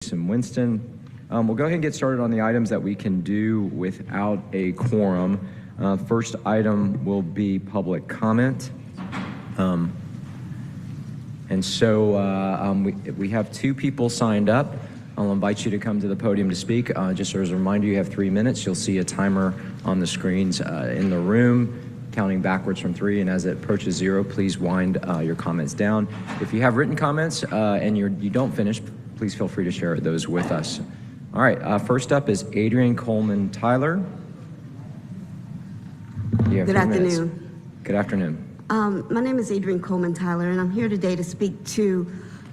Winston. We'll go ahead and get started on the items that we can do without a quorum. First item will be public comment. We have two people signed up. I'll invite you to come to the podium to speak. Just as a reminder, you have 3 minutes. You'll see a timer on the screens in the room, counting backwards from 3, and as it approaches 0, please wind your comments down. If you have written comments and you don't finish, please feel free to share those with us. All right, first up is Adrian Coleman Tyler. Good afternoon. Good afternoon. My name is Adrian Coleman Tyler, and I'm here today to speak to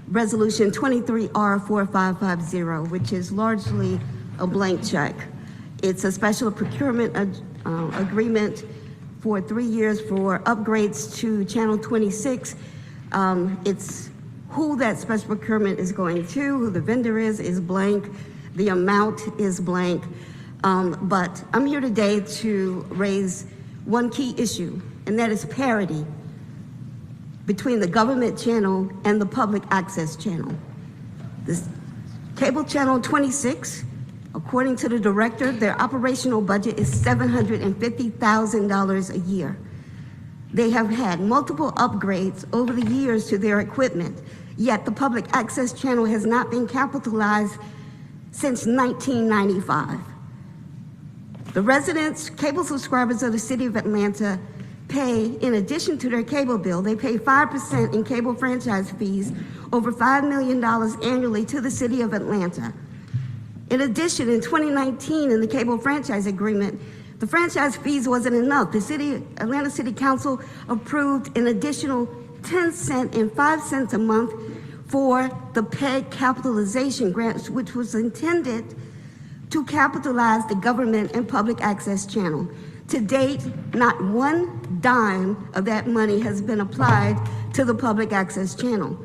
Resolution 23R4550, which is largely a blank check. It's a special procurement agreement for 3 years for upgrades to Channel 26. It's who that special procurement is going to, who the vendor is blank, the amount is blank. But I'm here today to raise one key issue, and that is parity between the government channel and the public access channel. This cable channel 26, according to the director, their operational budget is $750,000 a year. They have had multiple upgrades over the years to their equipment, yet the public access channel has not been capitalized since 1995. The residents, cable subscribers of the city of Atlanta pay, in addition to their cable bill, they pay 5% in cable franchise fees, over $5 million annually to the city of Atlanta. In addition, in 2019, in the cable franchise agreement, the franchise fees wasn't enough. The Atlanta City Council approved an additional 10 cents and 5 cents a month for the PEG capitalization grants, which was intended to capitalize the government and public access channel. To date, not one dime of that money has been applied to the public access channel.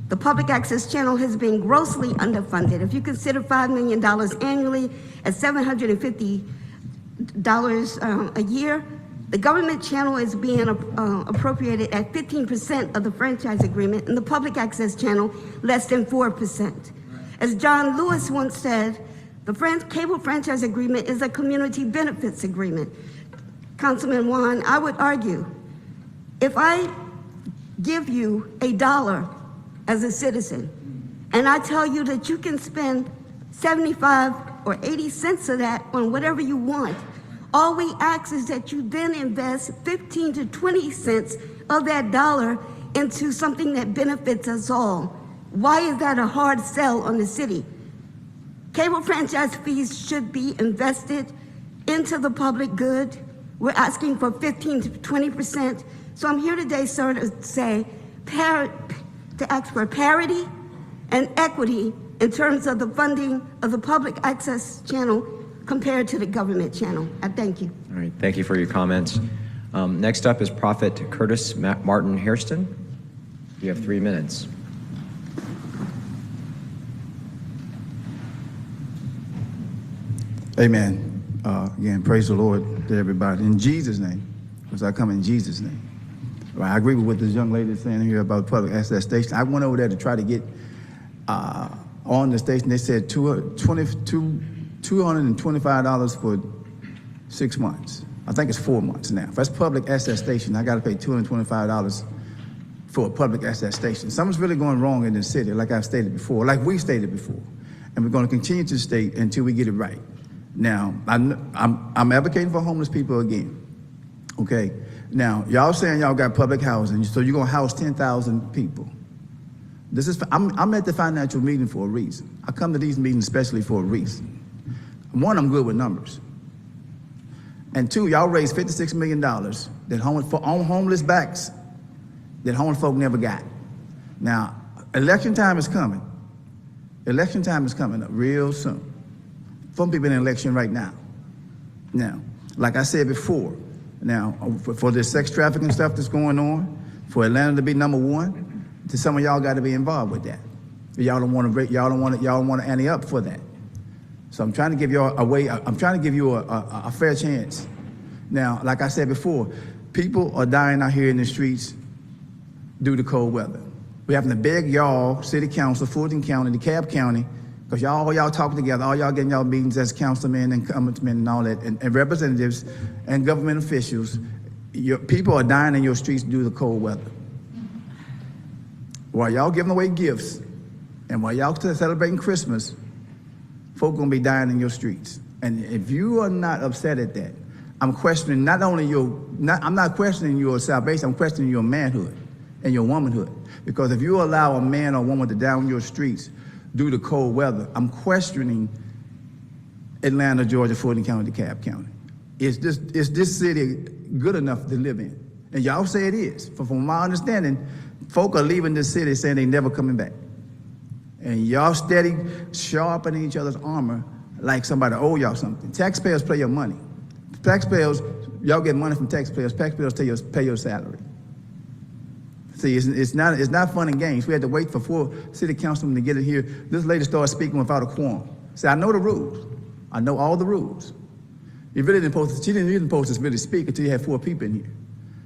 The public access channel has been grossly underfunded. If you consider $5 million annually at $750 a year, the government channel is being appropriated at 15% of the franchise agreement, and the public access channel less than 4%. As John Lewis once said, the cable franchise agreement is a community benefits agreement. Councilman Juan, I would argue, if I give you $1 as a citizen, and I tell you that you can spend 75 or 80 cents of that on whatever you want, all we ask is that you then invest 15 to 20 cents of that dollar into something that benefits us all. Why is that a hard sell on the city? Cable franchise fees should be invested into the public good. We're asking for 15 to 20%. So I'm here today, sir, to ask for parity and equity in terms of the funding of the public access channel compared to the government channel. I thank you. All right, thank you for your comments. Next up is Prophet Curtis Martin Hairston. You have 3 minutes. Amen. Again, praise the Lord to everybody. In Jesus' name, because I come in Jesus' name. Right, I agree with what this young lady is saying here about public access station. I went over there to try to get on the station. They said $225 for 6 months. I think it's 4 months now. If that's public access station, I got to pay $225 for a public access station. Something's really going wrong in this city, like I've stated before, like we stated before. And we're going to continue to state until we get it right. Now, I'm advocating for homeless people again, okay? Now, y'all saying y'all got public housing, so you're gonna house 10,000 people. I'm at the financial meeting for a reason. I come to these meetings especially for a reason. One, I'm good with numbers. And two, y'all raised $56 million that on homeless backs that homeless folk never got. Now, election time is coming. Election time is coming up real soon. Some people in an election right now. Now, like I said before, now for this sex trafficking stuff that's going on, for Atlanta to be #1, to some of y'all got to be involved with that. Y'all don't want to ante up for that. So I'm trying to give y'all a way. I'm trying to give you a fair chance. Now, like I said before, people are dying out here in the streets due to cold weather. We're having to beg y'all, city council, Fulton County, DeKalb County, because all y'all talk together, all y'all getting y'all meetings as councilmen and councilmen and all that, and representatives and government officials. Your people are dying in your streets due to the cold weather. While y'all giving away gifts, and while y'all celebrating Christmas, folk gonna be dying in your streets. And if you are not upset at that, I'm questioning not only I'm not questioning your salvation, I'm questioning your manhood and your womanhood. Because if you allow a man or woman to die on your streets due to cold weather, I'm questioning Atlanta, Georgia, Fulton County, DeKalb County. Is this city good enough to live in? And y'all say it is. From my understanding, folk are leaving this city saying they never coming back. And y'all steady sharpening each other's armor like somebody owe y'all something. Taxpayers pay your money. Taxpayers, y'all get money from taxpayers. Taxpayers pay your salary. See, it's not fun and games. We had to wait for 4 city councilmen to get it here. This lady started speaking without a quorum. See, I know the rules. I know all the rules. You really didn't post. She didn't even post to really speak until you had 4 people in here.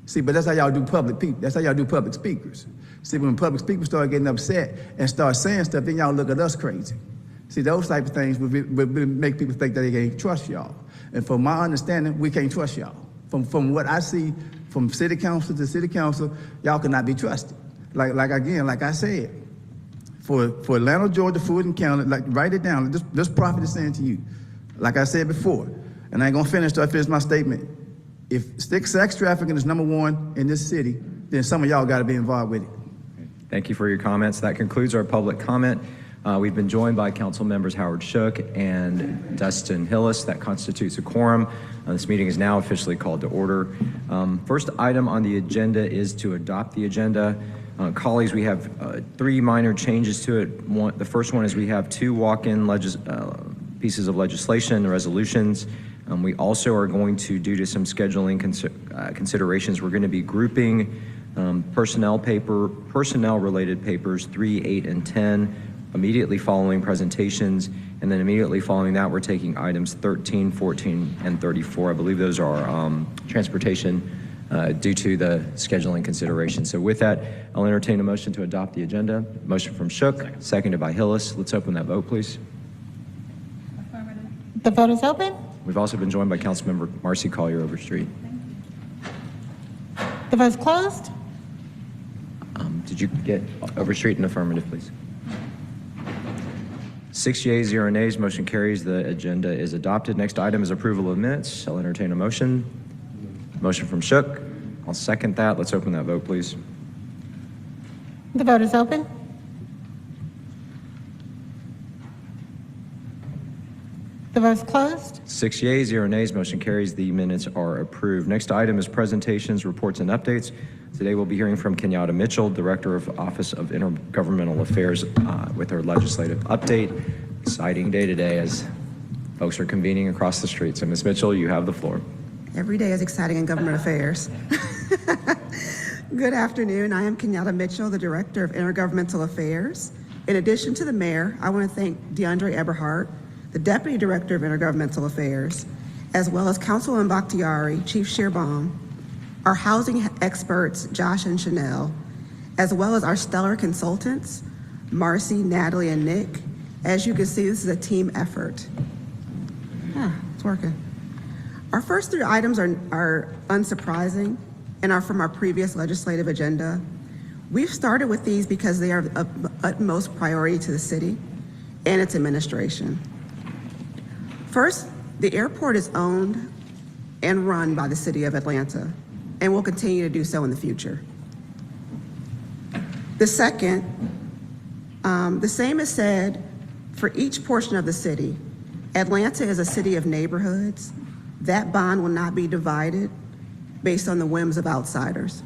See, but that's how y'all do public people. That's how y'all do public speakers. See, when public speakers start getting upset and start saying stuff, then y'all look at us crazy. See, those type of things would make people think that they can't trust y'all. And from my understanding, we can't trust y'all. From what I see, from city council to city council, y'all cannot be trusted. Like I said, for Atlanta, Georgia, Fulton County, like write it down. This prophet is saying to you, like I said before, and I ain't gonna finish till I finish my statement. If sex trafficking is #1 in this city, then some of y'all got to be involved with it. Thank you for your comments. That concludes our public comment. We've been joined by Council members Howard Shook and Dustin Hillis. That constitutes a quorum. This meeting is now officially called to order. First item on the agenda is to adopt the agenda. Colleagues, we have 3 minor changes to it. The first one is we have 2 walk-in pieces of legislation and resolutions. We also are going to, due to some scheduling considerations, we're going to be grouping personnel-related papers 3, 8, and 10 immediately following presentations, and then immediately following that, we're taking items 13, 14, and 34. I believe those are transportation due to the scheduling considerations. So with that, I'll entertain a motion to adopt the agenda. Motion from Shook, seconded by Hillis. Let's open that vote, please. The vote is open. We've also been joined by Councilmember Marcy Collier Overstreet. The vote is closed. Did you get Overstreet an affirmative, please? 6 yeas, 0 nays, motion carries. The agenda is adopted. Next item is approval of minutes. I'll entertain a motion. Motion from Shook. I'll second that. Let's open that vote, please. The vote is open. The vote is closed. 6 yeas, 0 nays, motion carries. The minutes are approved. Next item is presentations, reports, and updates. Today we'll be hearing from Kenyatta Mitchell, Director of Office of Intergovernmental Affairs, with her legislative update. Exciting day today as folks are convening across the street. So Ms. Mitchell, you have the floor. Every day is exciting in government affairs. Good afternoon. I am Kenyatta Mitchell, the Director of Intergovernmental Affairs. In addition to the mayor, I want to thank DeAndre Eberhardt, the Deputy Director of Intergovernmental Affairs, as well as Councilman Bakhtiari, Chief Shearbaum, our housing experts, Josh and Chanel, as well as our stellar consultants, Marcy, Natalie, and Nick. As you can see, this is a team effort. It's working. Our first 3 items are unsurprising and are from our previous legislative agenda. We've started with these because they are of utmost priority to the city and its administration. First, the airport is owned and run by the City of Atlanta and will continue to do so in the future. The second, the same is said for each portion of the city. Atlanta is a city of neighborhoods. That bond will not be divided based on the whims of outsiders.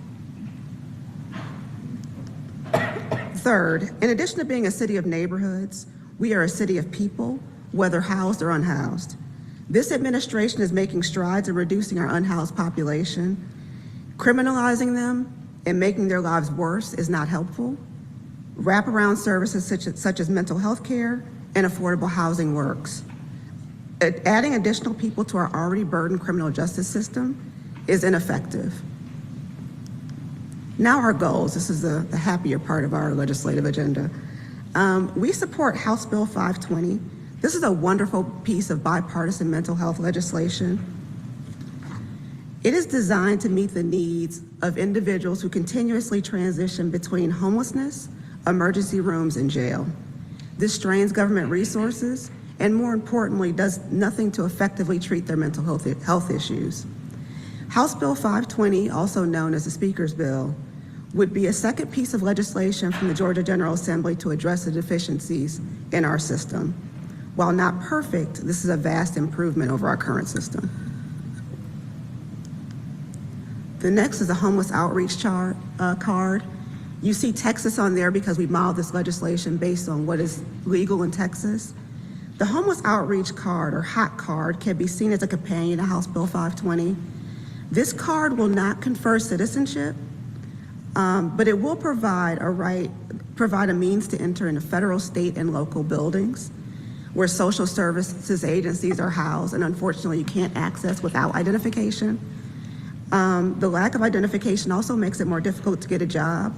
Third, in addition to being a city of neighborhoods, we are a city of people, whether housed or unhoused. This administration is making strides in reducing our unhoused population. Criminalizing them and making their lives worse is not helpful. Wraparound services such as mental health care and affordable housing works. Adding additional people to our already burdened criminal justice system is ineffective. Now our goals. This is the happier part of our legislative agenda. We support House Bill 520. This is a wonderful piece of bipartisan mental health legislation. It is designed to meet the needs of individuals who continuously transition between homelessness, emergency rooms, and jail. This strains government resources and, more importantly, does nothing to effectively treat their mental health issues. House Bill 520, also known as the Speaker's Bill, would be a second piece of legislation from the Georgia General Assembly to address the deficiencies in our system. While not perfect, this is a vast improvement over our current system. The next is a homeless outreach card. You see Texas on there because we modeled this legislation based on what is legal in Texas. The homeless outreach card, or HOT card, can be seen as a companion to House Bill 520. This card will not confer citizenship, but it will provide a means to enter into federal, state, and local buildings where social services agencies are housed, and unfortunately you can't access without identification. The lack of identification also makes it more difficult to get a job,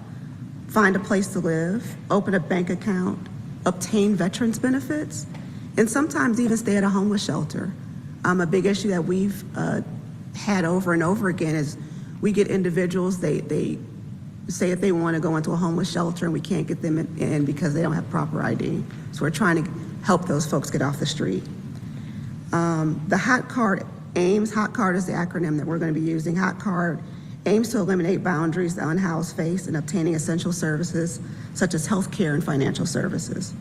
find a place to live, open a bank account, obtain veterans benefits, and sometimes even stay at a homeless shelter. A big issue that we've had over and over again is we get individuals, they say that they want to go into a homeless shelter and we can't get them in because they don't have proper ID. So we're trying to help those folks get off the street. The HOT card aims, HOT card is the acronym that we're going to be using. HOT card aims to eliminate boundaries the unhoused face in obtaining essential services such as health care and financial services.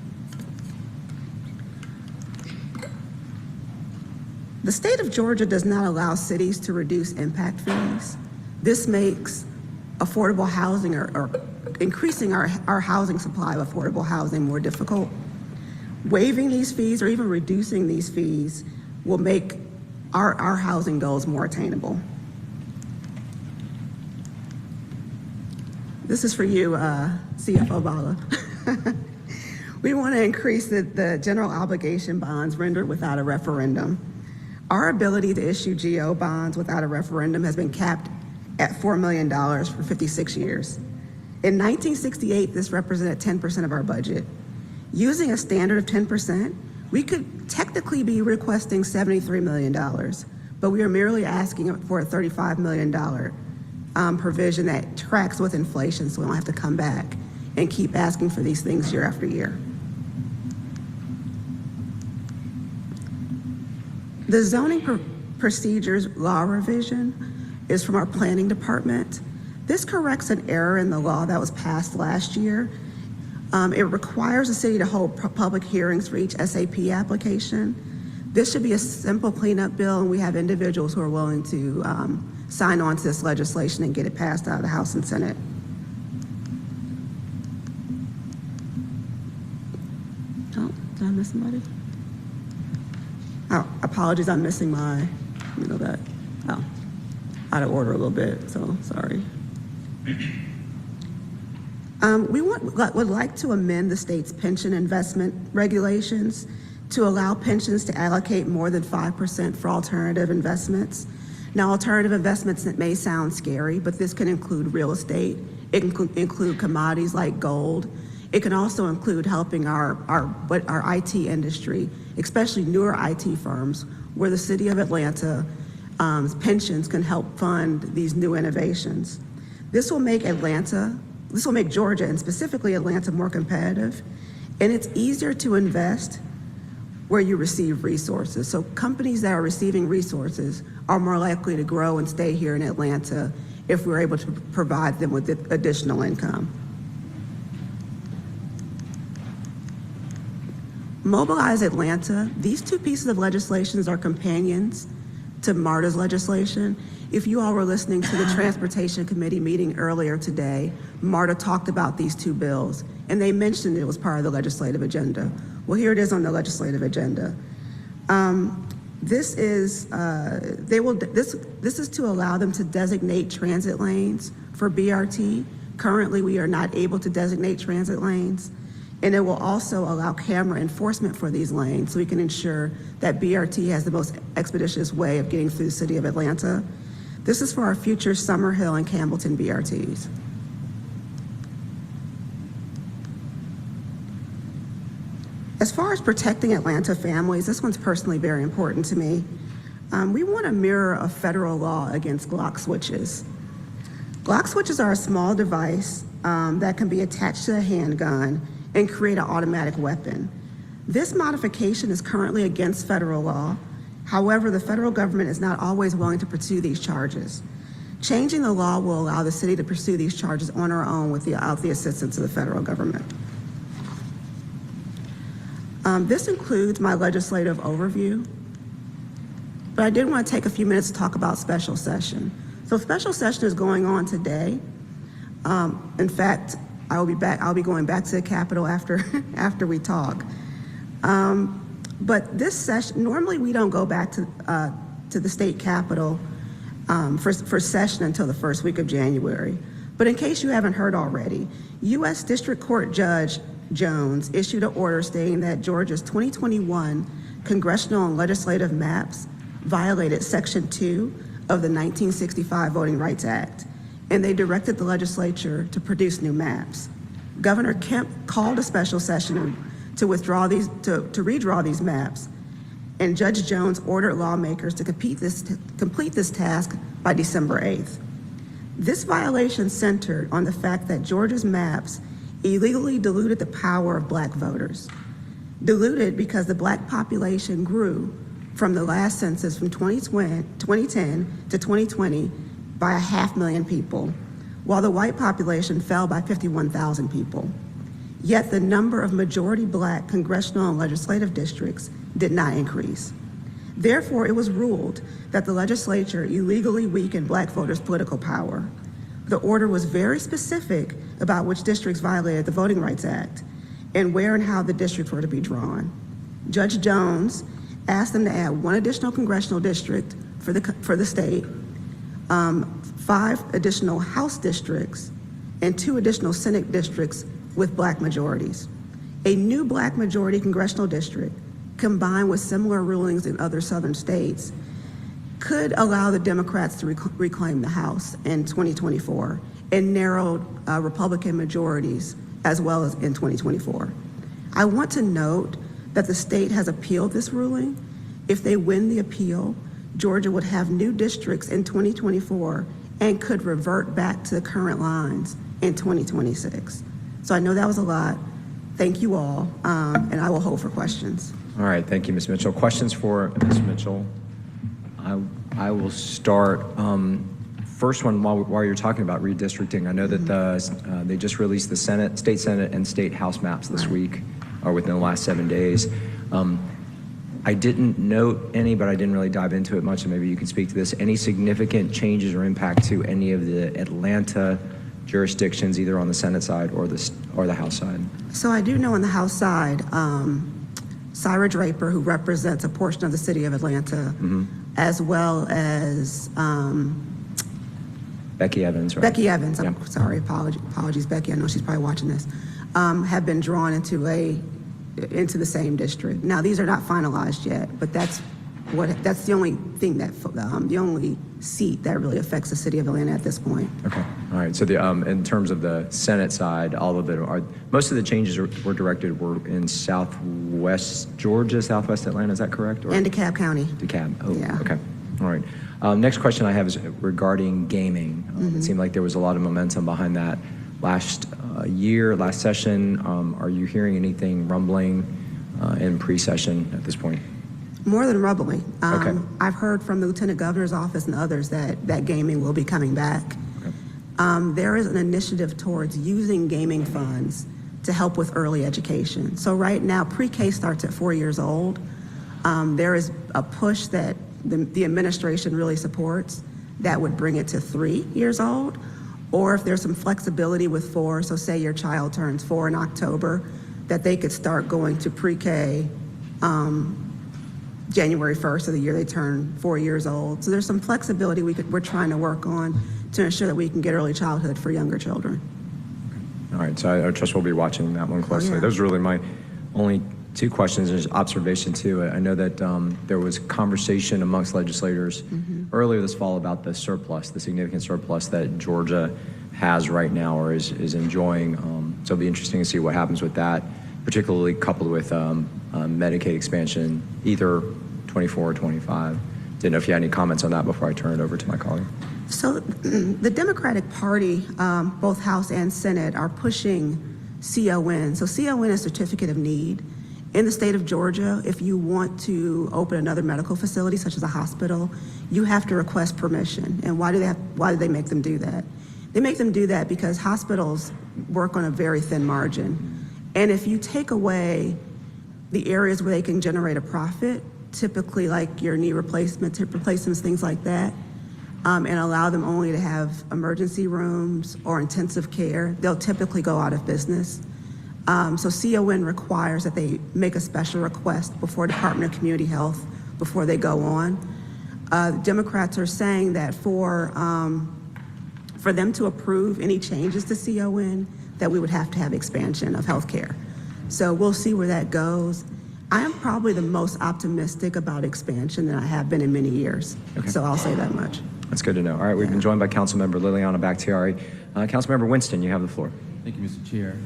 The state of Georgia does not allow cities to reduce impact fees. This makes affordable housing or increasing our housing supply of affordable housing more difficult. Waiving these fees or even reducing these fees will make our housing goals more attainable. This is for you, CFO Bala. We want to increase the general obligation bonds rendered without a referendum. Our ability to issue GO bonds without a referendum has been capped at $4 million for 56 years. In 1968, this represented 10% of our budget. Using a standard of 10%, we could technically be requesting $73 million, but we are merely asking for a $35 million provision that tracks with inflation so we don't have to come back and keep asking for these things year after year. The zoning procedures law revision is from our planning department. This corrects an error in the law that was passed last year. It requires the city to hold public hearings for each SAP application. This should be a simple cleanup bill, and we have individuals who are willing to sign on to this legislation and get it passed out of the House and Senate. Oh, did I miss somebody? Oh, apologies, I'm missing my, out of order a little bit, so sorry. We would like to amend the state's pension investment regulations to allow pensions to allocate more than 5% for alternative investments. Now, alternative investments, it may sound scary, but this can include real estate. It can include commodities like gold. It can also include helping our IT industry, especially newer IT firms, where the city of Atlanta pensions can help fund these new innovations. This will make Georgia, and specifically Atlanta, more competitive, and it's easier to invest where you receive resources. So companies that are receiving resources are more likely to grow and stay here in Atlanta if we're able to provide them with additional income. Mobilize Atlanta, these two pieces of legislation are companions to MARTA's legislation. If you all were listening to the Transportation Committee meeting earlier today, MARTA talked about these two bills, and they mentioned it was part of the legislative agenda. Well, here it is on the legislative agenda. This is to allow them to designate transit lanes for BRT. Currently, we are not able to designate transit lanes. And it will also allow camera enforcement for these lanes so we can ensure that BRT has the most expeditious way of getting through the city of Atlanta. This is for our future Summerhill and Campbellton BRTs. As far as protecting Atlanta families, this one's personally very important to me. We want to mirror a federal law against Glock switches. Glock switches are a small device that can be attached to a handgun and create an automatic weapon. This modification is currently against federal law. However, the federal government is not always willing to pursue these charges. Changing the law will allow the city to pursue these charges on our own without the assistance of the federal government. This includes my legislative overview, but I did want to take a few minutes to talk about special session. So special session is going on today. In fact, I'll be going back to the Capitol after we talk. But this session, normally we don't go back to the state Capitol for session until the first week of January. But in case you haven't heard already, U.S. District Court Judge Jones issued an order stating that Georgia's 2021 congressional and legislative maps violated Section 2 of the 1965 Voting Rights Act, and they directed the legislature to produce new maps. Governor Kemp called a special session to redraw these maps, and Judge Jones ordered lawmakers to complete this task by December 8th. This violation centered on the fact that Georgia's maps illegally diluted the power of black voters. Diluted because the black population grew from the last census from 2010 to 2020 by 500,000 people, while the white population fell by 51,000 people. Yet the number of majority black congressional and legislative districts did not increase. Therefore, it was ruled that the legislature illegally weakened black voters' political power. The order was very specific about which districts violated the Voting Rights Act and where and how the districts were to be drawn. Judge Jones asked them to add one additional congressional district for the state, 5 additional House districts, and 2 additional Senate districts with black majorities. A new black majority congressional district, combined with similar rulings in other southern states, could allow the Democrats to reclaim the House in 2024 and narrowed Republican majorities as well as in 2024. I want to note that the state has appealed this ruling. If they win the appeal, Georgia would have new districts in 2024 and could revert back to the current lines in 2026. So I know that was a lot. Thank you all, and I will hold for questions. All right, thank you, Ms. Mitchell. Questions for Ms. Mitchell? I will start. First one, while you're talking about redistricting, I know that they just released the state Senate and state House maps this week, or within the last 7 days. I didn't note any, but I didn't really dive into it much, and maybe you can speak to this. Any significant changes or impact to any of the Atlanta jurisdictions, either on the Senate side or the House side? So I do know on the House side, Syra Draper, who represents a portion of the city of Atlanta, as well as Becky Evans, right? Becky Evans, I'm sorry, apologies, Becky, I know she's probably watching this, have been drawn into the same district. Now, these are not finalized yet, but that's the only thing the only seat that really affects the city of Atlanta at this point. Okay, all right. So in terms of the Senate side, most of the changes were directed in Southwest Georgia, Southwest Atlanta. Is that correct? And DeKalb County. DeKalb. Oh, yeah. Okay. All right. Next question I have is regarding gaming. It seemed like there was a lot of momentum behind that last session. Are you hearing anything rumbling in pre-session at this point? More than rumbling. Okay. I've heard from the Lieutenant Governor's office and others that gaming will be coming back. Okay. There is an initiative towards using gaming funds to help with early education. So right now, pre-K starts at 4 years old. There is a push that the administration really supports that would bring it to 3 years old, or if there's some flexibility with 4, so say your child turns 4 in October, that they could start going to pre-K January 1st of the year they turn 4 years old. So there's some flexibility we're trying to work on to ensure that we can get early childhood for younger children. All right, so I trust we'll be watching that one closely. Oh, yeah. Those are really my only 2 questions. There's observation too. I know that there was conversation amongst legislators earlier this fall about the significant surplus that Georgia has right now or is enjoying. So it'll be interesting to see what happens with that. particularly coupled with Medicaid expansion, either 24 or 25. Didn't know if you had any comments on that before I turn it over to my colleague. So the Democratic Party, both House and Senate, are pushing CON. So CON is Certificate of Need. In the state of Georgia, if you want to open another medical facility, such as a hospital, you have to request permission. And why do they make them do that? They make them do that because hospitals work on a very thin margin. And if you take away the areas where they can generate a profit, typically like your knee replacements, hip replacements, things like that, and allow them only to have emergency rooms or intensive care, they'll typically go out of business. So CON requires that they make a special request before Department of Community Health before they go on. Democrats are saying that for them to approve any changes to CON, that we would have to have expansion of health care. So we'll see where that goes. I am probably the most optimistic about expansion than I have been in many years. Okay. So I'll say that much. That's good to know. All right, we've been joined by Councilmember Liliana Bakhtiari. Councilmember Winston, you have the floor. Thank you, Mr. Chair.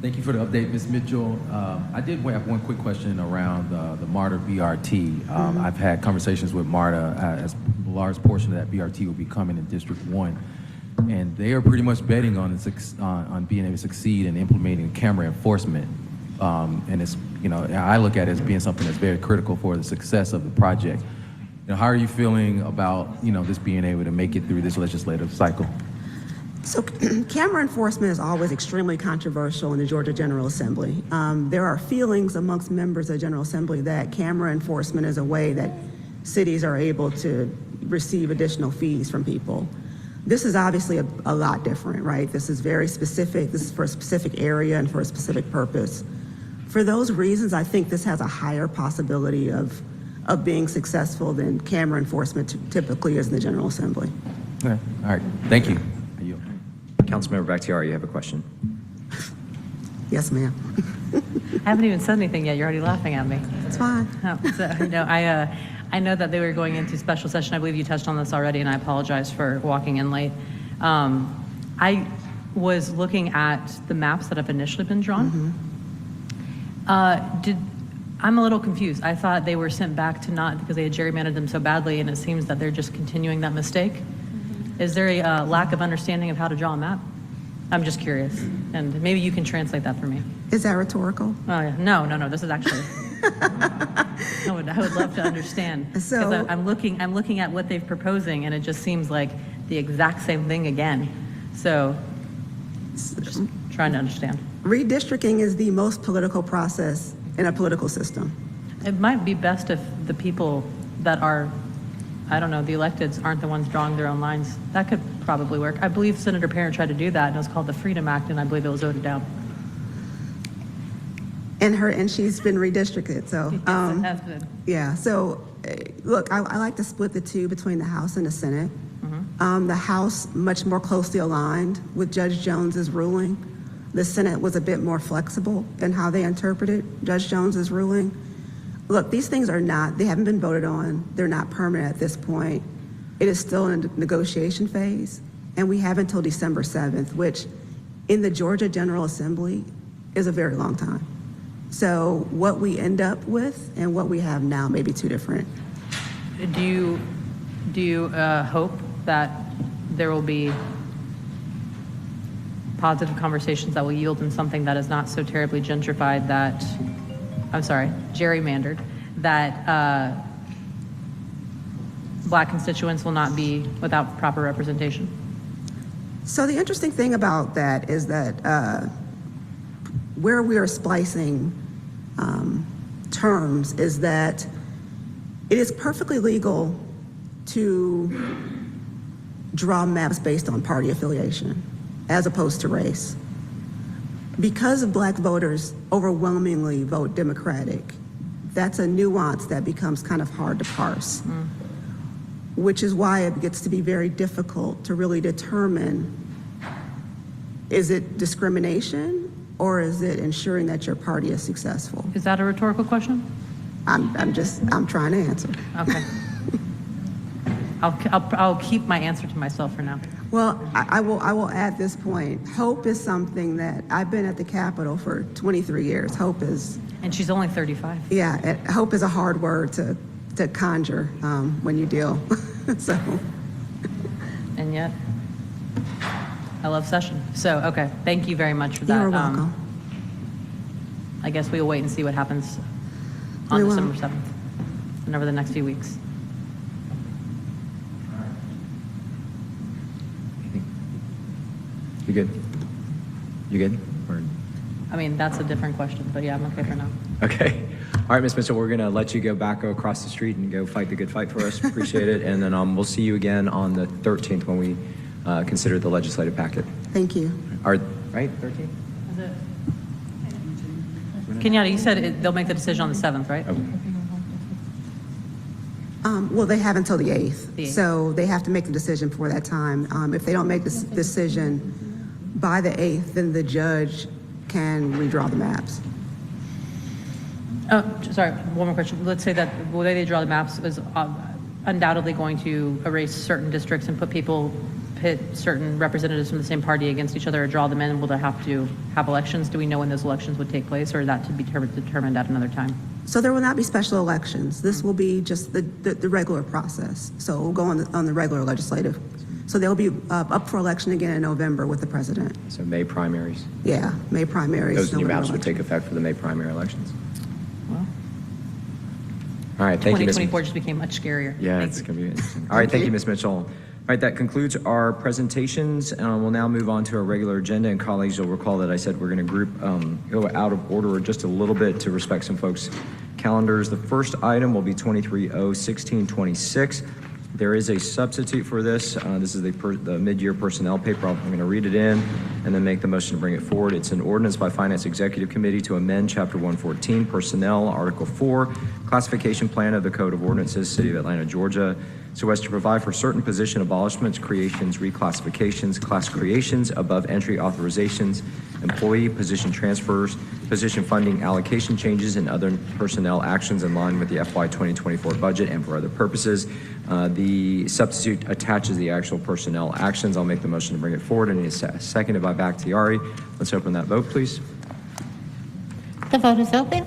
Thank you for the update, Ms. Mitchell. I did have one quick question around the MARTA BRT. I've had conversations with MARTA as a large portion of that BRT will be coming in District 1. And they are pretty much betting on being able to succeed in implementing camera enforcement. And it's, I look at it as being something that's very critical for the success of the project. How are you feeling about, this being able to make it through this legislative cycle? So camera enforcement is always extremely controversial in the Georgia General Assembly. There are feelings amongst members of the General Assembly that camera enforcement is a way that cities are able to receive additional fees from people. This is obviously a lot different, right? This is very specific. This is for a specific area and for a specific purpose. For those reasons, I think this has a higher possibility of being successful than camera enforcement typically is in the General Assembly. Okay. All right. Thank you. Councilmember Bakhtiari, you have a question. Yes, ma'am. I haven't even said anything yet. You're already laughing at me. It's fine. I know that they were going into special session. I believe you touched on this already, and I apologize for walking in late. I was looking at the maps that have initially been drawn. I'm a little confused. I thought they were sent back to not because they had gerrymandered them so badly, and it seems that they're just continuing that mistake. Is there a lack of understanding of how to draw a map? I'm just curious, and maybe you can translate that for me. Is that rhetorical? Oh, yeah. No. This is actually. I would love to understand. So- Because I'm looking at what they're proposing, and it just seems like the exact same thing again. So, just trying to understand. Redistricting is the most political process in a political system. It might be best if the people that are, I don't know, the electeds aren't the ones drawing their own lines. That could probably work. I believe Senator Parent tried to do that, and it was called the Freedom Act, and I believe it was voted down. And she's been redistricted, so. Yes, it has been. Yeah, so, look, I like to split the two between the House and the Senate. The House, much more closely aligned with Judge Jones's ruling. The Senate was a bit more flexible in how they interpreted Judge Jones's ruling. Look, these things they haven't been voted on. They're not permanent at this point. It is still in a negotiation phase, and we have until December 7th, which in the Georgia General Assembly is a very long time. So what we end up with and what we have now may be two different. Do you hope that there will be positive conversations that will yield in something that is not so terribly gentrified gerrymandered, that Black constituents will not be without proper representation? So the interesting thing about that is that where we are splicing terms is that it is perfectly legal to draw maps based on party affiliation as opposed to race. Because Black voters overwhelmingly vote Democratic, that's a nuance that becomes kind of hard to parse, which is why it gets to be very difficult to really determine, is it discrimination or is it ensuring that your party is successful? Is that a rhetorical question? I'm trying to answer. Okay. I'll keep my answer to myself for now. Well, I will add this point. Hope is something that I've been at the Capitol for 23 years. Hope is, And she's only 35. yeah, hope is a hard word to conjure when you deal. So, And yet, I love session. So, okay, thank you very much for that. you're welcome. I guess we will wait and see what happens on We will. December 7th and over the next few weeks. You good? You good? Or- I mean, that's a different question, but yeah, I'm okay for now. Okay. All right, Ms. Mitchell, we're going to let you go across the street and go fight the good fight for us. Appreciate it. And then we'll see you again on the 13th when we consider the legislative packet. Thank you. Right? 13th? Kenyatta, you said they'll make the decision on the 7th, right? Well, they have until the 8th. The 8th. So they have to make the decision before that time. If they don't make this decision by the 8th, then the judge can redraw the maps. Sorry, one more question. Let's say that the way they draw the maps is undoubtedly going to erase certain districts and pit certain representatives from the same party against each other or draw them in. Will they have to have elections? Do we know when those elections would take place, or is that to be determined at another time? So there will not be special elections. This will be just the regular process. So we'll go on the regular legislative. So they'll be up for election again in November with the president. So May primaries. Yeah, May primaries. Those new November maps will election. take effect for the May primary elections. Well, All right, thank you, Ms. 2024 just became much scarier. Yeah, Thank it's you. going to be interesting. All right, thank you, Ms. Mitchell. All right, that concludes our presentations. We'll now move on to our regular agenda. And colleagues, you'll recall that I said we're going to go out of order just a little bit to respect some folks' calendars. The first item will be 23-0-1626. There is a substitute for this. This is the mid-year personnel paper. I'm going to read it in and then make the motion to bring it forward. It's an ordinance by Finance Executive Committee to amend Chapter 114, Personnel, Article 4, Classification Plan of the Code of Ordinances, City of Atlanta, Georgia, so as to provide for certain position abolishments, creations, reclassifications, class creations, above entry authorizations, employee position transfers, position funding allocation changes, and other personnel actions in line with the FY 2024 budget and for other purposes. The substitute attaches the actual personnel actions. I'll make the motion to bring it forward, and it's seconded by Bakhtiari. Let's open that vote, please. The vote is open.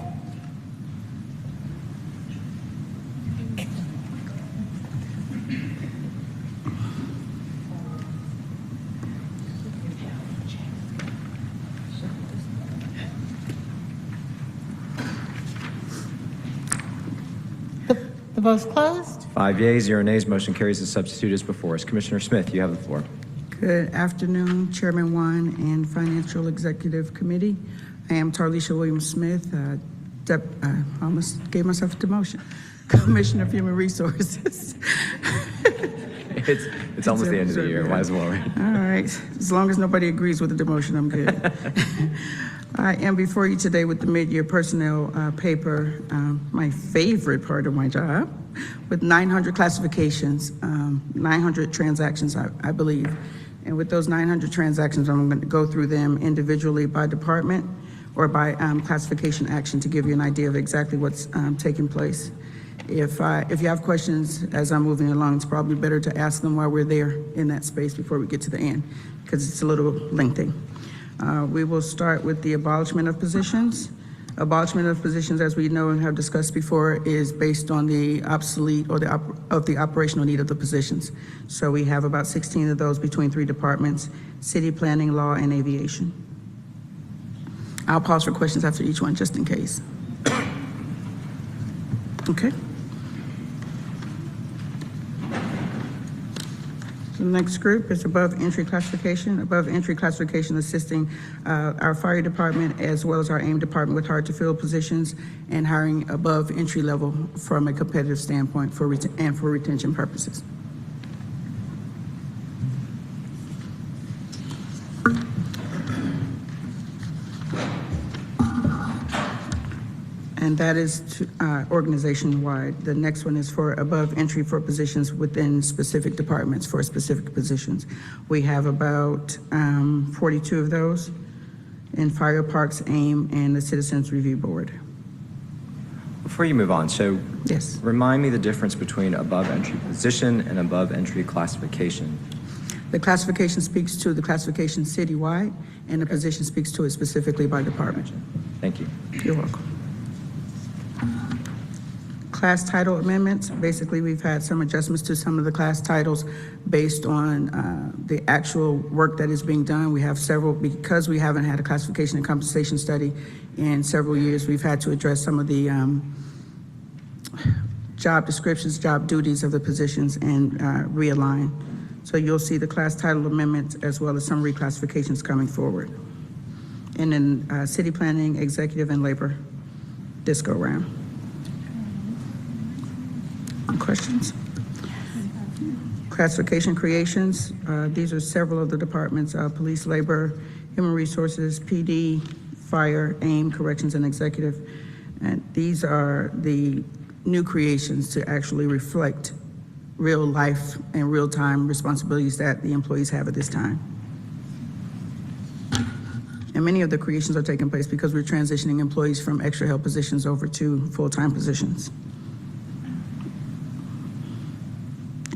The vote is closed. 5 yeas, 0 nays. Motion carries. The substitute is before us. Commissioner Smith, you have the floor. Good afternoon, Chairman Wan and Financial Executive Committee. I am Tarlisha Williams-Smith. I almost gave myself a demotion. Commissioner of Human Resources. It's almost the end of the year. Might as well, right? All right. As long as nobody agrees with the demotion, I'm good. I am before you today with the mid-year personnel paper, my favorite part of my job, with 900 classifications, 900 transactions, I believe. And with those 900 transactions, I'm going to go through them individually by department or by classification action to give you an idea of exactly what's taking place. If you have questions as I'm moving along, it's probably better to ask them while we're there in that space before we get to the end, because it's a little lengthy. We will start with the abolishment of positions. Abolishment of positions, as we know and have discussed before, is based on the obsolete or the operational need of the positions. So we have about 16 of those between 3 departments: city planning, law, and aviation. I'll pause for questions after each one, just in case. Okay. The next group is above entry classification. Above entry classification assisting our fire department as well as our AIM department with hard to fill positions and hiring above entry level from a competitive standpoint for retention purposes. And that is organization-wide. The next one is for above entry for positions within specific departments for specific positions. We have about 42 of those in Fire Parks, AIM, and the Citizens Review Board. Before you move on, so Yes. remind me the difference between above entry position and above entry classification. The classification speaks to the classification citywide, and the position speaks to it specifically by department. Thank you. You're welcome. Class title amendments, basically, we've had some adjustments to some of the class titles based on the actual work that is being done. We have several, because we haven't had a classification and compensation study in several years, we've had to address some of the job descriptions, job duties of the positions and realign. So you'll see the class title amendments as well as some reclassifications coming forward. And then city planning, executive, and labor this go round. Questions? Classification creations, these are several of the departments, police, labor, human resources, PD, fire, AIM, corrections, and executive. And these are the new creations to actually reflect real life and real-time responsibilities that the employees have at this time. And many of the creations are taking place because we're transitioning employees from extra help positions over to full-time positions.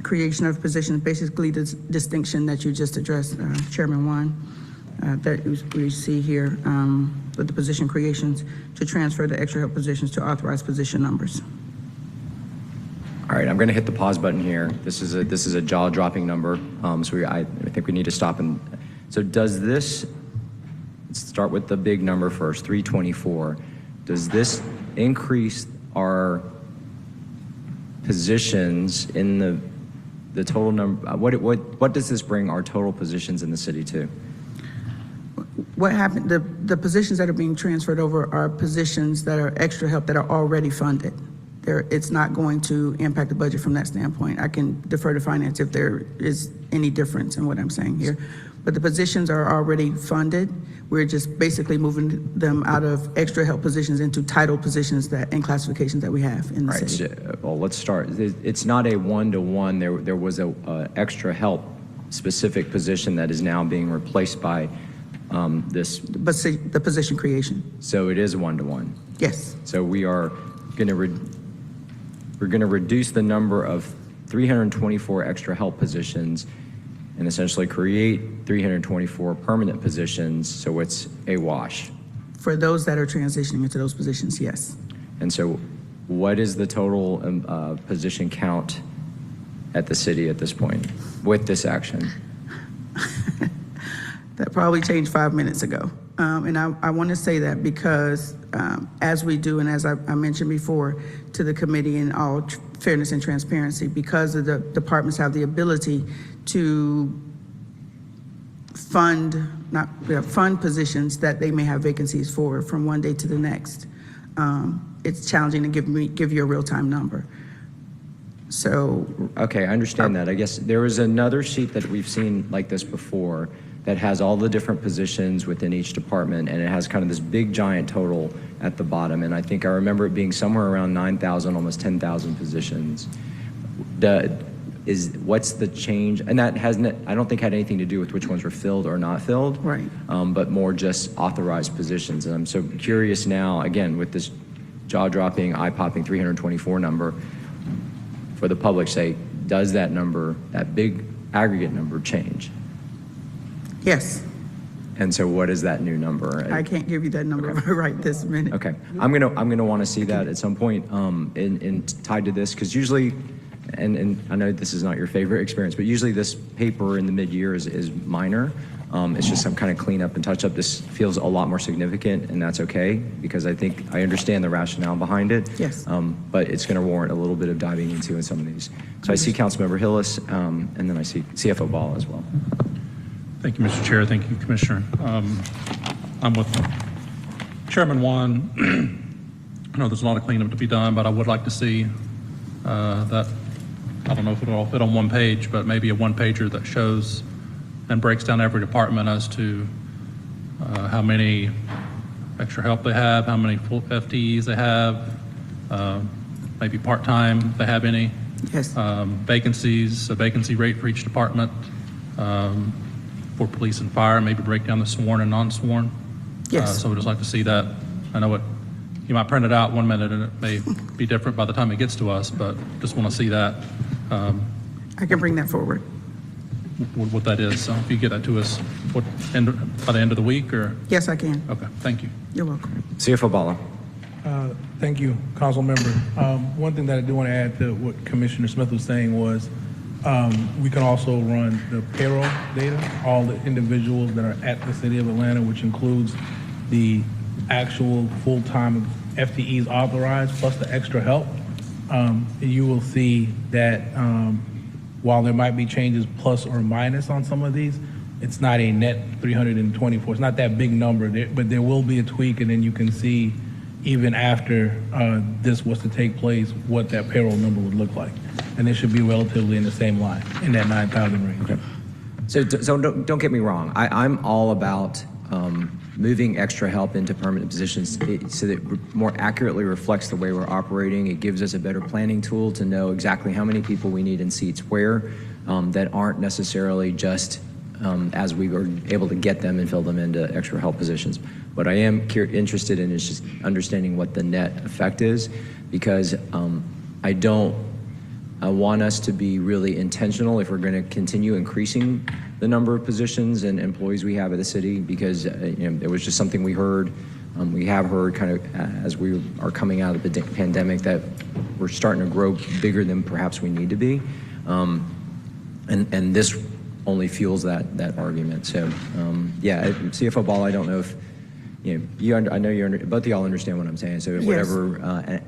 Creation of positions, basically the distinction that you just addressed, Chairman Wan, that we see here with the position creations to transfer the extra help positions to authorized position numbers. All right, I'm going to hit the pause button here. This is a jaw-dropping number, so I think we need to stop. And so does this, let's start with the big number first, 324. Does this increase our positions in the total number? What does this bring our total positions in the city to? What happened, the positions that are being transferred over are positions that are extra help that are already funded. It's not going to impact the budget from that standpoint. I can defer to finance if there is any difference in what I'm saying here. But the positions are already funded. We're just basically moving them out of extra help positions into title positions and classifications that we have in the city. So, well, let's start. It's not a one-to-one. There was a extra help specific position that is now being replaced by this. But see, the position creation. So it is one-to-one. Yes. So we are going to we're going to reduce the number of 324 extra help positions and essentially create 324 permanent positions, so it's a wash. For those that are transitioning into those positions, yes. And so what is the total position count at the city at this point with this action? That probably changed 5 minutes ago. And I want to say that because as we do, and as I mentioned before to the committee in all fairness and transparency, because the departments have the ability to fund positions that they may have vacancies for from one day to the next. It's challenging to give you a real-time number. So. Okay, I understand that. I guess there was another sheet that we've seen like this before that has all the different positions within each department, and it has kind of this big giant total at the bottom. And I think I remember it being somewhere around 9,000, almost 10,000 positions. What's the change? And that hasn't, I don't think had anything to do with which ones were filled or not filled, Right. But more just authorized positions. And I'm so curious now, again, with this jaw-dropping, eye-popping 324 number, for the public's sake, does that number, that big aggregate number, change? Yes. And so what is that new number? I can't give you that number right this minute. Okay, I'm gonna want to see that at some point, in tied to this, because usually, and I know this is not your favorite experience, but usually this paper in the mid-year is minor. It's just some kind of cleanup and touch-up. This feels a lot more significant, and that's okay, because I think I understand the rationale behind it. Yes. But it's going to warrant a little bit of diving into in some of these. So I see Councilmember Hillis, and then I see CFO Ball as well. Thank you, Mr. Chair. Thank you, Commissioner. I'm with Chairman Wan. I know there's a lot of cleanup to be done, but I would like to see that, I don't know if it'll all fit on one page, but maybe a one-pager that shows and breaks down every department as to how many extra help they have, how many full FTEs they have, maybe part-time, if they have any. Yes. Vacancies, a vacancy rate for each department. For police and fire, maybe break down the sworn and non-sworn. Yes. So we'd just like to see that. I know you might print it out 1 minute and it may be different by the time it gets to us, but just want to see that. I can bring that forward. what that is. So if you get that to us, by the end of the week, or? Yes, I can. Okay, thank you. You're welcome. CFO Bala. Thank you, Council Member. One thing that I do want to add to what Commissioner Smith was saying was we can also run the payroll data, all the individuals that are at the City of Atlanta, which includes the actual full-time FTEs authorized plus the extra help. You will see that while there might be changes plus or minus on some of these, it's not a net 324. It's not that big number, but there will be a tweak, and then you can see even after this was to take place, what that payroll number would look like. And it should be relatively in the same line, in that 9,000 range. Okay. So don't get me wrong. I'm all about moving extra help into permanent positions so that it more accurately reflects the way we're operating. It gives us a better planning tool to know exactly how many people we need in seats where that aren't necessarily just as we were able to get them and fill them into extra help positions. What I am interested in is just understanding what the net effect is, because I want us to be really intentional if we're going to continue increasing the number of positions and employees we have at the city, because it was just something we heard. We have heard kind of as we are coming out of the pandemic that we're starting to grow bigger than perhaps we need to be, and this only fuels that argument. So yeah, CFO Ball, I don't know if I know both of y'all understand what I'm saying. So whatever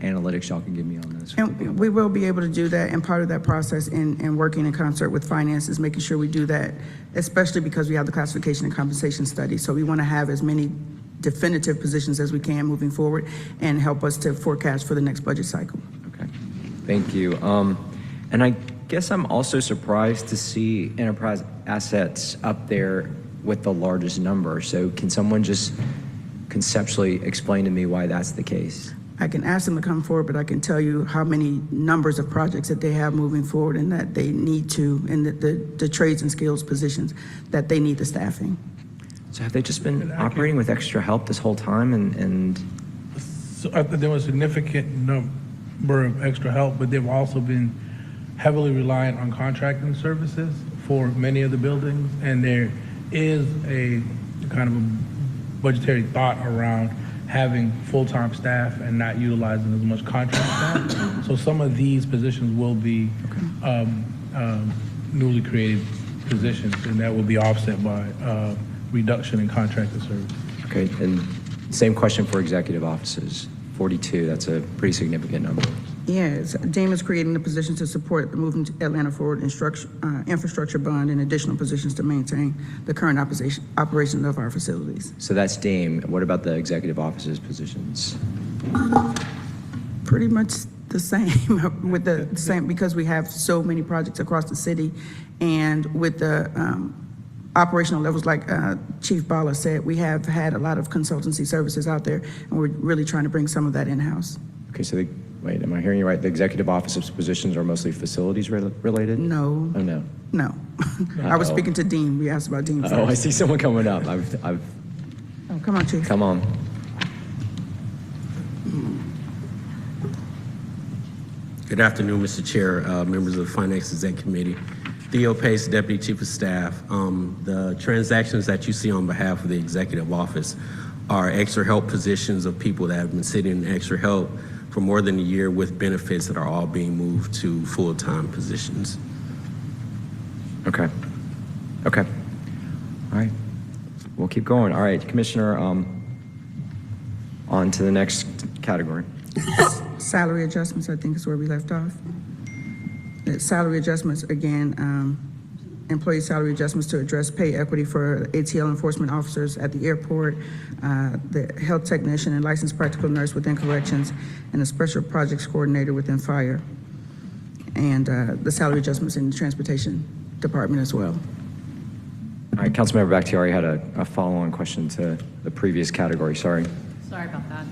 analytics y'all can give me on this. And we will be able to do that, and part of that process in working in concert with finance is making sure we do that, especially because we have the classification and compensation study. So we want to have as many definitive positions as we can moving forward and help us to forecast for the next budget cycle. Okay, thank you. And I guess I'm also surprised to see enterprise assets up there with the largest number. So can someone just conceptually explain to me why that's the case? I can ask them to come forward, but I can tell you how many numbers of projects that they have moving forward and that they need to, and the trades and skills positions, that they need the staffing. So have they just been operating with extra help this whole time? And So there was a significant number of extra help, but they've also been heavily reliant on contracting services for many of the buildings, and there is a kind of a budgetary thought around having full-time staff and not utilizing as much contract staff. So some of these positions will be newly created positions, and that will be offset by reduction in contracted service. okay, and same question for executive offices. 42, that's a pretty significant number. Yes, DEEM is creating the position to support the Moving Atlanta Forward infrastructure bond and additional positions to maintain the current operation of our facilities. So that's DEEM. What about the executive offices positions? Pretty much the same, with the same, because we have so many projects across the city, and with the operational levels, like Chief Bala said, we have had a lot of consultancy services out there, and we're really trying to bring some of that in-house. Okay, so wait, am I hearing you right? The executive office positions are mostly facilities related? No. Oh, no. No. I was speaking to Dean. We asked about Dean first. Oh, I see someone coming up. Oh, come on, Chief. Come on. Good afternoon, Mr. Chair, members of the Finance Exec Committee. Theo Pace, Deputy Chief of Staff. The transactions that you see on behalf of the Executive Office are extra help positions of people that have been sitting in extra help for more than a year with benefits that are all being moved to full-time positions. Okay. Okay. All right. We'll keep going. All right, Commissioner, on to the next category. Salary adjustments, I think, is where we left off. Salary adjustments, again, employee salary adjustments to address pay equity for ATL enforcement officers at the airport, the health technician and licensed practical nurse within corrections, and the special projects coordinator within fire, and the salary adjustments in the transportation department as well. All right, Councilmember Bakhtiari had a follow-on question to the previous category. Sorry. Sorry about that.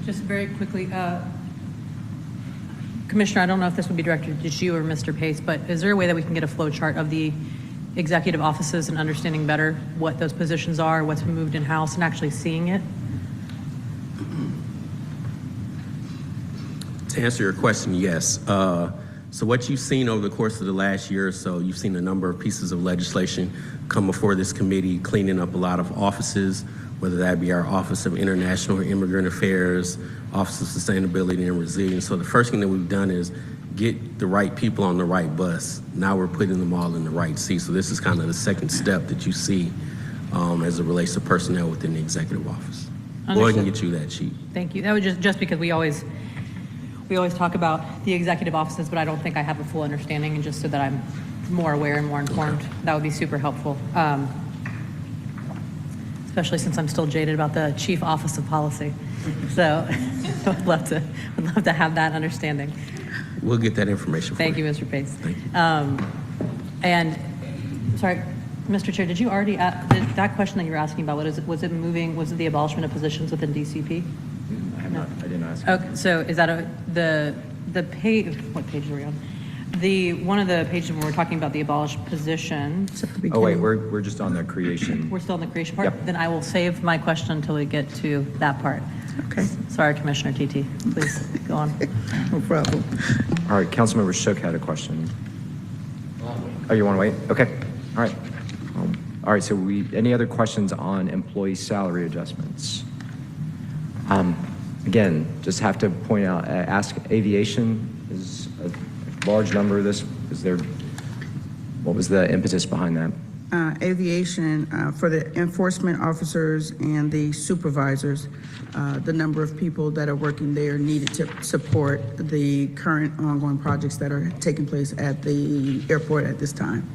Just very quickly, Commissioner, I don't know if this would be directed to you or Mr. Pace, but is there a way that we can get a flow chart of the executive offices and understanding better what those positions are, what's been moved in-house, and actually seeing it? To answer your question, yes. So what you've seen over the course of the last year or so, you've seen a number of pieces of legislation come before this committee, cleaning up a lot of offices, whether that be our Office of International and Immigrant Affairs, Office of Sustainability and Resilience. So the first thing that we've done is get the right people on the right bus. Now we're putting them all in the right seat. So this is kind of the second step that you see as it relates to personnel within the executive office. Or I can get you that sheet. Thank you. That was just because we always talk about the executive offices, but I don't think I have a full understanding, and just so that I'm more aware and more informed, that would be super helpful. Especially since I'm still jaded about the Chief Office of Policy. So I'd love to have that understanding. We'll get that information for you. Thank you, Mr. Pace. Thank you. And, sorry, Mr. Chair, did you already, that question that you were asking about, was it the abolishment of positions within DCP? I didn't ask. Okay, so is that the page, what page are we on? One of the pages where we're talking about the abolished positions, Oh, wait, we're just on the creation. we're still in the creation part? Yep. Then I will save my question until we get to that part. Okay, Sorry, Commissioner TT, please go on. no problem. All right, Councilmember Shook had a question. Oh, you want to wait? Okay, all right. All right, so any other questions on employee salary adjustments? Again, just have to point out, ask aviation is a large number of this. What was the impetus behind that? Aviation, for the enforcement officers and the supervisors, the number of people that are working there needed to support the current ongoing projects that are taking place at the airport at this time.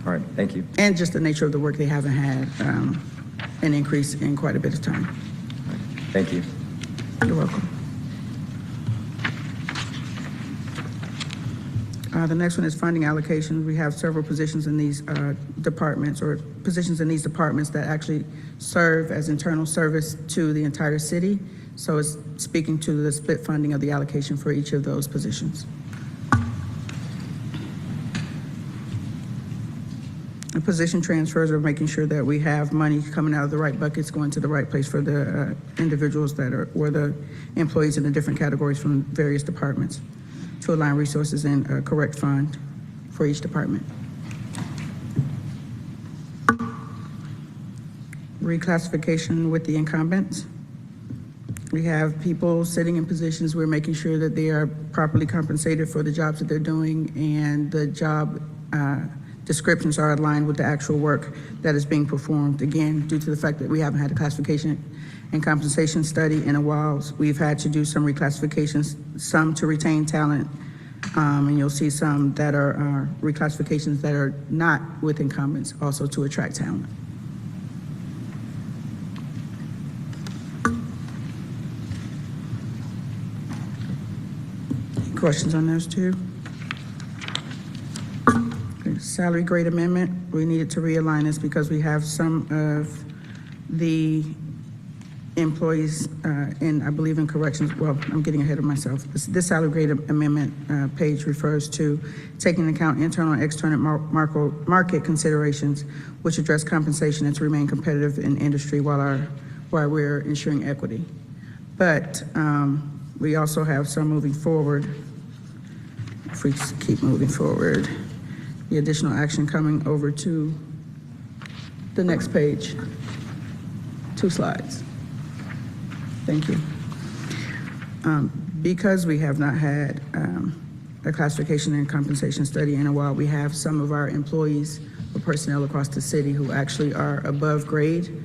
All right, thank you. And just the nature of the work, they haven't had an increase in quite a bit of time. Thank you. You're welcome. The next one is funding allocations. We have several positions in these departments, or positions in these departments that actually serve as internal service to the entire city. So it's speaking to the split funding of the allocation for each of those positions. The position transfers are making sure that we have money coming out of the right buckets, going to the right place for the individuals that are, or the employees in the different categories from various departments, to align resources in a correct fund for each department. Reclassification with the incumbents. We have people sitting in positions, we're making sure that they are properly compensated for the jobs that they're doing, and the job descriptions are aligned with the actual work that is being performed. Again, due to the fact that we haven't had a classification and compensation study in a while, we've had to do some reclassifications, some to retain talent, and you'll see some that are reclassifications that are not with incumbents, also to attract talent. Questions on those two? Salary grade amendment, we needed to realign this because we have some of the employees in, I believe, in corrections. Well, I'm getting ahead of myself. This salary grade amendment page refers to taking into account internal and external market considerations, which address compensation and to remain competitive in industry while we're ensuring equity. But we also have some moving forward. If we keep moving forward, the additional action coming over to the next page. 2 slides. Thank you. Because we have not had a classification and compensation study in a while, we have some of our employees or personnel across the city who actually are above grade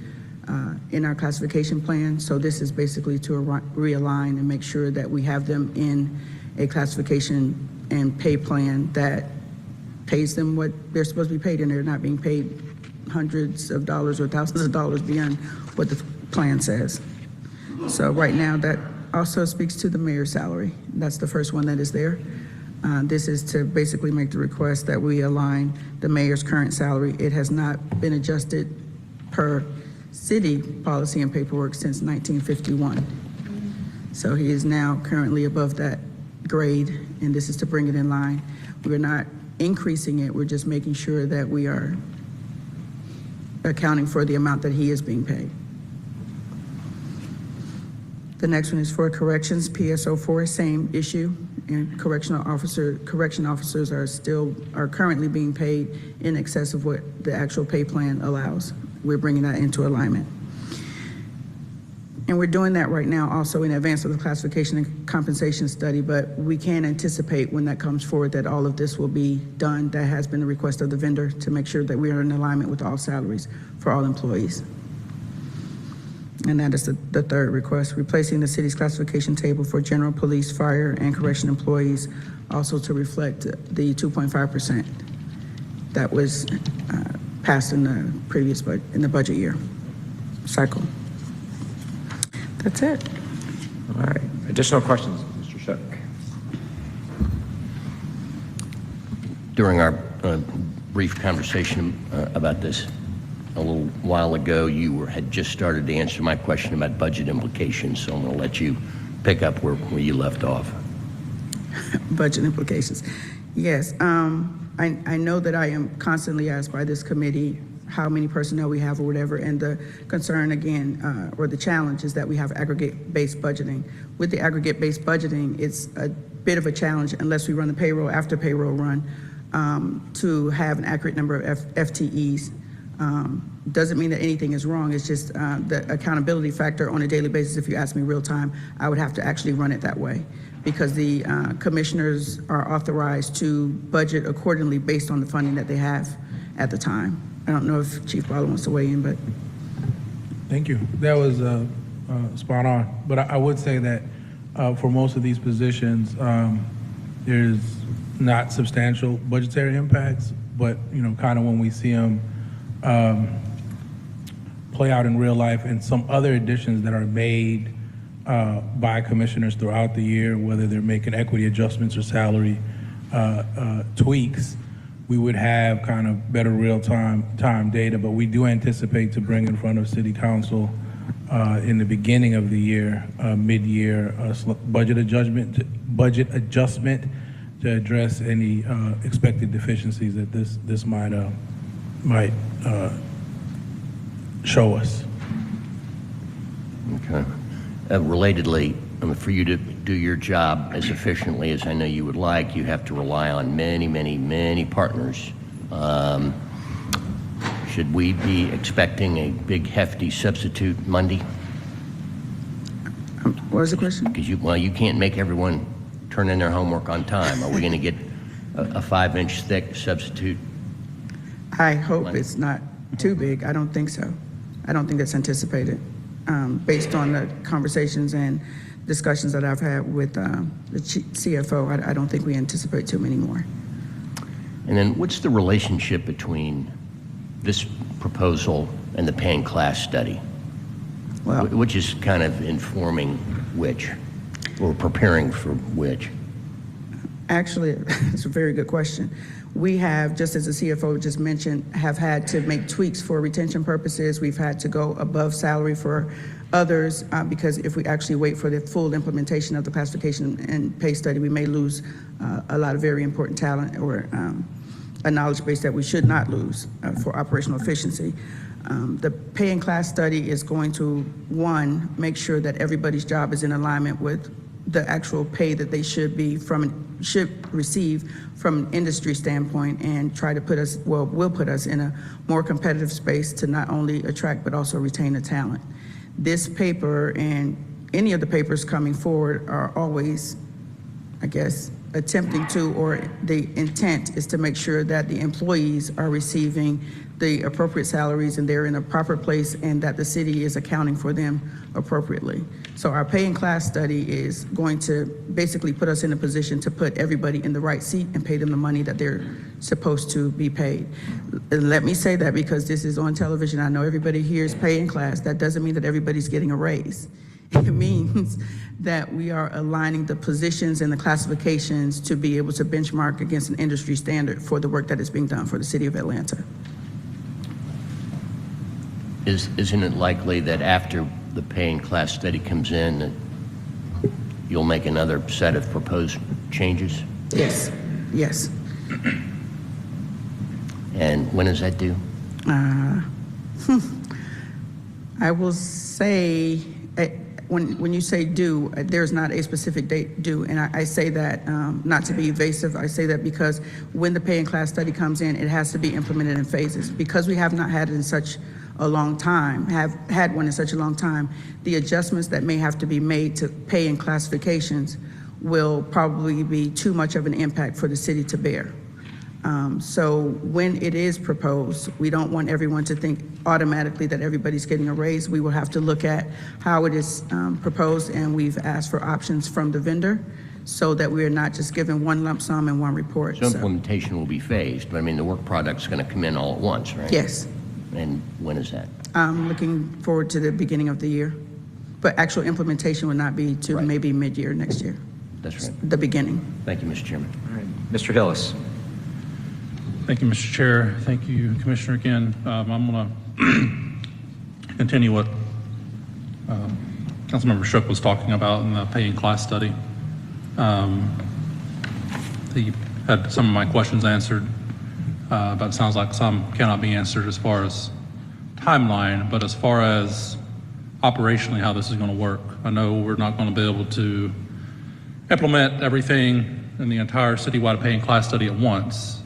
in our classification plan. So this is basically to realign and make sure that we have them in a classification and pay plan that pays them what they're supposed to be paid, and they're not being paid hundreds of dollars or thousands of dollars beyond what the plan says. So right now, that also speaks to the mayor's salary. That's the first one that is there. This is to basically make the request that we align the mayor's current salary. It has not been adjusted per city policy and paperwork since 1951. So he is now currently above that grade, and this is to bring it in line. We're not increasing it, we're just making sure that we are accounting for the amount that he is being paid. The next one is for corrections, PSO4, same issue. And correction officers are currently being paid in excess of what the actual pay plan allows. We're bringing that into alignment. And we're doing that right now also in advance of the classification and compensation study, but we can anticipate when that comes forward that all of this will be done. That has been the request of the vendor to make sure that we are in alignment with all salaries for all employees. And that is the third request, replacing the city's classification table for general police, fire, and correction employees, also to reflect the 2.5% that was passed in the previous budget year cycle. That's it. All right. Additional questions, Mr. Shook? During our brief conversation about this a little while ago, you had just started to answer my question about budget implications, so I'm going to let you pick up where you left off. Budget implications. Yes. I know that I am constantly asked by this committee how many personnel we have or whatever, and the concern again, or the challenge is that we have aggregate-based budgeting. With the aggregate-based budgeting, it's a bit of a challenge unless we run the payroll after payroll run to have an accurate number of FTEs. Doesn't mean that anything is wrong, it's just the accountability factor on a daily basis. If you ask me real time, I would have to actually run it that way because the commissioners are authorized to budget accordingly based on the funding that they have at the time. I don't know if Chief Bala wants to weigh in, but. Thank you. That was spot on. But I would say that for most of these positions, there's not substantial budgetary impacts, but kind of when we see them play out in real life and some other additions that are made by commissioners throughout the year, whether they're making equity adjustments or salary tweaks, we would have kind of better real-time data, but we do anticipate to bring in front of City Council in the beginning of the year, mid-year budget adjustment to address any expected deficiencies that this might show us. Okay. Relatedly, for you to do your job as efficiently as I know you would like, you have to rely on many, many, many partners. Should we be expecting a big, hefty substitute Monday? What was the question? Because you can't make everyone turn in their homework on time. Are we going to get a 5-inch thick substitute? I hope it's not too big. I don't think so. I don't think that's anticipated. Based on the conversations and discussions that I've had with the CFO, I don't think we anticipate too many more. And then what's the relationship between this proposal and the paying class study? Well, Which is kind of informing which, or preparing for which? actually, it's a very good question. We have, just as the CFO just mentioned, have had to make tweaks for retention purposes. We've had to go above salary for others because if we actually wait for the full implementation of the classification and pay study, we may lose a lot of very important talent or a knowledge base that we should not lose for operational efficiency. The pay and class study is going to, one, make sure that everybody's job is in alignment with the actual pay that they should receive from an industry standpoint, and try to will put us in a more competitive space to not only attract but also retain the talent. This paper and any of the papers coming forward are always, I guess, attempting to, or the intent is to make sure that the employees are receiving the appropriate salaries and they're in a proper place and that the city is accounting for them appropriately. So our pay and class study is going to basically put us in a position to put everybody in the right seat and pay them the money that they're supposed to be paid. And let me say that because this is on television. I know everybody hears pay and class. That doesn't mean that everybody's getting a raise. It means that we are aligning the positions and the classifications to be able to benchmark against an industry standard for the work that is being done for the city of Atlanta. Isn't it likely that after the pay and class study comes in, that you'll make another set of proposed changes? Yes, yes. And when is that due? I will say, when you say due, there's not a specific date due, and I say that not to be evasive. I say that because when the pay and class study comes in, it has to be implemented in phases. Because we have not had it in such a long time, have had one in such a long time, the adjustments that may have to be made to pay and classifications will probably be too much of an impact for the city to bear. So when it is proposed, we don't want everyone to think automatically that everybody's getting a raise. We will have to look at how it is proposed, and we've asked for options from the vendor so that we are not just given one lump sum and one report. So implementation will be phased, but I mean, the work product's going to come in all at once, right? Yes. And when is that? I'm looking forward to the beginning of the year, but actual implementation will not be to Right. maybe mid-year next year, That's right. the beginning. Thank you, Mr. Chairman. All right. Mr. Hillis. Thank you, Mr. Chair. Thank you, Commissioner, again. I'm going to continue what Councilmember Shook was talking about in the pay and class study. He had some of my questions answered, but it sounds like some cannot be answered as far as timeline, but as far as operationally how this is going to work. I know we're not going to be able to implement everything in the entire citywide pay and class study at once.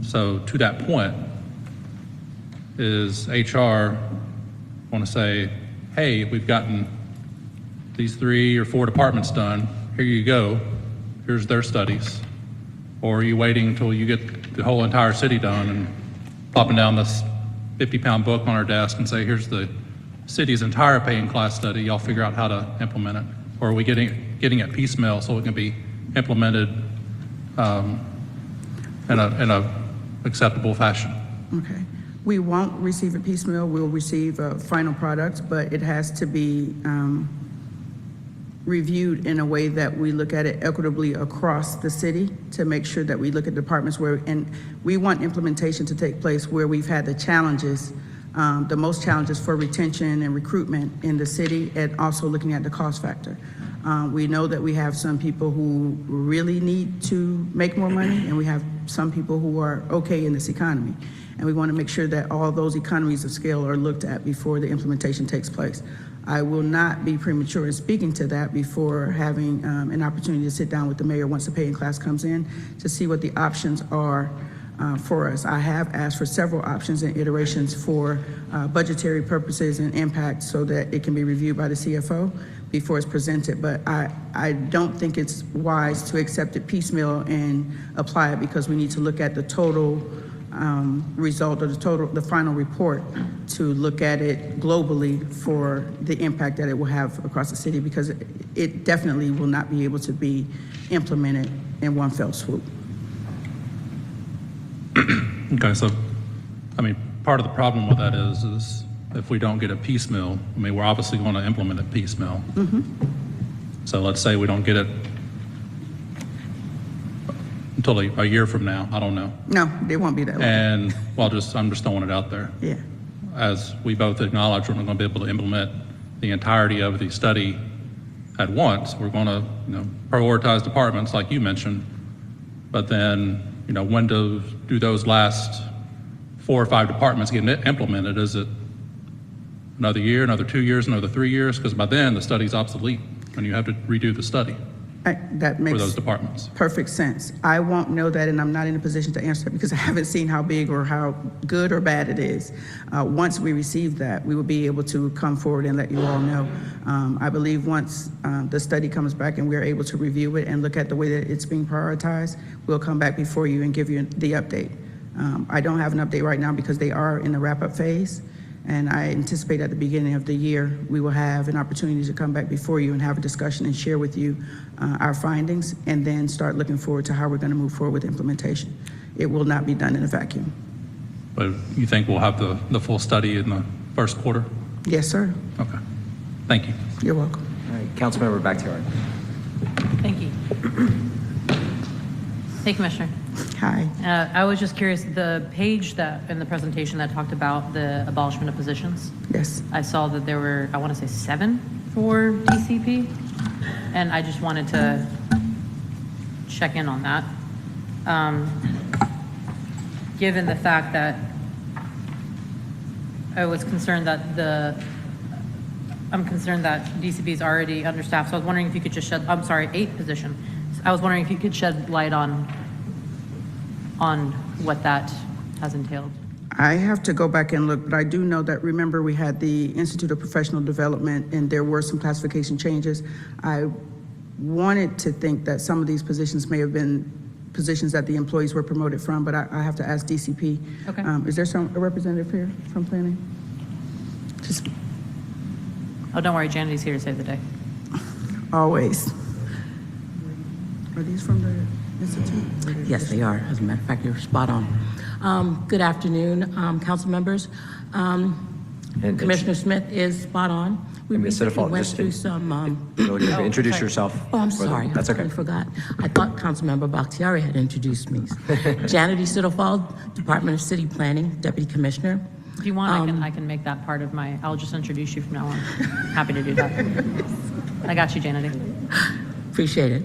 So to that point, is HR want to say, hey, we've gotten these 3 or 4 departments done, here you go, here's their studies? Or are you waiting until you get the whole entire city done and popping down this 50-pound book on our desk and say, here's the city's entire pay and class study, y'all figure out how to implement it? Or are we getting it piecemeal so it can be implemented in a acceptable fashion? Okay. We won't receive a piecemeal. We'll receive a final product, but it has to be reviewed in a way that we look at it equitably across the city to make sure that we look at departments where, and we want implementation to take place where we've had the challenges, the most challenges for retention and recruitment in the city, and also looking at the cost factor. We know that we have some people who really need to make more money, and we have some people who are okay in this economy. And we want to make sure that all those economies of scale are looked at before the implementation takes place. I will not be premature in speaking to that before having an opportunity to sit down with the mayor once the pay and class comes in to see what the options are for us. I have asked for several options and iterations for budgetary purposes and impact so that it can be reviewed by the CFO before it's presented, but I don't think it's wise to accept it piecemeal and apply it because we need to look at the total result or the final report to look at it globally for the impact that it will have across the city, because it definitely will not be able to be implemented in one fell swoop. Okay, so, I mean, part of the problem with that is if we don't get it piecemeal, I mean, we're obviously going to implement it piecemeal. So let's say we don't get it until a year from now, I don't know. No, it won't be that long. And, well, I'm just throwing it out there. Yeah. As we both acknowledge, we're not going to be able to implement the entirety of the study at once. We're going to, prioritize departments like you mentioned, but then, when do those last 4 or 5 departments get implemented? Is it another year, another 2 years, another 3 years? Because by then the study's obsolete and you have to redo the study That for makes those departments. perfect sense. I won't know that, and I'm not in a position to answer that because I haven't seen how big or how good or bad it is. Once we receive that, we will be able to come forward and let you all know. I believe once the study comes back and we're able to review it and look at the way that it's being prioritized, we'll come back before you and give you the update. I don't have an update right now because they are in the wrap-up phase. And I anticipate at the beginning of the year, we will have an opportunity to come back before you and have a discussion and share with you our findings, and then start looking forward to how we're going to move forward with implementation. It will not be done in a vacuum. But you think we'll have the full study in the first quarter? Yes, sir. Okay. Thank you. You're welcome. All right, Councilmember Bakhtiari. Thank you. Hey, Commissioner. Hi. I was just curious, the page that in the presentation that talked about the abolishment of positions, Yes. I saw that there were, I want to say 7 for DCP, and I just wanted to check in on that. Given the fact that I was concerned that I'm concerned that DCP is already understaffed, so I was wondering if you could just shed, I'm sorry, 8 position. I was wondering if you could shed light on what that has entailed. I have to go back and look, but I do know that, remember, we had the Institute of Professional Development, and there were some classification changes. I wanted to think that some of these positions may have been positions that the employees were promoted from, but I have to ask DCP. Okay. Is there a representative here from planning? Just Oh, don't worry, Janity's here to save the day. always. Are these from the Institute? Yes, they are. As a matter of fact, you're spot on. Good afternoon, council members. And- Commissioner Smith is spot on. We And Ms. recently Sitterfeld, went just- through some. Introduce sorry. yourself. Oh, I'm for the- sorry. That's I okay. totally forgot. I thought Councilmember Bakhtiari had introduced me. Janity Sitterfeld, Department of City Planning, Deputy Commissioner. If you want, I can make that part of my, I'll just introduce you from now on. Happy to do that. I got you, Janity. Appreciate it.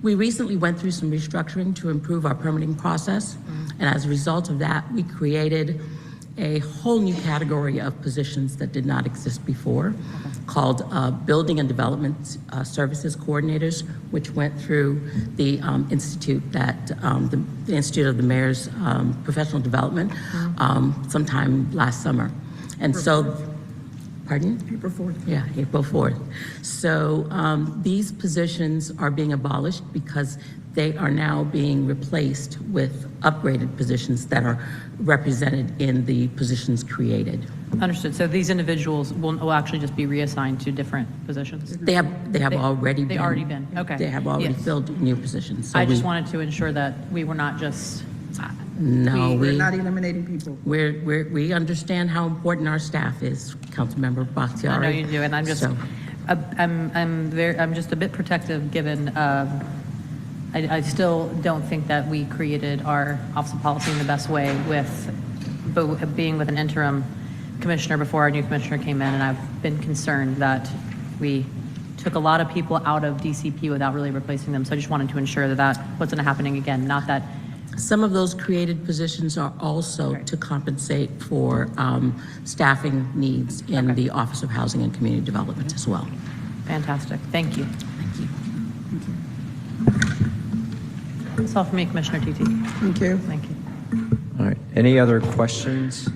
We recently went through some restructuring to improve our permitting process, and as a result of that, we created a whole new category of positions that did not exist before, called Building and Development Services Coordinators, which went through the institute that the Institute of the Mayor's Professional Development sometime last summer, and so. Pardon? April 4th. Yeah, April 4th. So these positions are being abolished because they are now being replaced with upgraded positions that are represented in the positions created. Understood. So these individuals will actually just be reassigned to different positions? They have already been. They've already been, okay. They have already Yes. filled new positions. So I just wanted to ensure that we were not just, No, We're not eliminating people. we understand how important our staff is, Councilmember Bakhtiari. I know you do, and I'm just, So- I'm just a bit protective given, I still don't think that we created our Office of Policy in the best way but being with an interim commissioner before our new commissioner came in, and I've been concerned that we took a lot of people out of DCP without really replacing them. So I just wanted to ensure that that wasn't happening again, not that. Some of those created positions are also to compensate for staffing needs in the Office of Housing and Community Development as well. Fantastic. Thank you. Thank you. That's all for me, Commissioner Titi. Thank you. Thank you. All right. Any other questions?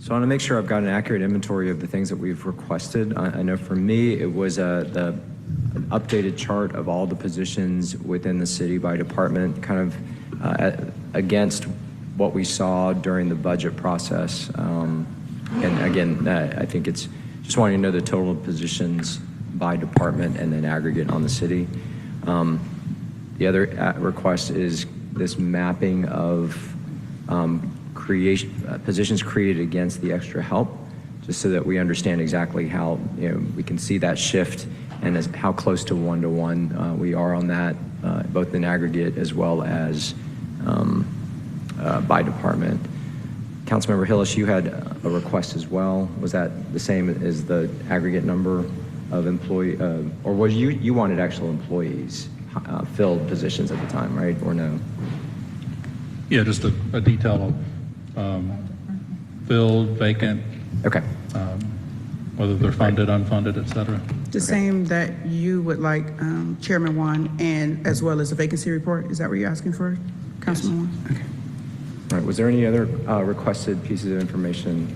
So I want to make sure I've got an accurate inventory of the things that we've requested. I know for me, it was an updated chart of all the positions within the city by department, kind of against what we saw during the budget process. And again, I think it's just wanting to know the total of positions by department and then aggregate on the city. The other request is this mapping of positions created against the extra help, just so that we understand exactly how, we can see that shift and how close to one-to-one we are on that, both in aggregate as well as by department. Councilmember Hillis, you had a request as well. Was that the same as the aggregate number of employee, or was you wanted actual employees filled positions at the time, right, or no? Yeah, just a detail of filled, vacant, Okay. whether they're funded, unfunded, et cetera. The same that you would like, Chairman Wan, and as well as a vacancy report. Is that what you're asking for, Councilman Wan? Okay. All right, was there any other requested pieces of information?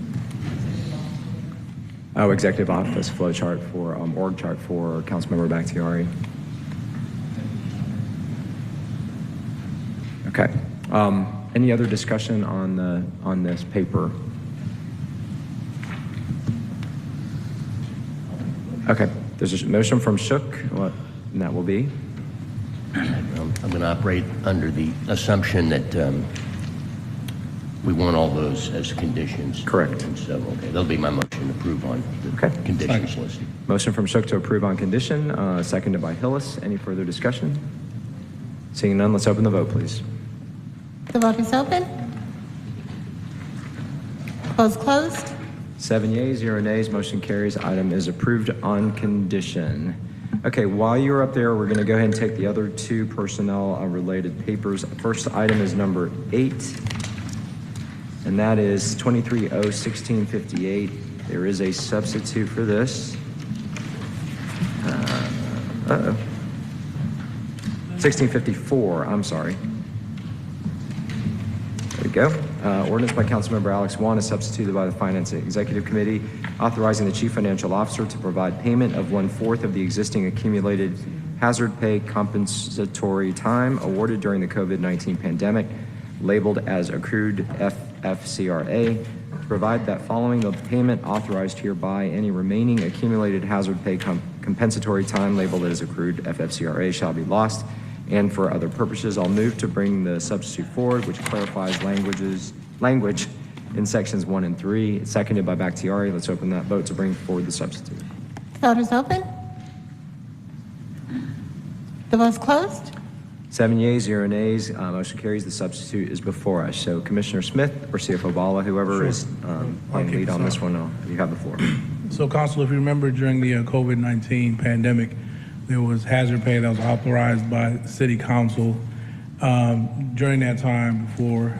Oh, executive office flow chart for, org chart for Councilmember Bakhtiari. Okay. Any other discussion on this paper? Okay, there's a motion from Shook, and that will be? I'm going to operate under the assumption that we want all those as conditions. Correct. And so, okay, that'll be my motion to approve on the Okay. conditions listed. Motion from Shook to approve on condition, seconded by Hillis. Any further discussion? Seeing none, let's open the vote, please. The vote is open. Polls closed. 7 yeas, 0 nays, motion carries. Item is approved on condition. Okay, while you're up there, we're going to go ahead and take the other two personnel-related papers. First item is number 8, and that is 23-0-1658. There is a substitute for this. 1654, I'm sorry. There we go. Ordinance by Councilmember Alex Wan is substituted by the Finance Executive Committee, authorizing the Chief Financial Officer to provide payment of 1/4 of the existing accumulated hazard pay compensatory time awarded during the COVID-19 pandemic, labeled as accrued FFCRA, to provide that following the payment authorized hereby, any remaining accumulated hazard pay compensatory time labeled as accrued FFCRA shall be lost, and for other purposes. I'll move to bring the substitute forward, which clarifies language in sections 1 and 3. It's seconded by Bakhtiari. Let's open that vote to bring forward the substitute. Vote is open. The vote's closed. 7 yeas, 0 nays. Motion carries. The substitute is before us. So Commissioner Smith or CFO Bala, whoever is playing lead on this one, you have the floor. So, Council, if you remember during the COVID-19 pandemic, there was hazard pay that was authorized by the City Council. During that time, before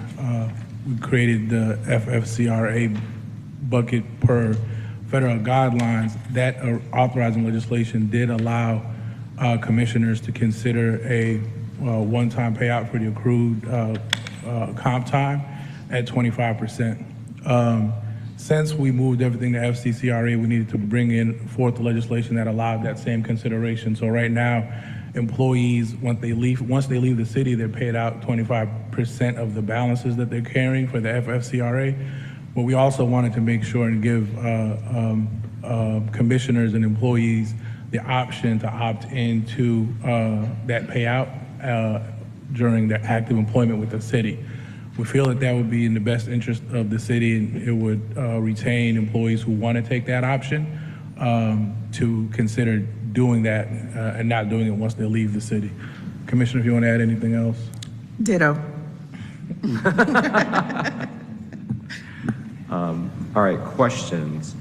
we created the FFCRA bucket per federal guidelines, that authorizing legislation did allow commissioners to consider a one-time payout for the accrued comp time at 25%. Since we moved everything to FCCRA, we needed to bring in forth the legislation that allowed that same consideration. So right now, employees, once they leave the city, they're paid out 25% of the balances that they're carrying for the FFCRA. But we also wanted to make sure and give commissioners and employees the option to opt into that payout during their active employment with the city. We feel that that would be in the best interest of the city, and it would retain employees who want to take that option to consider doing that and not doing it once they leave the city. Commissioner, if you want to add anything else? Ditto. All right, questions.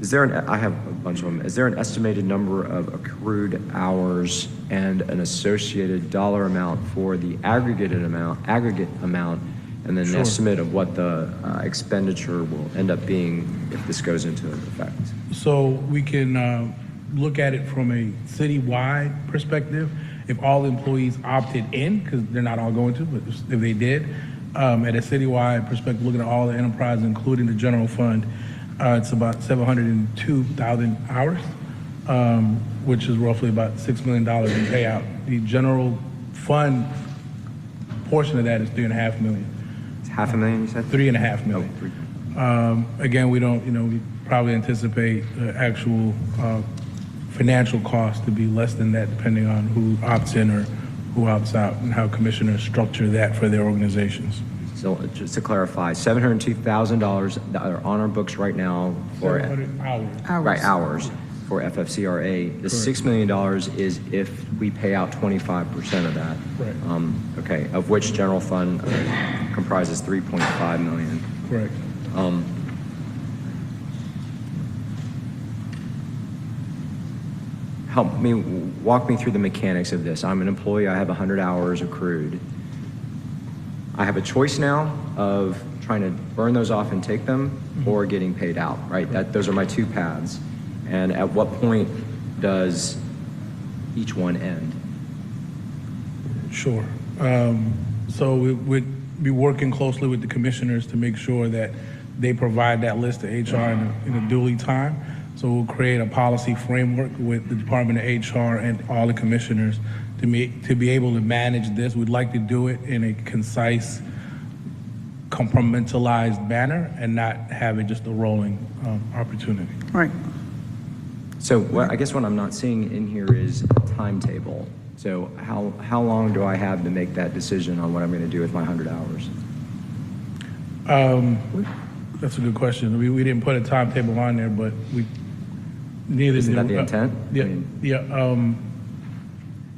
I have a bunch of them. Is there an estimated number of accrued hours and an associated dollar amount for the aggregate amount, and then an estimate of what the expenditure will end up being if this goes into effect? So we can look at it from a citywide perspective. If all employees opted in, because they're not all going to, but if they did, at a citywide perspective, looking at all the enterprises, including the general fund, it's about 702,000 hours, which is roughly about $6 million in payout. The general fund portion of that is $3.5 million. It's $500,000, you said? $3.5 million. Again, we don't, we probably anticipate the actual financial cost to be less than that, depending on who opts in or who opts out, and how commissioners structure that for their organizations. So just to clarify, $702,000 that are on our books right now for 700 hours. Right, hours for FFCRA. The $6 million is if we pay out 25% of that. Right. Okay, of which general fund comprises $3.5 million. Correct. Walk me through the mechanics of this. I'm an employee, I have 100 hours accrued. I have a choice now of trying to burn those off and take them, or getting paid out, right? Those are my two paths. And at what point does each one end? Sure. So we would be working closely with the commissioners to make sure that they provide that list to HR in a duly time. So we'll create a policy framework with the Department of HR and all the commissioners to be able to manage this. We'd like to do it in a concise, compartmentalized manner and not have it just a rolling opportunity. Right. So I guess what I'm not seeing in here is a timetable. So how long do I have to make that decision on what I'm going to do with my 100 hours? That's a good question. We didn't put a timetable on there, but neither Isn't did that the intent?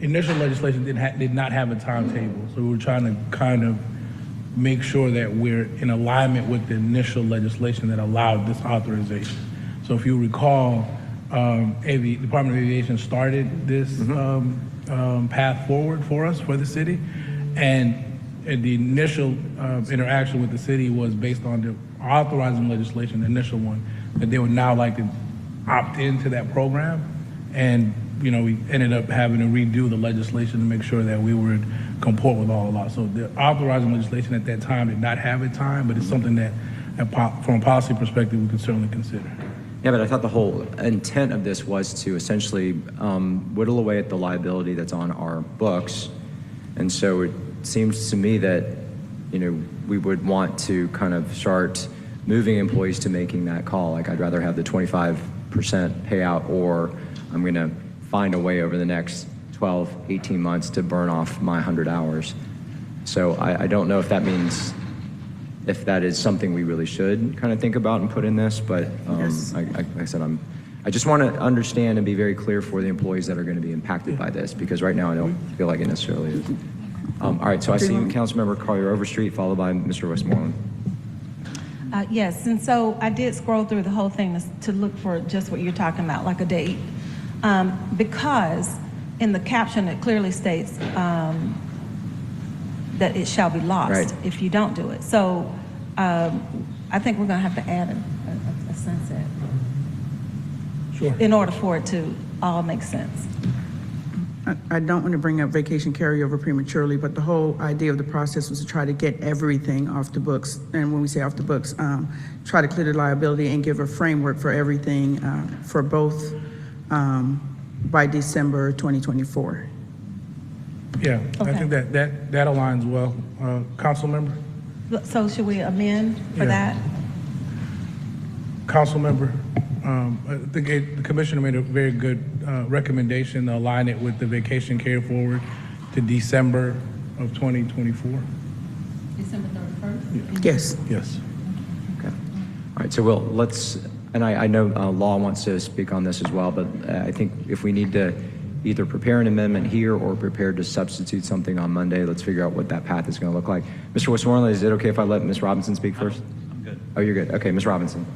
Initial legislation did not have a timetable, so we were trying to kind of make sure that we're in alignment with the initial legislation that allowed this authorization. So if you recall, the Department of Aviation started this path forward for us, for the city, and the initial interaction with the city was based on the authorizing legislation, the initial one. that they would now like to opt into that program. And, we ended up having to redo the legislation to make sure that we were in comport with all the laws. So the authorizing legislation at that time did not have a time, but it's something that, from a policy perspective, we could certainly consider. Yeah, but I thought the whole intent of this was to essentially whittle away at the liability that's on our books. And so it seems to me that, we would want to kind of start moving employees to making that call. Like, I'd rather have the 25% payout, or I'm going to find a way over the next 12, 18 months to burn off my 100 hours. So I don't know if that means, if that is something we really should kind of think about and put in this, but Yes. like I said, I just want to understand and be very clear for the employees that are going to be impacted by this, because right now I don't feel like it necessarily is. All right, so I see Councilmember Collier Overstreet, followed by Mr. Westmoreland. Yes, and so I did scroll through the whole thing to look for just what you're talking about, like a date. Because in the caption, it clearly states that it shall be lost Right. if you don't do it. So I think we're going to have to add a sunset Sure. in order for it to all make sense. I don't want to bring up vacation carryover prematurely, but the whole idea of the process was to try to get everything off the books. And when we say off the books, try to clear the liability and give a framework for everything for both by December 2024. Yeah, I Okay. think that aligns well. Council member? So should we amend for Yeah. that? Council member, I think the commissioner made a very good recommendation to align it with the vacation carry forward to December of 2024. December 31st? Yes. Yes. Okay. All right, so let's, and I know Law wants to speak on this as well, but I think if we need to either prepare an amendment here or prepare to substitute something on Monday, let's figure out what that path is going to look like. Mr. Westmoreland, is it okay if I let Ms. Robinson speak first? I'm good. Oh, you're good. Okay, Ms. Robinson.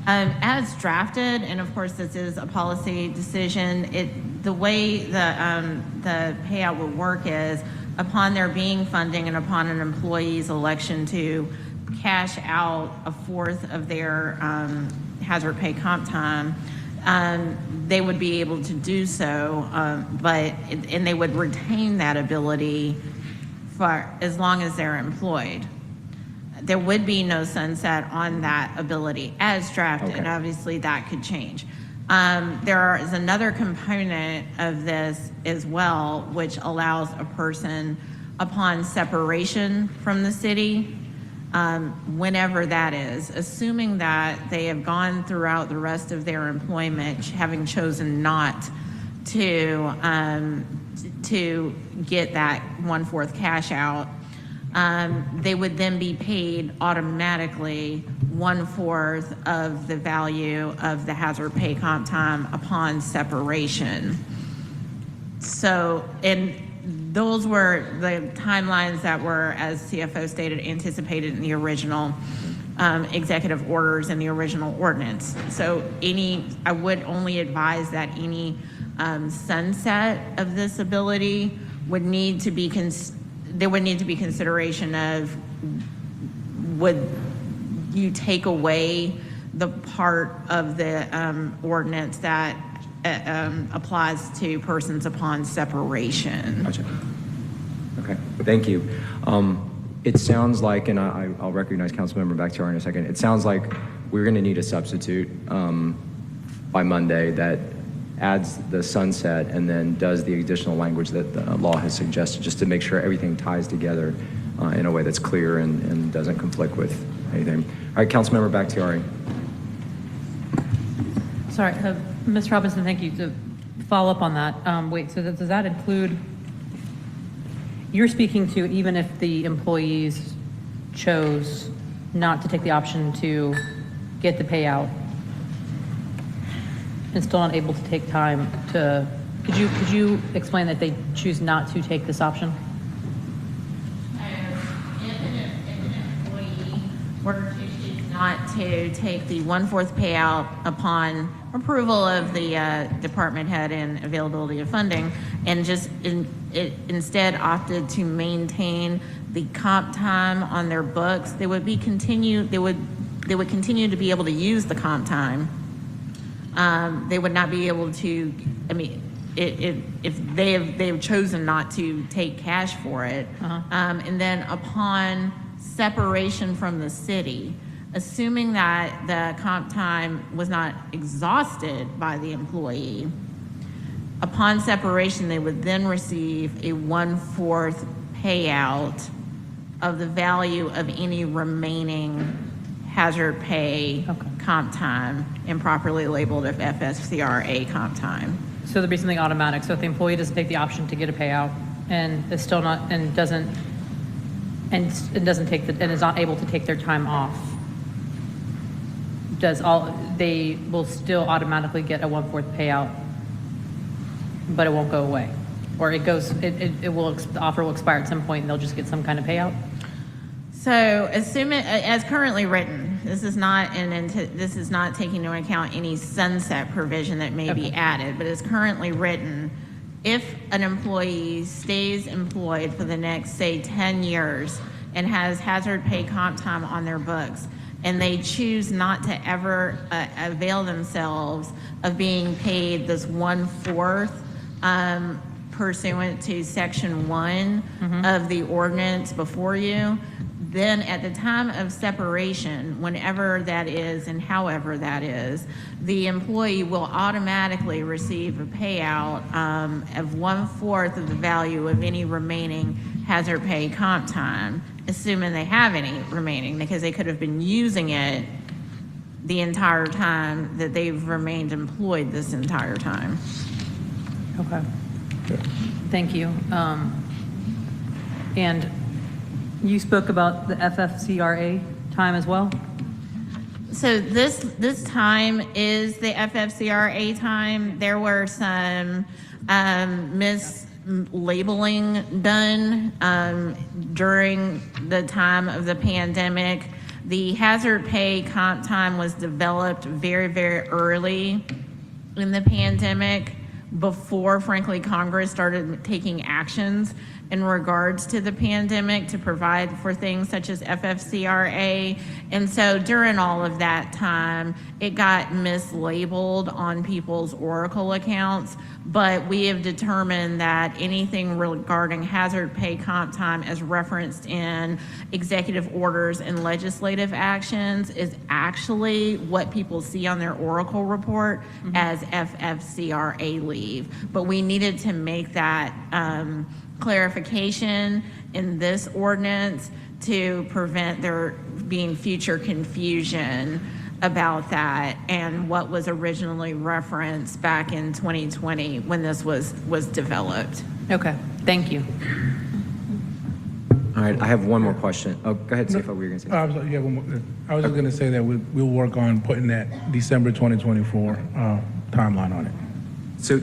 As drafted, and of course this is a policy decision, the way the payout will work is upon there being funding and upon an employee's election to cash out a fourth of their hazard pay comp time, they would be able to do so, and they would retain that ability for as long as they're employed. There would be no sunset on that ability as drafted. Okay. Obviously, that could change. There is another component of this as well, which allows a person upon separation from the city, whenever that is, assuming that they have gone throughout the rest of their employment, having chosen not to get that 1/4 cash out, they would then be paid automatically 1/4 of the value of the hazard pay comp time upon separation. So, and those were the timelines that were, as CFO stated, anticipated in the original executive orders and the original ordinance. So I would only advise that any sunset of this ability would need to be there would need to be consideration of, would you take away the part of the ordinance that applies to persons upon separation? Gotcha. Okay, thank you. It sounds like, and I'll recognize Councilmember Bakhtiari in a second, it sounds like we're going to need a substitute by Monday that adds the sunset and then does the additional language that the law has suggested, just to make sure everything ties together in a way that's clear and doesn't conflict with anything. All right, Councilmember Bakhtiari. Sorry, Ms. Robinson, thank you. To follow up on that, wait, so does that include, you're speaking to even if the employees chose not to take the option to get the payout and still not able to take time to, could you explain that they choose not to take this option? If an employee were to choose not to take the 1/4 payout upon approval of the department head and availability of funding, and just instead opted to maintain the comp time on their books, they would continue to be able to use the comp time. They would not be able to, I mean, if they have chosen not to take cash for it. And then upon separation from the city, assuming that the comp time was not exhausted by the employee, upon separation, they would then receive a 1/4 payout of the value of any remaining hazard pay comp time, improperly labeled as FFCRA comp time. So there'd be something automatic. So if the employee doesn't take the option to get a payout and is still not, and doesn't take and is not able to take their time off, they will still automatically get a 1/4 payout, but it won't go away, or the offer will expire at some point and they'll just get some kind of payout. So assuming, as currently written, this is not taking into account any sunset provision that may be added, but as currently written, if an employee stays employed for the next, say, 10 years and has hazard pay comp time on their books, and they choose not to ever avail themselves of being paid this 1/4 pursuant to Section 1 of the ordinance before you, then at the time of separation, whenever that is and however that is, the employee will automatically receive a payout of 1/4 of the value of any remaining hazard pay comp time, assuming they have any remaining, because they could have been using it the entire time that they've remained employed this entire time. Okay. Thank you. And you spoke about the FFCRA time as well? So this time is the FFCRA time. There were some mislabeling done during the time of the pandemic. The hazard pay comp time was developed very, very early in the pandemic, before, frankly, Congress started taking actions in regards to the pandemic to provide for things such as FFCRA. And so during all of that time, it got mislabeled on people's Oracle accounts, but we have determined that anything regarding hazard pay comp time as referenced in executive orders and legislative actions is actually what people see on their Oracle report as FFCRA leave. But we needed to make that clarification in this ordinance to prevent there being future confusion about that and what was originally referenced back in 2020 when this was developed. Okay, thank you. All right, I have one more question. Oh, go ahead, Safa, what were you going to say? I was just going to say that we'll work on putting that December 2024 timeline on it. So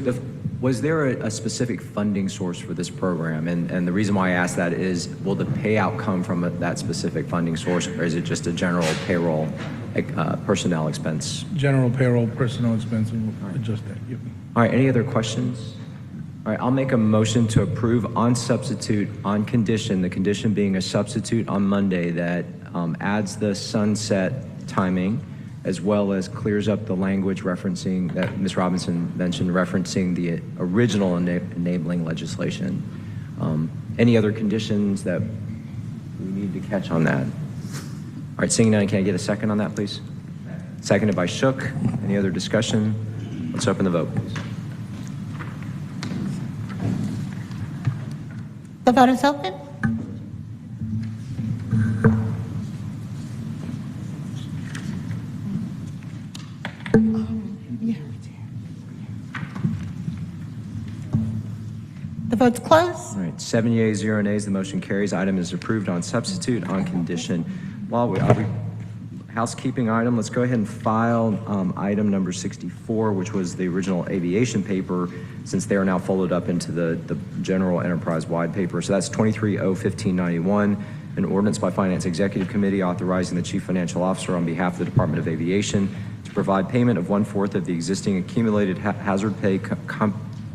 was there a specific funding source for this program? And the reason why I ask that is, will the payout come from that specific funding source, or is it just a general payroll personnel expense? General payroll personnel expense, and we'll adjust that. Yep. All right, any other questions? All right, I'll make a motion to approve on substitute on condition, the condition being a substitute on Monday that adds the sunset timing, as well as clears up the language referencing that Ms. Robinson mentioned, referencing the original enabling legislation. Any other conditions that we need to catch on that? All right, seeing none, can I get a second on that, please? Seconded by Shook. Any other discussion? Let's open the vote, please. The vote is open. The vote's closed. All right, 7 yeas, 0 nays, the motion carries. Item is approved on substitute on condition. While we housekeeping item, let's go ahead and file item number 64, which was the original aviation paper, since they are now folded up into the general enterprise-wide paper. So that's 23-01591, an ordinance by Finance Executive Committee authorizing the Chief Financial Officer on behalf of the Department of Aviation to provide payment of 1/4 of the existing accumulated hazard pay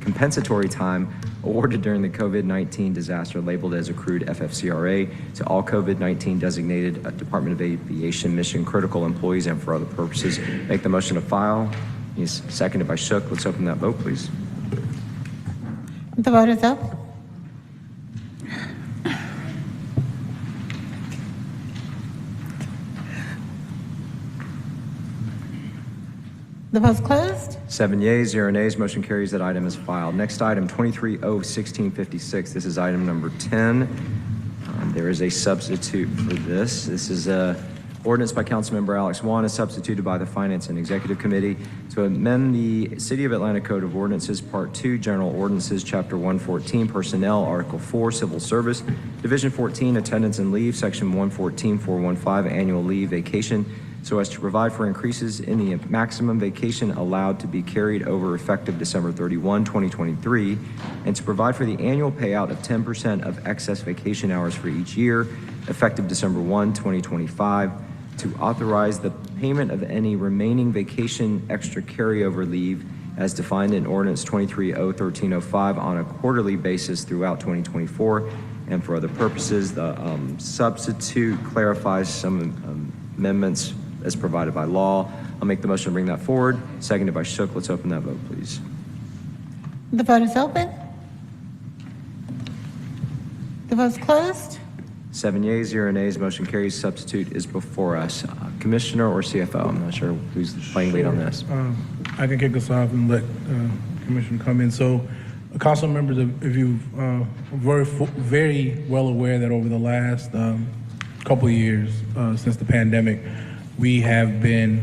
compensatory time awarded during the COVID-19 disaster labeled as accrued FFCRA to all COVID-19 designated Department of Aviation mission critical employees and for other purposes. Make the motion to file. He's seconded by Shook. Let's open that vote, please. The vote is up. The vote's closed. 7 yeas, 0 nays. Motion carries. That item is filed. Next item, 23-01656. This is item number 10. There is a substitute for this. This is a ordinance by Councilmember Alex Wan, is substituted by the Finance and Executive Committee to amend the City of Atlanta Code of Ordinances, Part 2, General Ordinances, Chapter 114, Personnel, Article 4, Civil Service, Division 14, Attendance and Leave, Section 114.415, Annual Leave, Vacation, so as to provide for increases in the maximum vacation allowed to be carried over effective December 31, 2023, and to provide for the annual payout of 10% of excess vacation hours for each year, effective December 1, 2025, to authorize the payment of any remaining vacation extra carryover leave as defined in Ordinance 23-01305 on a quarterly basis throughout 2024, and for other purposes. The substitute clarifies some amendments as provided by law. I'll make the motion to bring that forward. Seconded by Shook. Let's open that vote, please. The vote is open. The vote's closed. 7 yeas, 0 nays. Motion carries. Substitute is before us. Commissioner or CFO? I'm not sure who's playing lead on this. I can kick us off and let Commissioner come in. So, council members, if you very well aware that over the last couple of years since the pandemic, we have been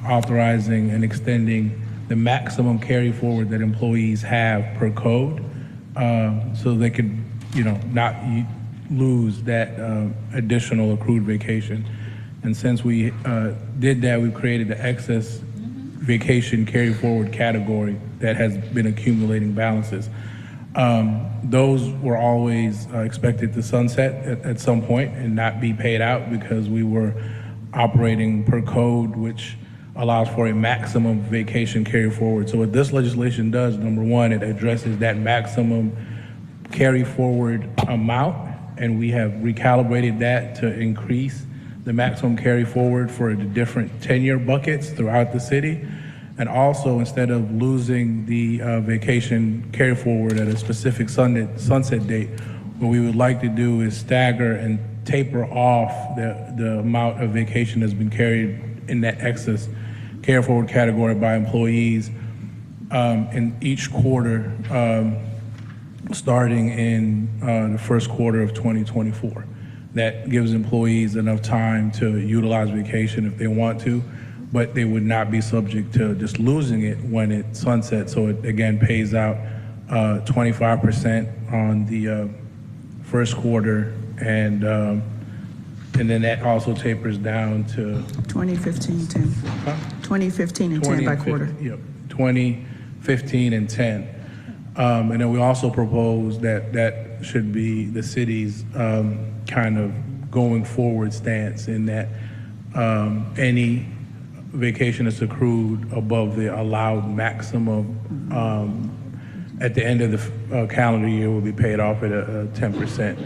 authorizing and extending the maximum carry forward that employees have per code, so they could, not lose that additional accrued vacation. And since we did that, we've created the excess vacation carry forward category that has been accumulating balances. Those were always expected to sunset at some point and not be paid out because we were operating per code, which allows for a maximum vacation carry forward. So what this legislation does, number one, it addresses that maximum carry forward amount, and we have recalibrated that to increase the maximum carry forward for the different tenure buckets throughout the city. And also, instead of losing the vacation carry forward at a specific sunset date, what we would like to do is stagger and taper off the amount of vacation that's been carried in that excess carry forward category by employees in each quarter, starting in the first quarter of 2024. That gives employees enough time to utilize vacation if they want to, but they would not be subject to just losing it when it sunsets. So it again pays out 25% on the first quarter, and then that also tapers down to 2015, 10. 2015 and 10 by quarter. Yep, 20, 15, and 10. And then we also propose that should be the city's kind of going forward stance, in that any vacation that's accrued above the allowed maximum at the end of the calendar year will be paid off at a 10%.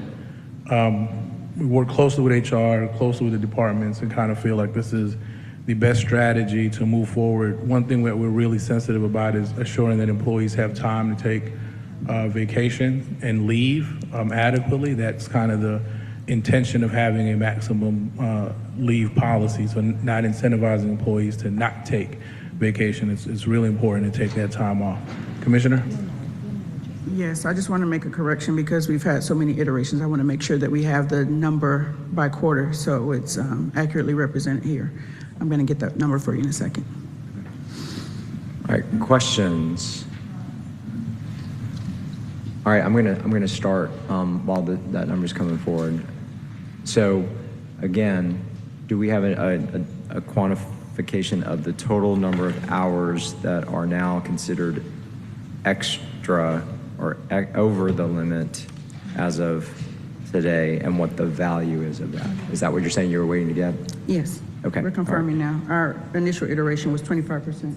We work closely with HR, closely with the departments, and kind of feel like this is the best strategy to move forward. One thing that we're really sensitive about is assuring that employees have time to take vacation and leave adequately. That's kind of the intention of having a maximum leave policy, so not incentivizing employees to not take vacation. It's really important to take that time off. Commissioner? Yes, I just want to make a correction because we've had so many iterations. I want to make sure that we have the number by quarter so it's accurately represented here. I'm going to get that number for you in a second. All right, questions? All right, I'm gonna start while that number's coming forward. So, again, do we have a quantification of the total number of hours that are now considered extra or over the limit as of today, and what the value is of that? Is that what you're saying you were waiting to get? Yes. Okay. We're confirming now. Our initial iteration was 25%.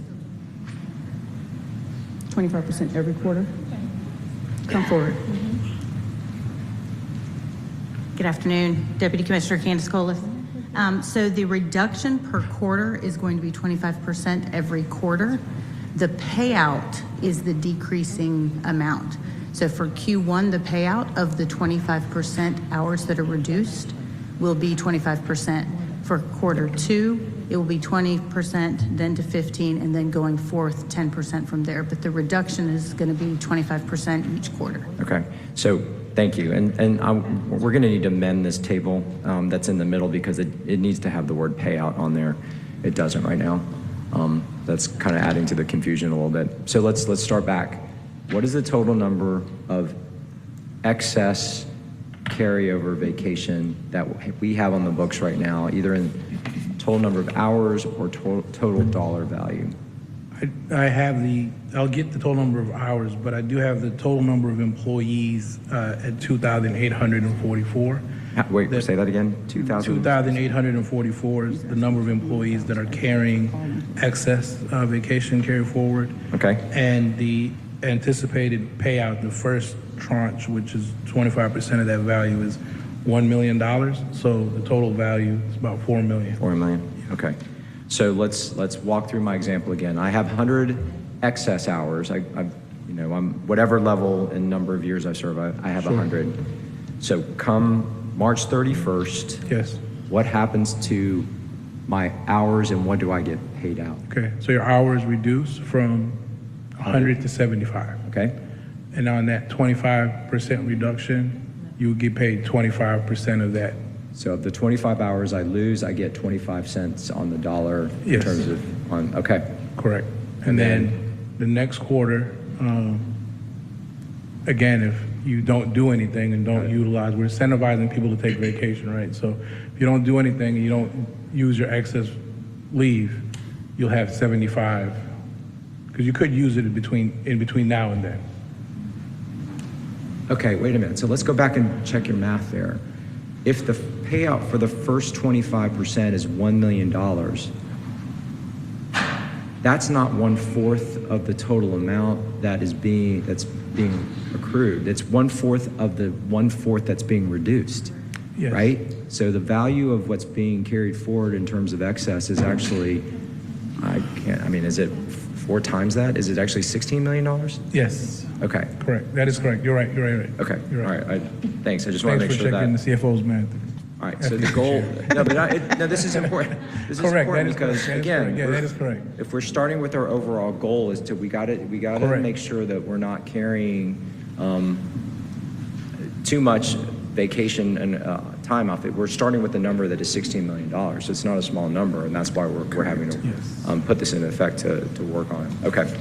25% every quarter. Come forward. Good afternoon, Deputy Commissioner Candace Colas. So the reduction per quarter is going to be 25% every quarter. The payout is the decreasing amount. So for Q1, the payout of the 25% hours that are reduced will be 25%. For quarter 2, it will be 20%, then to 15, and then going forth 10% from there. But the reduction is going to be 25% each quarter. Okay, so thank you. And we're going to need to amend this table that's in the middle because it needs to have the word payout on there. It doesn't right now. That's kind of adding to the confusion a little bit. So let's start back. What is the total number of excess carryover vacation that we have on the books right now, either in total number of hours or total dollar value? I'll get the total number of hours, but I do have the total number of employees at 2,844. Wait, say that again? 2,844 is the number of employees that are carrying excess vacation carry forward. Okay. And the anticipated payout, the first tranche, which is 25% of that value, is $1 million. So the total value is about $4 million. $4 million. Okay. So let's walk through my example again. I have 100 excess hours. I'm whatever level and number of years I serve. I have 100. So come March 31st. Yes. What happens to my hours and what do I get paid out? Okay. So your hours reduce from 100 to 75. Okay. And on that 25% reduction, you would get paid 25% of that. So of the 25 hours I lose, I get 25 cents on the dollar in Yes. terms of okay. Correct. And then the next quarter, again, if you don't do anything and don't utilize, we're incentivizing people to take vacation, right? So if you don't do anything and you don't use your excess leave, you'll have 75. Because you could use it in between now and then. Okay, wait a minute. So let's go back and check your math there. If the payout for the first 25% is $1 million, that's not 1/4 of the total amount that's being accrued. It's 1/4 of the 1/4 that's being reduced, Yes. right? So the value of what's being carried forward in terms of excess is actually, is it 4 times that? Is it actually $16 million? Yes. Okay. Correct. That is correct. You're right. Okay. You're right. All right. Thanks. I just want to make Thanks sure for that. checking the CFO's math. All right, so the goal, no, this is important. This is Correct, important that is because, correct, again, that is correct. if we're starting with our overall goal is to, we got to Correct. make sure that we're not carrying too much vacation and time off. We're starting with a number that is $16 million, so it's not a small number, and that's why we're having to put this into effect to work on it. Okay.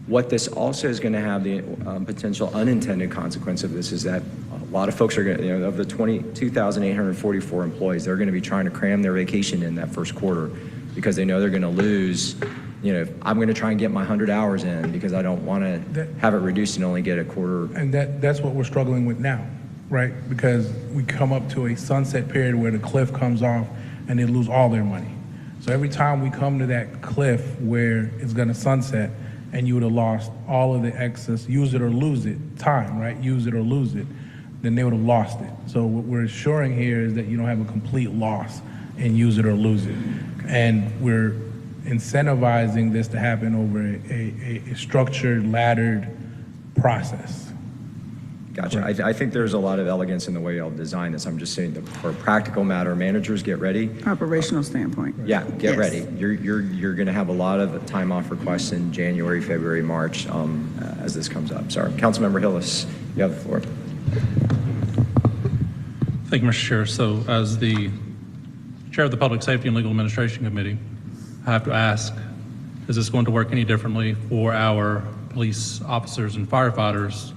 What this also is going to have the potential unintended consequence of this is that a lot of folks are going to, of the 2,844 employees, they're going to be trying to cram their vacation in that first quarter because they know they're going to lose. I'm going to try and get my 100 hours in because I don't want to have it reduced and only get a quarter. And that's what we're struggling with now, right? Because we come up to a sunset period where the cliff comes off and they lose all their money. So every time we come to that cliff where it's going to sunset, and you would have lost all of the excess, use it or lose it, time, right? Use it or lose it, then they would have lost it. So what we're assuring here is that you don't have a complete loss and use it or lose it. And we're incentivizing this to happen over a structured, laddered process. Gotcha. I think there's a lot of elegance in the way y'all design this. I'm just saying that for a practical matter, managers, get ready. Operational standpoint. Yeah, get Yes. ready. You're going to have a lot of time off requests in January, February, March as this comes up. Sorry. Councilmember Hillis, you have the floor. Thank you, Mr. Chair. So as the Chair of the Public Safety and Legal Administration Committee, I have to ask, is this going to work any differently for our police officers and firefighters?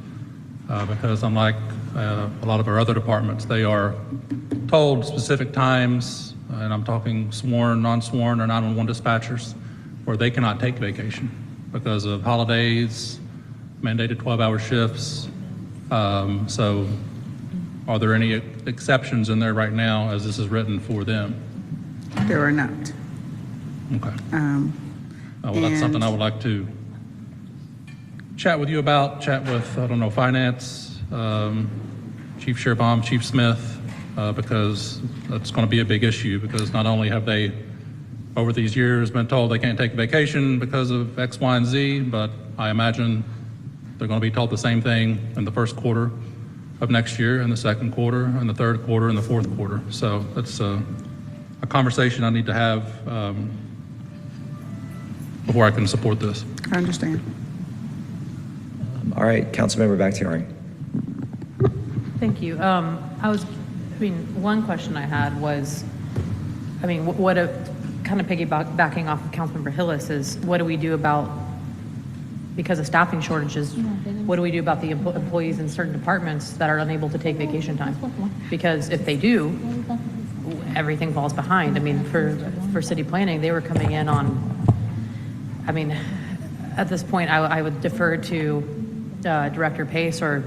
Because unlike a lot of our other departments, they are told specific times, and I'm talking sworn, non-sworn, or 911 dispatchers, where they cannot take vacation because of holidays, mandated 12-hour shifts. So are there any exceptions in there right now as this is written for them? There are not. Okay. Well, that's something I would like to chat with you about, chat with, I don't know, Finance, Chief Shearbaum, Chief Smith, because that's going to be a big issue, because not only have they, over these years, been told they can't take vacation because of X, Y, and Z, but I imagine they're going to be told the same thing in the first quarter of next year, in the second quarter, in the third quarter, and the fourth quarter. So that's a conversation I need to have before I can support this. I understand. All right, Councilmember Bakhtiari. Thank you. One question I had was, kind of piggybacking off of Councilmember Hillis is, what do we do about, because of staffing shortages, what do we do about the employees in certain departments that are unable to take vacation time? Because if they do, everything falls behind. I mean, for city planning, they were coming in on, at this point, I would defer to Director Pace or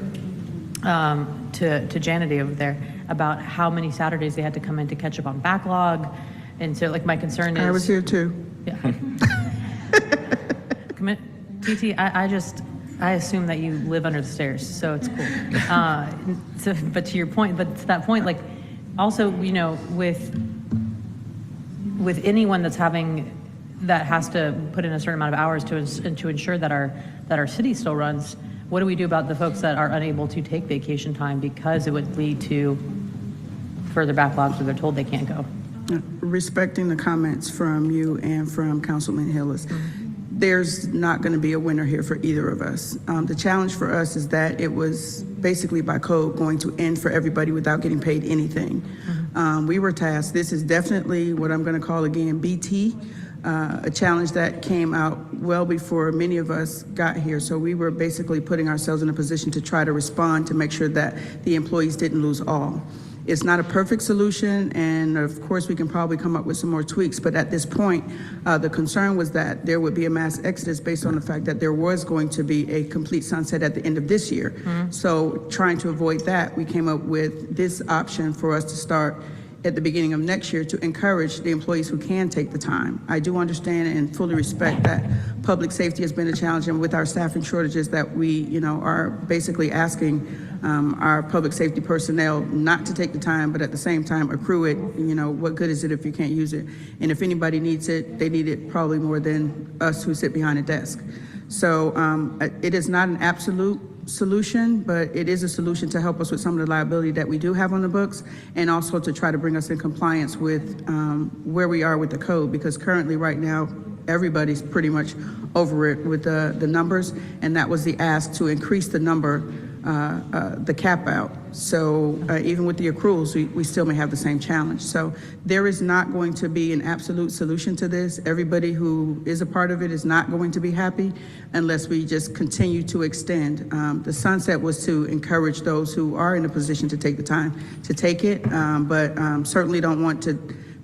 to Janity over there about how many Saturdays they had to come in to catch up on backlog. And so, my concern is... I was here too. Yeah. TT, I assume that you live under the stairs, so it's cool. But to your point, to that point, also, with anyone that has to put in a certain amount of hours to ensure that our city still runs, what do we do about the folks that are unable to take vacation time because it would lead to further backlogs or they're told they can't go? Respecting the comments from you and from Councilman Hillis, there's not going to be a winner here for either of us. The challenge for us is that it was basically by code going to end for everybody without getting paid anything. We were tasked, this is definitely what I'm going to call again BT, a challenge that came out well before many of us got here. So we were basically putting ourselves in a position to try to respond to make sure that the employees didn't lose all. It's not a perfect solution, and of course we can probably come up with some more tweaks, but at this point, the concern was that there would be a mass exodus based on the fact that there was going to be a complete sunset at the end of this year. So trying to avoid that, we came up with this option for us to start at the beginning of next year to encourage the employees who can take the time. I do understand and fully respect that public safety has been a challenge, and with our staffing shortages that we, are basically asking our public safety personnel not to take the time, but at the same time accrue it. What good is it if you can't use it? And if anybody needs it, they need it probably more than us who sit behind a desk. So it is not an absolute solution, but it is a solution to help us with some of the liability that we do have on the books, and also to try to bring us in compliance with where we are with the code, because currently right now everybody's pretty much over it with the numbers, and that was the ask to increase the number, the cap out. So even with the accruals, we still may have the same challenge. So there is not going to be an absolute solution to this. Everybody who is a part of it is not going to be happy unless we just continue to extend. The sunset was to encourage those who are in a position to take the time to take it, but certainly don't want to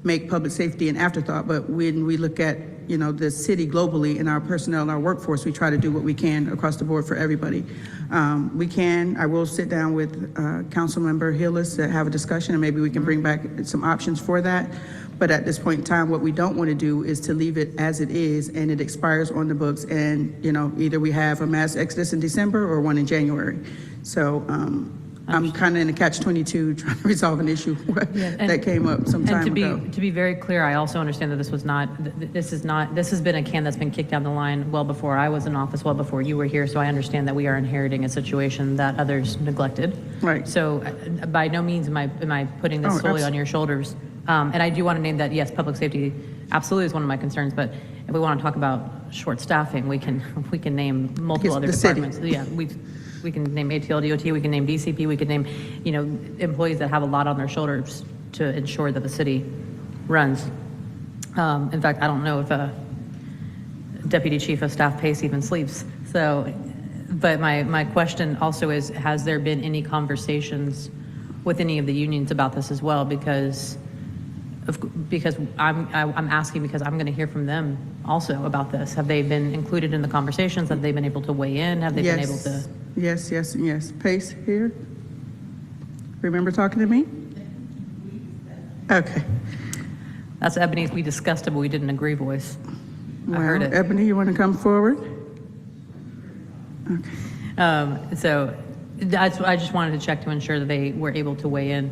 make public safety an afterthought. But when we look at the city globally and our personnel and our workforce, we try to do what we can across the board for everybody. I will sit down with Councilmember Hillis to have a discussion, and maybe we can bring back some options for that. But at this point in time, what we don't want to do is to leave it as it is and it expires on the books, and either we have a mass exodus in December or one in January. So I'm kind of in a catch-22 trying to resolve an issue that came up some time ago. And to be very clear, I also understand that this has been a can that's been kicked down the line well before I was in office, well before you were here. So I understand that we are inheriting a situation that others neglected. Right. So by no means am I putting this solely on your shoulders. And I do want to name that, yes, public safety absolutely is one of my concerns. But if we want to talk about short staffing, we can name multiple other departments. Yeah, we can name ATL, DOT, we can name DCP, we can name, employees that have a lot on their shoulders to ensure that the city runs. In fact, I don't know if Deputy Chief of Staff Pace even sleeps. So, but my question also is, has there been any conversations with any of the unions about this as well? Because I'm asking because I'm going to hear from them also about this. Have they been included in the conversations? Have they been able to weigh in? Have they been able to? Yes. Pace here. Remember talking to me? Okay. That's Ebony. We discussed it, but we didn't agree voice. I heard it. Ebony, you want to come forward? So I just wanted to check to ensure that they were able to weigh in.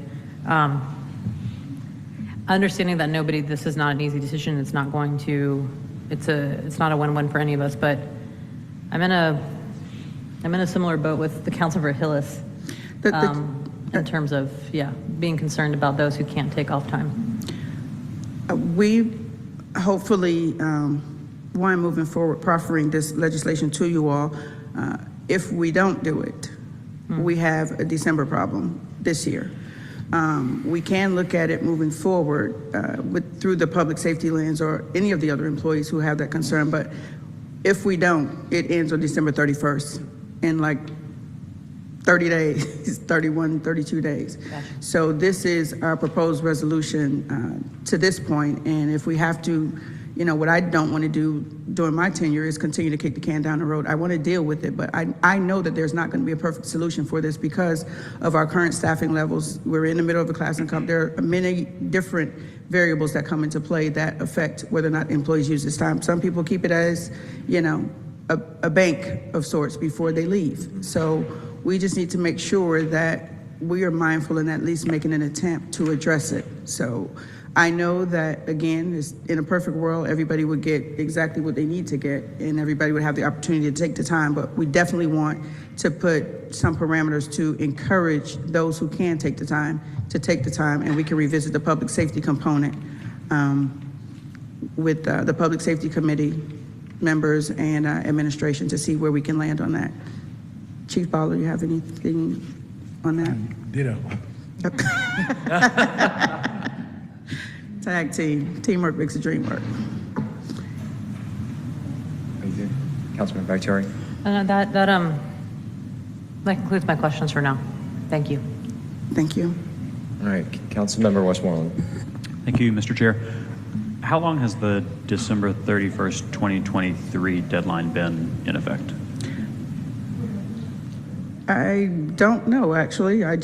Understanding that this is not an easy decision, it's not going to, it's not a win-win for any of us, but I'm in a similar boat with the Councilmember Hillis in terms of, being concerned about those who can't take off time. We hopefully, moving forward, proffering this legislation to you all. If we don't do it, we have a December problem this year. We can look at it moving forward through the public safety lens or any of the other employees who have that concern. But if we don't, it ends on December 31st in like 30 days, 31, 32 days. Gotcha. So this is our proposed resolution to this point. And if we have to, what I don't want to do during my tenure is continue to kick the can down the road. I want to deal with it, but I know that there's not going to be a perfect solution for this because of our current staffing levels. We're in the middle of a class income. There are many different variables that come into play that affect whether or not employees use this time. Some people keep it as, a bank of sorts before they leave. So we just need to make sure that we are mindful and at least making an attempt to address it. So I know that, again, in a perfect world, everybody would get exactly what they need to get and everybody would have the opportunity to take the time, but we definitely want to put some parameters to encourage those who can take the time to take the time, and we can revisit the public safety component with the Public Safety Committee members and administration to see where we can land on that. Chief Baller, you have anything on that? Ditto. Tag team. Teamwork makes the dream work. Are you good? Councilman Victoria? That concludes my questions for now. Thank you. Thank you. All right, Councilmember Westmoreland. Thank you, Mr. Chair. How long has the December 31st, 2023 deadline been in effect? I don't know, actually. I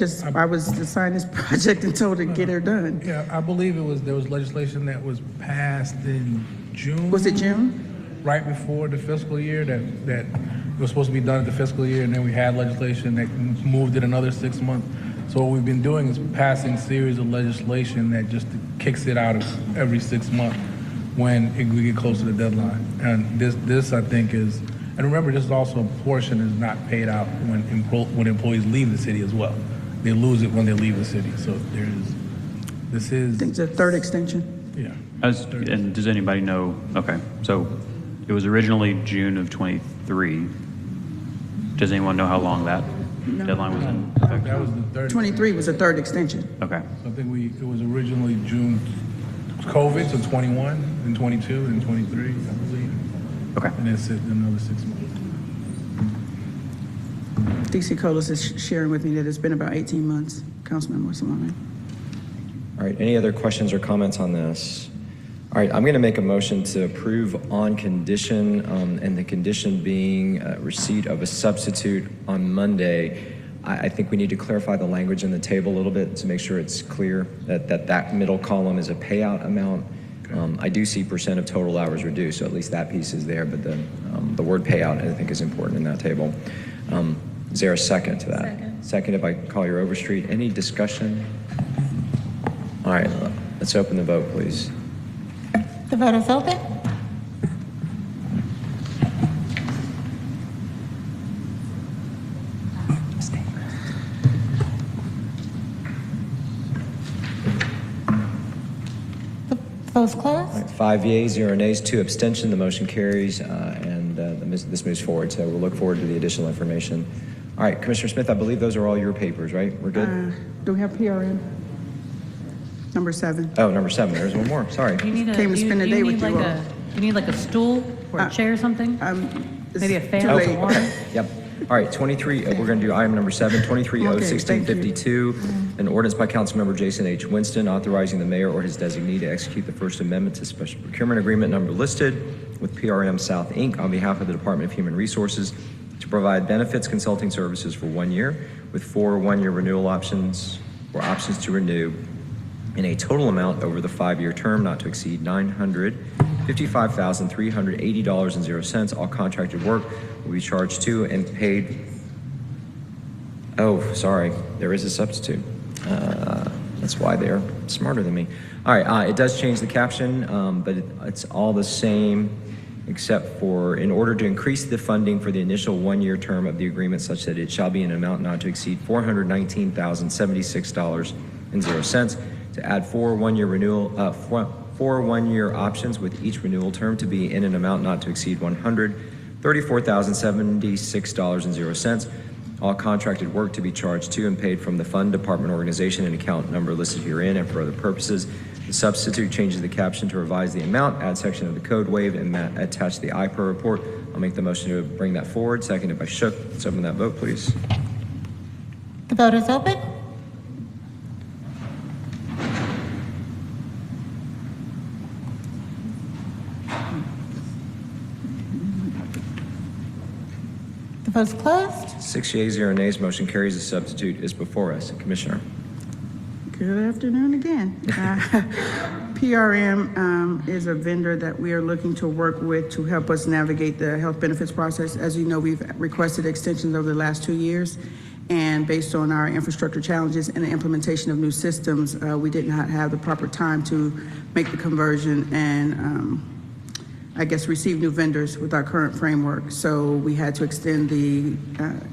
was assigned this project and told to get her done. Yeah, I believe there was legislation that was passed in June. Was it June? Right before the fiscal year that it was supposed to be done at the fiscal year, and then we had legislation that moved it another 6 months. So what we've been doing is passing series of legislation that just kicks it out of every 6 months when we get close to the deadline. And this I think is, and remember, this is also a portion is not paid out when employees leave the city as well. They lose it when they leave the city. So this is. I think it's a third extension. Yeah. And does anybody know? Okay, so it was originally June of 23. Does anyone know how long that deadline was in effect? That was the third. 23 was a third extension. Okay. So I think it was originally June, COVID, so 21, and 22, and 23, I believe. Okay. And then sit another 6 months. DC Colas is sharing with me that it's been about 18 months. Councilman Westmoreland. All right, any other questions or comments on this? All right, I'm going to make a motion to approve on condition, and the condition being receipt of a substitute on Monday. I think we need to clarify the language in the table a little bit to make sure it's clear that middle column is a payout amount. I do see percent of total hours reduced, so at least that piece is there, but the word payout I think is important in that table. Is there a second to that? Second. Second, if I call your Overstreet. Any discussion? All right, let's open the vote, please. The vote is open. The vote's closed. All right, 5 yeas, 0 nays, 2 abstention. The motion carries, and this moves forward. So we'll look forward to the additional information. All right, Commissioner Smith, I believe those are all your papers, right? We're good? Do we have PRN? Number 7. Oh, number 7. There's one more. Sorry. You need Came to spend the day with you all. You need like a stool or a chair or something? Maybe a fan too or late. some water? Yep. All right, 23, we're going to do item number 7, 23-01652, an ordinance by Councilmember Jason H. Winston authorizing the mayor or his designee to execute the First Amendment to Special Procurement Agreement number listed with PRM South, Inc. on behalf of the Department of Human Resources to provide benefits consulting services for 1 year with 4 one-year renewal options or options to renew in a total amount over the 5-year term not to exceed $900,000 $55,380.00. All contracted work will be charged to and paid. Oh, sorry, there is a substitute. That's why they're smarter than me. All right, it does change the caption, but it's all the same, except for in order to increase the funding for the initial one-year term of the agreement such that it shall be an amount not to exceed $419,076.00, to add four one-year options with each renewal term to be in an amount not to exceed $134,076.00. All contracted work to be charged to and paid from the fund, department, organization, and account number listed herein and for other purposes. The substitute changes the caption to revise the amount, add section of the code waived, and attach the IPER report. I'll make the motion to bring that forward, seconded by Shook. Let's open that vote, please. The vote is open. The vote is closed. 6 yeas, 0 nays. Motion carries. The substitute is before us. Commissioner. Good afternoon again. PRM is a vendor that we are looking to work with to help us navigate the health benefits process. As you know, we've requested extensions over the last 2 years, and based on our infrastructure challenges and the implementation of new systems, we did not have the proper time to make the conversion and receive new vendors with our current framework. So we had to extend the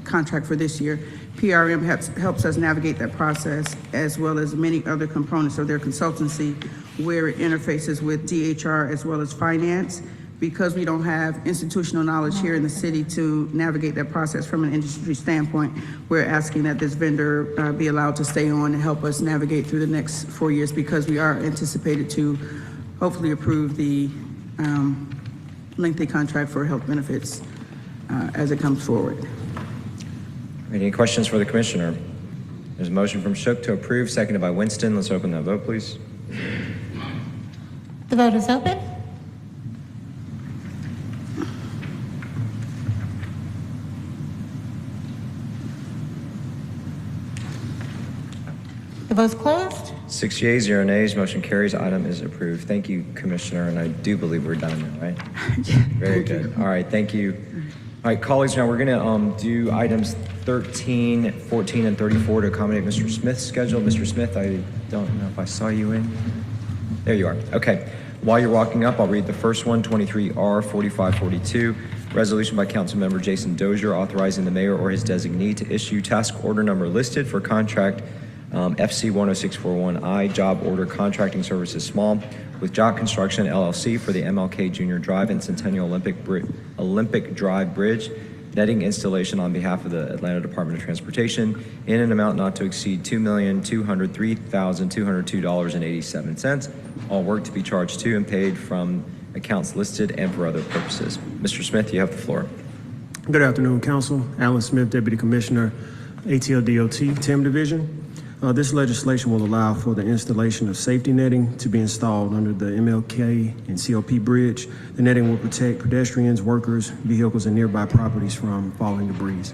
contract for this year. PRM helps us navigate that process, as well as many other components of their consultancy, where it interfaces with DHR as well as finance. Because we don't have institutional knowledge here in the city to navigate that process from an industry standpoint, we're asking that this vendor be allowed to stay on and help us navigate through the next 4 years, because we are anticipated to hopefully approve the lengthy contract for health benefits as it comes forward. Any questions for the commissioner? There's a motion from Shook to approve, seconded by Winston. Let's open that vote, please. The vote is open. The vote is closed. 6 yeas, 0 nays. Motion carries. Item is approved. Thank you, Commissioner, and I do believe we're done now, right? Very good. All right, thank you. All right, colleagues, now we're going to do items 13, 14, and 34 to accommodate Mr. Smith's schedule. Mr. Smith, I don't know if I saw you in. There you are. Okay. While you're walking up, I'll read the first one, 23R 4542. Resolution by Councilmember Jason Dozier authorizing the mayor or his designee to issue task order number listed for contract FC 10641I, job order contracting services small, with Jock Construction LLC for the MLK Junior Drive and Centennial Olympic Drive Bridge, netting installation on behalf of the Atlanta Department of Transportation in an amount not to exceed $2,203,202.87. All work to be charged to and paid from accounts listed and for other purposes. Mr. Smith, you have the floor. Good afternoon, Council. Alan Smith, Deputy Commissioner, ATL DOT, TIM Division. This legislation will allow for the installation of safety netting to be installed under the MLK and COP bridge. The netting will protect pedestrians, workers, vehicles, and nearby properties from falling debris.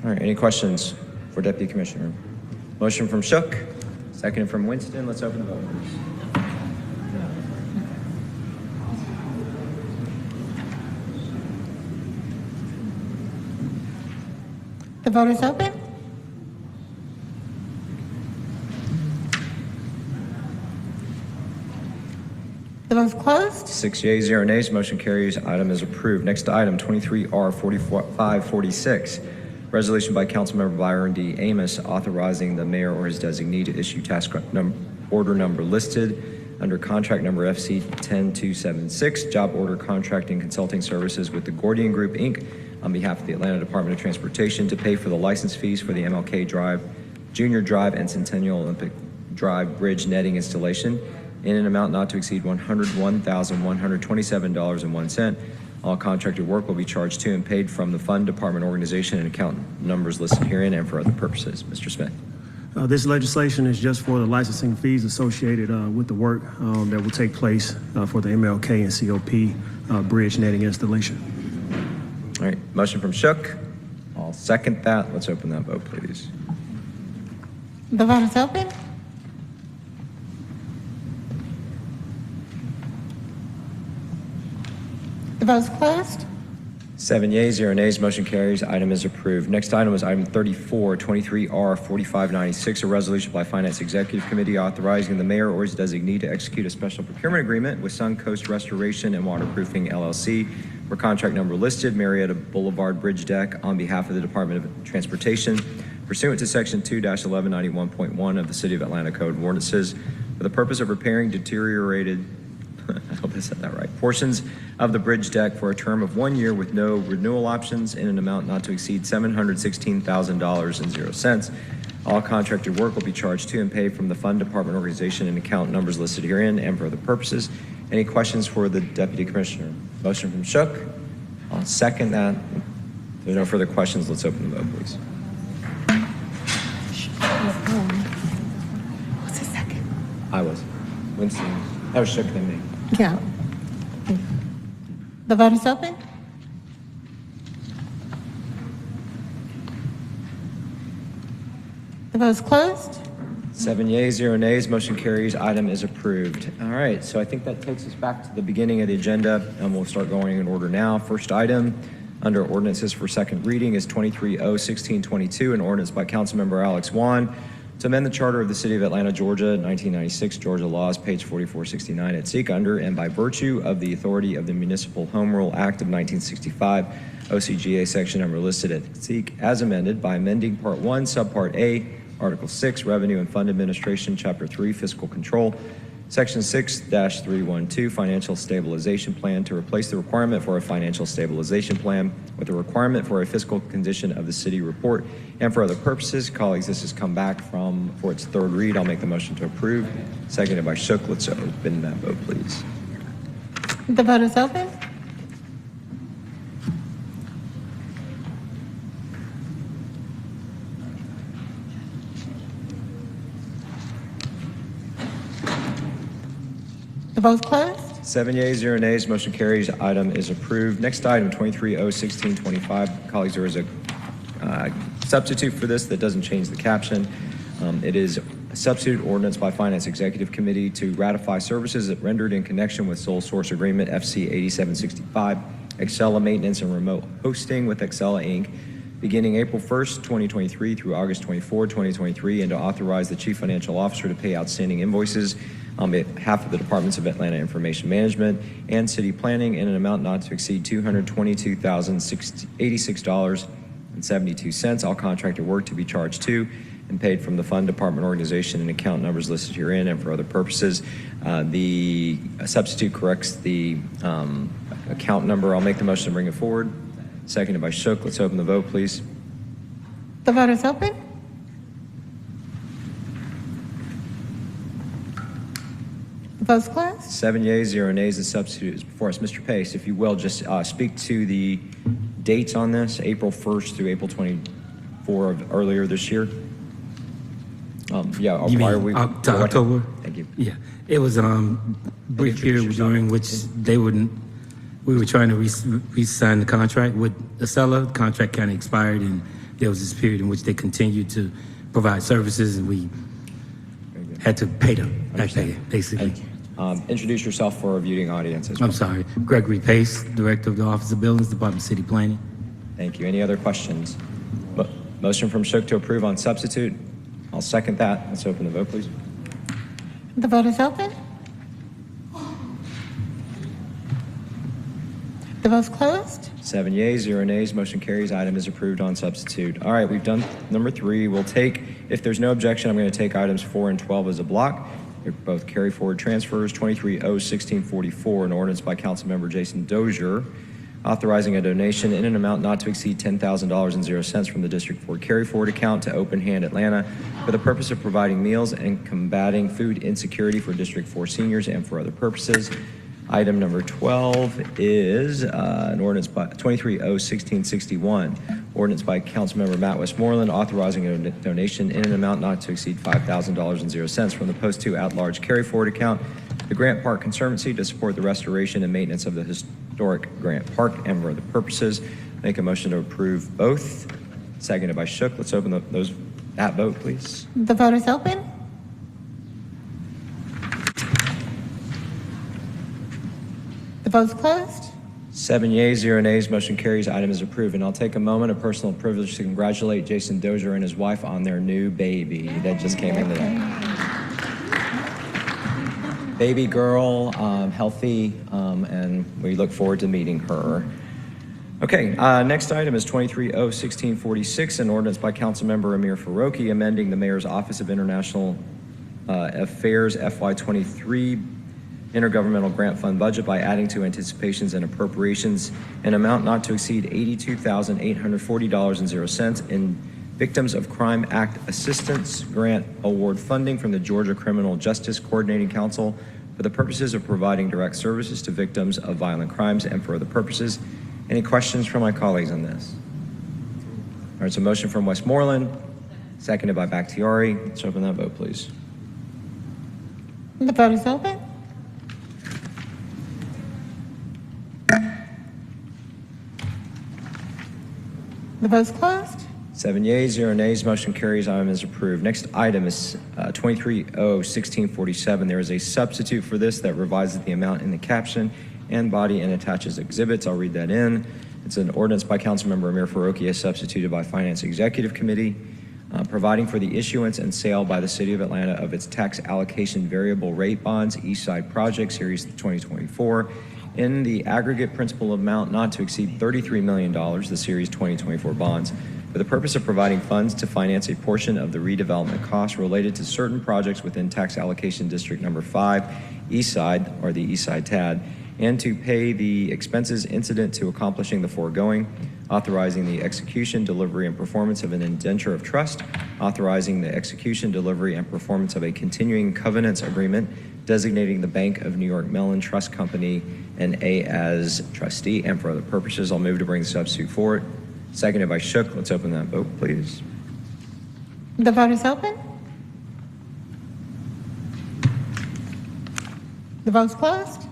All right, any questions for Deputy Commissioner? Motion from Shook, second from Winston. Let's open the vote, please. The vote is open. The vote is closed. 6 yeas, 0 nays. Motion carries. Item is approved. Next item, 23R 4546. Resolution by Councilmember Byron D. Amos authorizing the mayor or his designee to issue task order number listed under contract number FC 10276, job order contracting consulting services with the Gordian Group, Inc., on behalf of the Atlanta Department of Transportation to pay for the license fees for the MLK Drive, Junior Drive, and Centennial Olympic Drive Bridge netting installation in an amount not to exceed $101,127.01. All contracted work will be charged to and paid from the fund, department, organization, and account numbers listed herein and for other purposes. Mr. Smith. This legislation is just for the licensing fees associated with the work that will take place for the MLK and COP bridge netting installation. All right, motion from Shook. I'll second that. Let's open that vote, please. The vote is open. The vote's closed. 7 yeas, 0 nays, motion carries. Item is approved. Next item is item 34, 23R4596, a resolution by Finance Executive Committee authorizing the mayor or his designee to execute a special procurement agreement with Suncoast Restoration and Waterproofing LLC for contract number listed, Marietta Boulevard Bridge Deck, on behalf of the Department of Transportation, pursuant to Section 2-1191.1 of the City of Atlanta Code of Ordinances, for the purpose of repairing deteriorated I hope I said that right. Portions of the bridge deck for a term of 1 year with no renewal options in an amount not to exceed $716,000.00. All contracted work will be charged to and paid from the fund department organization and account numbers listed herein and for other purposes. Any questions for the Deputy Commissioner? Motion from Shook. I'll second that. If there are no further questions, let's open the vote, please. What's the second? I was. Winston. That was Shook than me. Yeah. The vote is open. The vote is closed. 7 yeas, 0 nays, motion carries. Item is approved. All right, so I think that takes us back to the beginning of the agenda, and we'll start going in order now. First item under ordinances for second reading is 23-0-1622, an ordinance by Councilmember Alex Wan to amend the charter of the City of Atlanta, Georgia, 1996, Georgia laws, page 4469, at seek under and by virtue of the authority of the Municipal Home Rule Act of 1965, OCGA section number listed at seek, as amended by amending Part 1, Subpart A, Article 6, Revenue and Fund Administration, Chapter 3, Fiscal Control, Section 6-312, Financial Stabilization Plan, to replace the requirement for a financial stabilization plan with a requirement for a fiscal condition of the city report, and for other purposes. Colleagues, this has come back for its third read. I'll make the motion to approve. Seconded by Shook. Let's open that vote, please. The vote is open. The vote is closed. 7 yeas, 0 nays, motion carries. Item is approved. Next item, 23-0-1625. Colleagues, there is a substitute for this that doesn't change the caption. It is a substitute ordinance by Finance Executive Committee to ratify services that rendered in connection with sole source agreement FC 8765, Excella Maintenance and Remote Hosting with Excella Inc., beginning April 1st, 2023 through August 24, 2023, and to authorize the Chief Financial Officer to pay outstanding invoices on behalf of the Departments of Atlanta Information Management and City Planning in an amount not to exceed $222,086.72. All contracted work to be charged to and paid from the fund department organization and account numbers listed herein and for other purposes. The substitute corrects the account number. I'll make the motion to bring it forward. Seconded by Shook. Let's open the vote, please. The vote is open. The vote is closed. 7 yeas, 0 nays. The substitute is before us. Mr. Pace, if you will, just speak to the dates on this, April 1st through April 24 of earlier this year. Yeah, You why are mean we? October? Thank you. Yeah, it was brief period during which we were trying to re-sign the contract with Excella. The contract kind of expired, and there was this period in which they continued to provide services, and we had to pay them back there, basically. Introduce yourself for our viewing audience as well. I'm sorry. Gregory Pace, Director of the Office of Buildings, Department of City Planning. Thank you. Any other questions? Motion from Shook to approve on substitute. I'll second that. Let's open the vote, please. The vote is open. The vote is closed. 7 yeas, 0 nays, motion carries. Item is approved on substitute. All right, we've done number 3. We'll take, if there's no objection, I'm going to take items 4 and 12 as a block. They're both carry forward transfers. 23-0-1644, an ordinance by Councilmember Jason Dozier, authorizing a donation in an amount not to exceed $10,000.00 from the District 4 carry forward account to Open Hand Atlanta for the purpose of providing meals and combating food insecurity for District 4 seniors and for other purposes. Item number 12 is an ordinance by 23-0-1661, ordinance by Councilmember Matt Westmoreland authorizing a donation in an amount not to exceed $5,000.00 from the Post 2 at-large carry-forward account, the Grant Park Conservancy, to support the restoration and maintenance of the historic Grant Park and for other purposes. Make a motion to approve both. Seconded by Shook. Let's open that vote, please. The vote is open. The vote is closed. 7 yeas, 0 nays, motion carries. Item is approved. And I'll take a moment of personal privilege to congratulate Jason Dozier and his wife on their new baby that just came in today. Baby girl, healthy, and we look forward to meeting her. Okay, next item is 23-0-1646, an ordinance by Councilmember Amir Faroki amending the Mayor's Office of International Affairs FY23 intergovernmental grant fund budget by adding to anticipations and appropriations an amount not to exceed $82,840.00 in Victims of Crime Act Assistance Grant Award funding from the Georgia Criminal Justice Coordinating Council for the purposes of providing direct services to victims of violent crimes and for other purposes. Any questions from my colleagues on this? All right, so motion from Westmoreland, seconded by Bakhtiari. Let's open that vote, please. The vote is open. The vote is closed. 7 yeas, 0 nays, motion carries. Item is approved. Next item is 23-0-1647. There is a substitute for this that revises the amount in the caption and body and attaches exhibits. I'll read that in. It's an ordinance by Councilmember Amir Faroki as substituted by Finance Executive Committee, providing for the issuance and sale by the City of Atlanta of its tax allocation variable rate bonds, East Side Project Series 2024, in the aggregate principal amount not to exceed $33 million, the Series 2024 bonds, for the purpose of providing funds to finance a portion of the redevelopment costs related to certain projects within Tax Allocation District Number 5, East Side, or the East Side TAD, and to pay the expenses incident to accomplishing the foregoing, authorizing the execution, delivery, and performance of an indenture of trust, authorizing the execution, delivery, and performance of a continuing covenants agreement, designating the Bank of New York Mellon Trust Company N.A. as trustee, and for other purposes. I'll move to bring the substitute forward. Seconded by Shook. Let's open that vote, please. The vote is open. The vote is closed.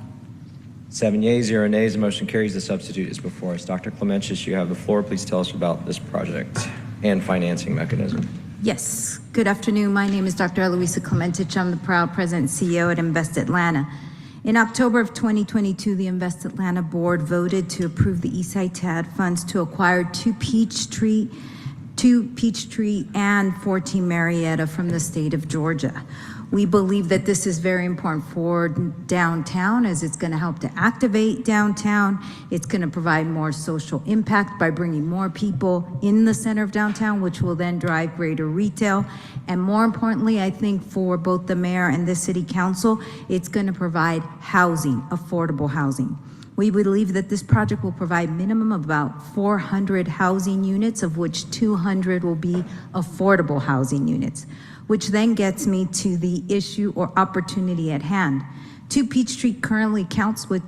7 yeas, 0 nays, the motion carries. The substitute is before us. Dr. Clementius, you have the floor. Please tell us about this project and financing mechanism. Yes. Good afternoon. My name is Dr. Eloisa Clementich. I'm the proud president and CEO at Invest Atlanta. In October of 2022, the Invest Atlanta board voted to approve the Eastside TAD funds to acquire 2 Peachtree and 14 Marietta from the state of Georgia. We believe that this is very important for downtown, as it's going to help to activate downtown. It's going to provide more social impact by bringing more people in the center of downtown, which will then drive greater retail. And more importantly, I think for both the mayor and the city council, it's going to provide housing, affordable housing. We believe that this project will provide minimum of about 400 housing units, of which 200 will be affordable housing units, which then gets me to the issue or opportunity at hand. 2 Peachtree currently counts with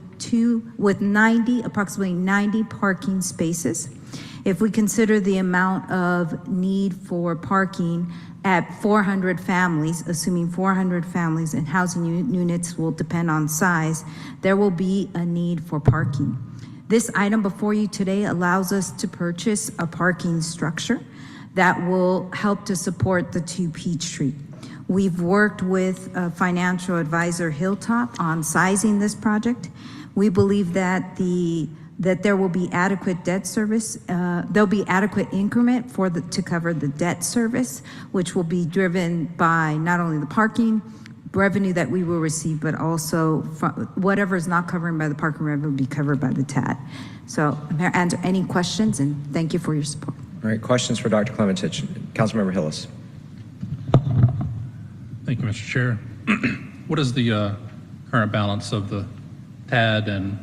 approximately 90 parking spaces. If we consider the amount of need for parking at 400 families, assuming 400 families and housing units will depend on size, there will be a need for parking. This item before you today allows us to purchase a parking structure that will help to support the 2 Peachtree. We've worked with financial advisor Hilltop on sizing this project. We believe that there will be adequate debt service. There'll be adequate increment to cover the debt service, which will be driven by not only the parking revenue that we will receive, but also whatever is not covered by the parking revenue will be covered by the TAD. So I'm here to answer any questions, and thank you for your support. All right, questions for Dr. Clementich. Councilmember Hillis. Thank you, Mr. Chair. What is the current balance of the TAD, and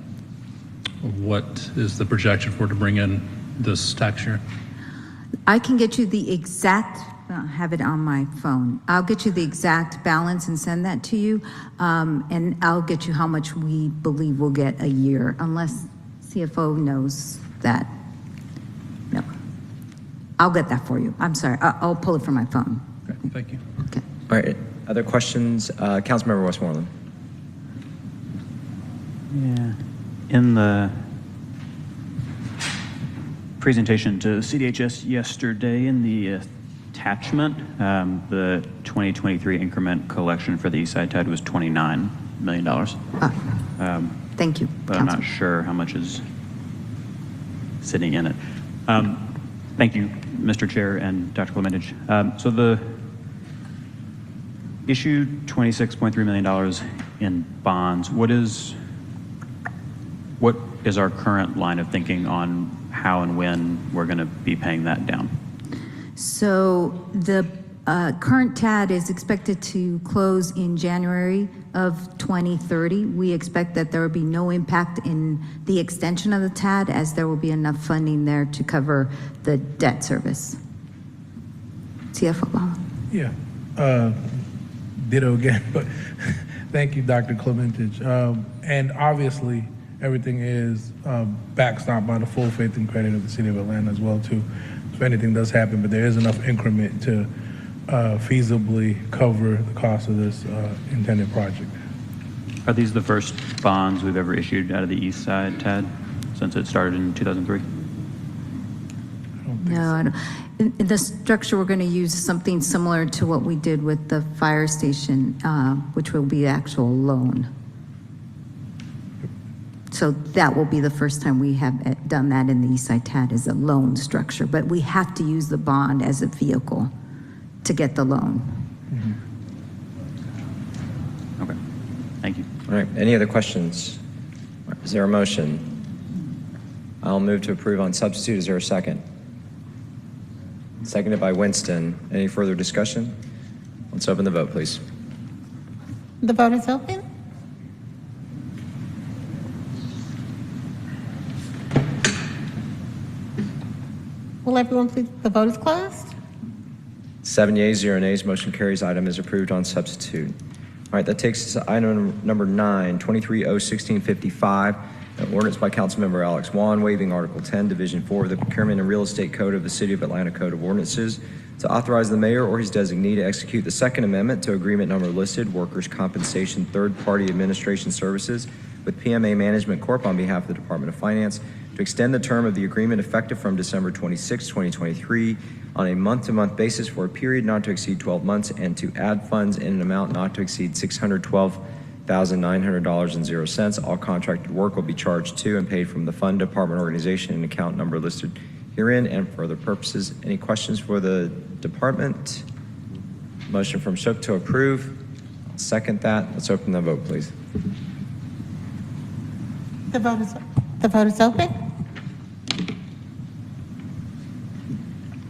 what is the projection for to bring in this tax year? I can get you the exact, I have it on my phone. I'll get you the exact balance and send that to you. And I'll get you how much we believe we'll get a year, unless CFO knows that. No. I'll get that for you. I'm sorry. I'll pull it from my phone. Okay, thank you. Okay. All right, other questions? Councilmember Westmoreland. Yeah. In the presentation to CDHS yesterday, in the attachment, the 2023 increment collection for the Eastside TAD was $29 million. Thank you. But I'm not sure how much is sitting in it. Thank you, Mr. Chair and Dr. Klementage. So the issue $26.3 million in bonds. What is our current line of thinking on how and when we're going to be paying that down? So the current TAD is expected to close in January of 2030. We expect that there will be no impact in the extension of the TAD, as there will be enough funding there to cover the debt service. CFO Bala. Yeah. Ditto again, but thank you, Dr. Klementage. And obviously, everything is backstopped by the full faith and credit of the City of Atlanta as well, too. If anything does happen, but there is enough increment to feasibly cover the cost of this intended project. Are these the first bonds we've ever issued out of the East Side, TAD, since it started in 2003? No, I don't. In the structure, we're going to use something similar to what we did with the fire station, which will be actual loan. So that will be the first time we have done that in the Eastside TAD, is a loan structure, but we have to use the bond as a vehicle to get the loan. Okay, thank you. All right, any other questions? Is there a motion? I'll move to approve on substitute. Is there a second? Seconded by Winston. Any further discussion? Let's open the vote, please. The vote is open. Will everyone please, the vote is closed? 7 yeas, 0 nays, motion carries. Item is approved on substitute. All right, that takes us to item number 9, 23-01655, an ordinance by Councilmember Alex Wan waiving Article 10, Division 4 of the Procurement and Real Estate Code of the City of Atlanta Code of Ordinances to authorize the mayor or his designee to execute the Second Amendment to agreement number listed, Workers' Compensation Third-Party Administration Services with PMA Management Corp. On behalf of the Department of Finance to extend the term of the agreement effective from December 26, 2023 on a month-to-month basis for a period not to exceed 12 months and to add funds in an amount not to exceed $612,900.00. All contracted work will be charged to and paid from the fund, department, organization, and account number listed herein and for other purposes. Any questions for the department? Motion from Shook to approve. I'll second that. Let's open the vote, please. The vote is open.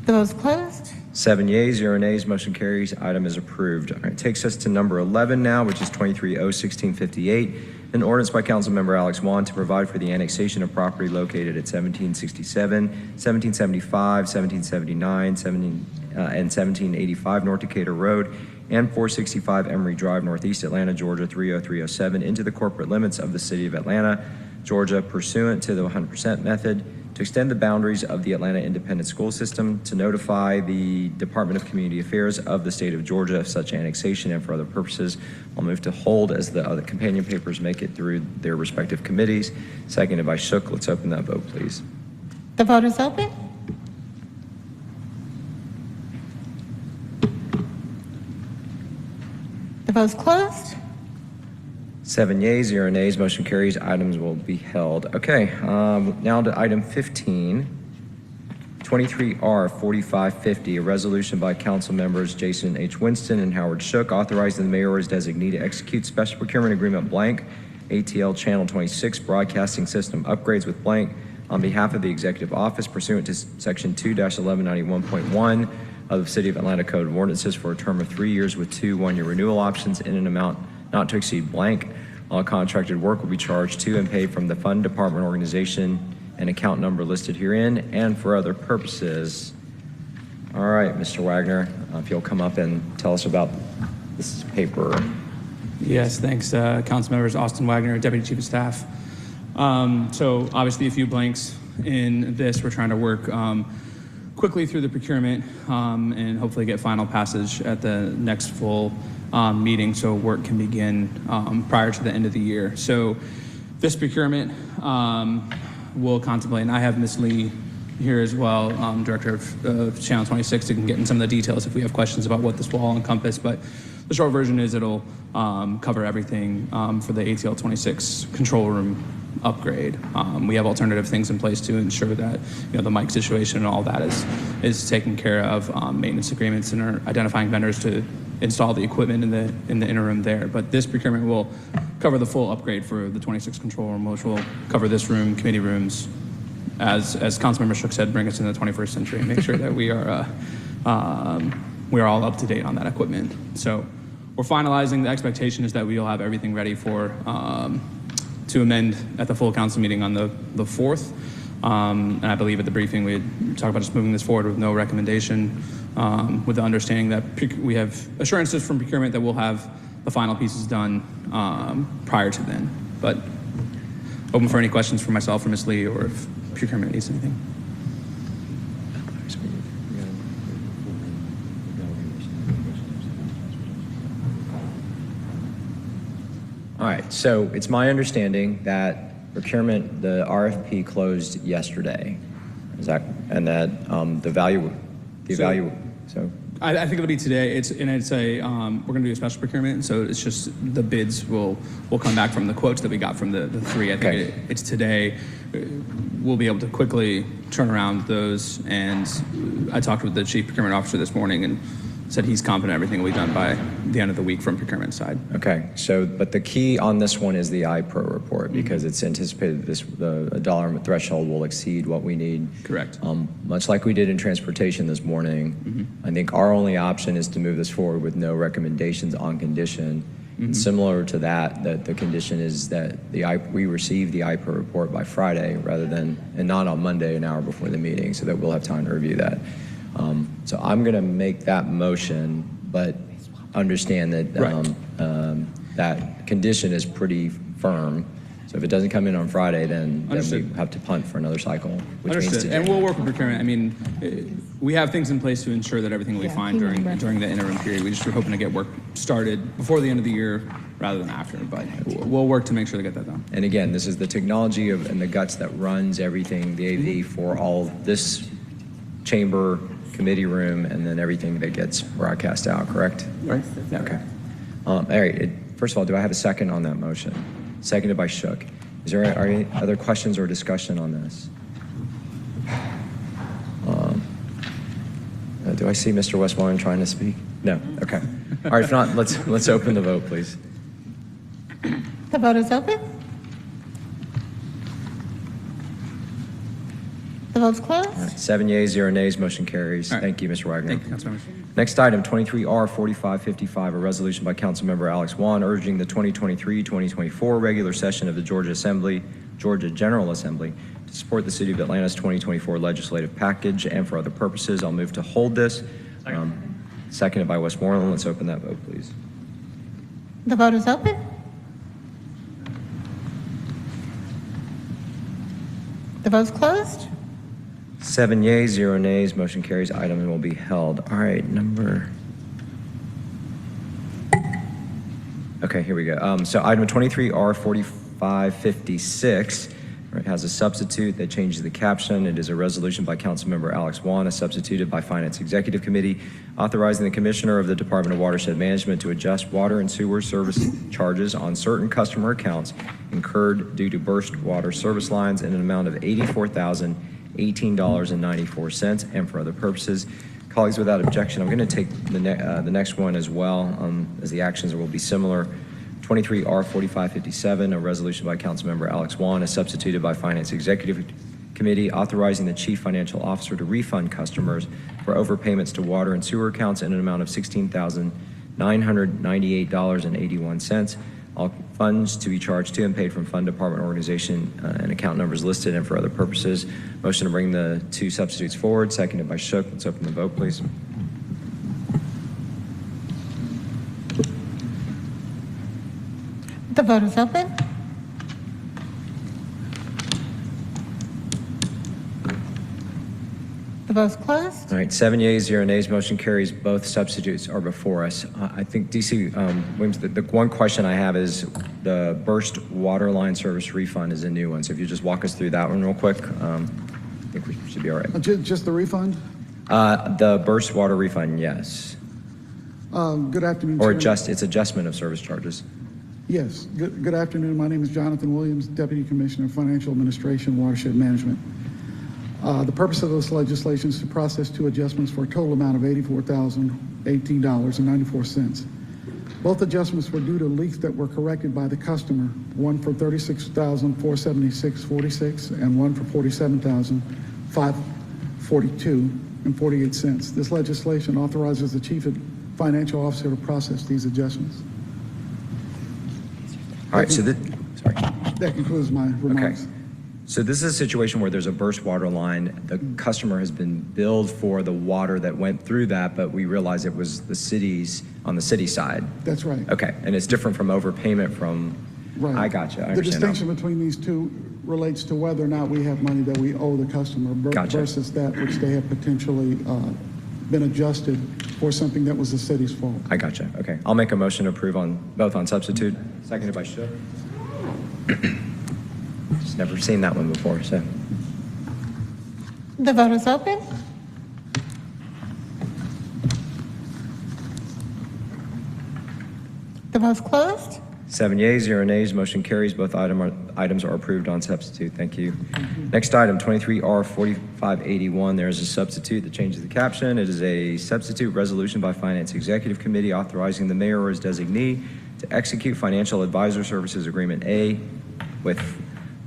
The vote is closed. 7 yeas, 0 nays, motion carries. Item is approved. All right, takes us to number 11 now, which is 23-01658, an ordinance by Councilmember Alex Wan to provide for the annexation of property located at 1767, 1775, 1779, and 1785 North Decatur Road and 465 Emory Drive, Northeast Atlanta, Georgia 30307 into the corporate limits of the City of Atlanta, Georgia, pursuant to the 100% method, to extend the boundaries of the Atlanta Independent School System, to notify the Department of Community Affairs of the state of Georgia of such annexation and for other purposes. I'll move to hold as the other companion papers make it through their respective committees. Seconded by Shook. Let's open that vote, please. The vote is open. The vote is closed. 7 yeas, 0 nays, motion carries. Items will be held. Okay, now to item 15, 23R4550, a resolution by council members Jason H. Winston and Howard Shook authorizing the mayor or his designee to execute special procurement agreement blank ATL Channel 26 broadcasting system upgrades with blank on behalf of the executive office pursuant to section 2-1191.1 of the City of Atlanta Code of Ordinances for a term of 3 years with 2 one-year renewal options in an amount not to exceed blank. All contracted work will be charged to and paid from the fund, department, organization, and account number listed herein and for other purposes. All right, Mr. Wagner, if you'll come up and tell us about this paper. Yes, thanks, Council Members. Austin Wagner, Deputy Chief of Staff. So obviously a few blanks in this. We're trying to work quickly through the procurement and hopefully get final passage at the next full meeting so work can begin prior to the end of the year. So this procurement will contemplate, and I have Ms. Lee here as well, Director of Channel 26, who can get in some of the details if we have questions about what this will all encompass. But the short version is it'll cover everything for the ATL 26 control room upgrade. We have alternative things in place to ensure that the mic situation and all that is taken care of. Maintenance agreements and are identifying vendors to install the equipment in the interim there. But this procurement will cover the full upgrade for the 26 control room, which will cover this room, committee rooms, as Councilmember Shook said, bring us in the 21st century and make sure that we are all up to date on that equipment. So we're finalizing. The expectation is that we'll have everything ready for to amend at the full council meeting on the 4th. And I believe at the briefing we had talked about just moving this forward with no recommendation, with the understanding that we have assurances from procurement that we'll have the final pieces done prior to then. But open for any questions from myself or Ms. Lee, or if procurement needs anything. All right, so it's my understanding that procurement, the RFP closed yesterday. Is that, and that the value, so. I think it'll be today. We're going to do a special procurement, so it's just the bids will come back from the quotes that we got from the three. I think it's today. We'll be able to quickly turn around those, and I talked with the chief procurement officer this morning and said he's confident everything will be done by the end of the week from procurement side. Okay, so, but the key on this one is the iPro report, because it's anticipated the dollar threshold will exceed what we need. Correct. Much like we did in transportation this morning, I think our only option is to move this forward with no recommendations on condition. And similar to that the condition is that we receive the iPro report by Friday rather than, and not on Monday, an hour before the meeting, so that we'll have time to review that. So I'm going to make that motion, but understand that that condition is pretty firm. So if it doesn't come in on Friday, then we have to punt for another cycle. Which means Understood. And we'll work with procurement. I mean, we have things in place to ensure that everything will be fine during the interim period. We just were hoping to get work started before the end of the year rather than after. But we'll work to make sure to get that done. And again, this is the technology and the guts that runs everything, the AV for all this chamber, committee room, and then everything that gets broadcast out, correct? Right. Okay. All right. First of all, do I have a second on that motion? Seconded by Shook. Are any other questions or discussion on this? Do I see Mr. Westmoreland trying to speak? No. Okay. All right. If not, let's open the vote, please. The vote is open. The vote's closed. All right, 7 yeas, 0 nays, motion carries. Right. Thank you, Mr. Wagner. Thank you, Councilmember. Next item, 23R4555, a resolution by Councilmember Alex Wan urging the 2023-2024 regular session of the Georgia General Assembly to support the City of Atlanta's 2024 legislative package and for other purposes. I'll move to hold this. Seconded by Westmoreland. Let's open that vote, please. The vote is open. The vote's closed. 7 yeas, 0 nays, motion carries. Item will be held. All right, okay, here we go. So item 23R4556 has a substitute that changes the caption. It is a resolution by Councilmember Alex Wan, substituted by Finance Executive Committee, authorizing the Commissioner of the Department of Watershed Management to adjust water and sewer service charges on certain customer accounts incurred due to burst water service lines in an amount of $84,018.94 and for other purposes. Colleagues, without objection, I'm going to take the next one as well, as the actions will be similar. 23R4557, a resolution by Councilmember Alex Wan, substituted by Finance Executive Committee, authorizing the Chief Financial Officer to refund customers for overpayments to water and sewer accounts in an amount of $16,998.81. All funds to be charged to and paid from fund department organization and account numbers listed and for other purposes. Motion to bring the two substitutes forward, seconded by Shook. Let's open the vote, please. The vote is open. The vote's closed. All right, 7 yeas, 0 nays, motion carries. Both substitutes are before us. I think, DC Williams, the one question I have is the burst water line service refund is a new one. So if you just walk us through that one real quick, I think we should be all right. Just the refund? The burst water refund, yes. Good afternoon, Or Chairman. it's adjustment of service charges. Yes, good afternoon. My name is Jonathan Williams, Deputy Commissioner of Financial Administration, Watershed Management. The purpose of this legislation is to process two adjustments for a total amount of $84,018.94. Both adjustments were due to leaks that were corrected by the customer, one for $36,476.46 and one for $47,542.48. This legislation authorizes the Chief Financial Officer to process these adjustments. All right, sorry. That concludes my remarks. Okay. So this is a situation where there's a burst water line. The customer has been billed for the water that went through that, but we realize it was the city's, on the city side. That's right. Okay, and it's different from overpayment from, Right. I gotcha, I The understand now. distinction between these two relates to whether or not we have money that we owe the customer Gotcha. versus that which they have potentially been adjusted for something that was the city's fault. I gotcha, okay. I'll make a motion to approve on, both on substitute, seconded by Shook. Just never seen that one before, so. The vote is open. The vote's closed. 7 yeas, 0 nays, motion carries. Both items are approved on substitute. Thank you. Next item, 23R4581. There is a substitute that changes the caption. It is a substitute resolution by Finance Executive Committee authorizing the mayor or his designee to execute financial advisor services agreement A with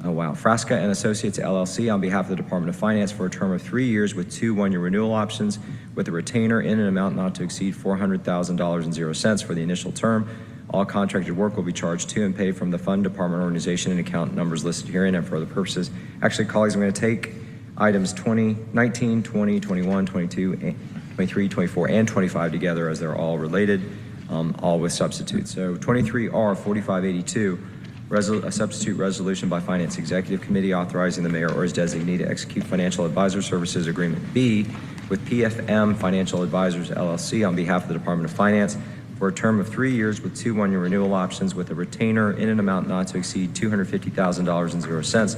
Frasca and Associates LLC on behalf of the Department of Finance for a term of 3 years with 2 one-year renewal options with a retainer in an amount not to exceed $400,000.00 for the initial term. All contracted work will be charged to and paid from the fund, department, organization, and account numbers listed herein and for other purposes. Actually, colleagues, I'm going to take items 20, 19, 20, 21, 22, 23, 24, and 25 together as they're all related, all with substitutes. So 23R4582, a substitute resolution by Finance Executive Committee authorizing the mayor or his designee to execute financial advisor services agreement B with PFM Financial Advisors LLC on behalf of the Department of Finance for a term of 3 years with 2 one-year renewal options with a retainer in an amount not to exceed $250,000.00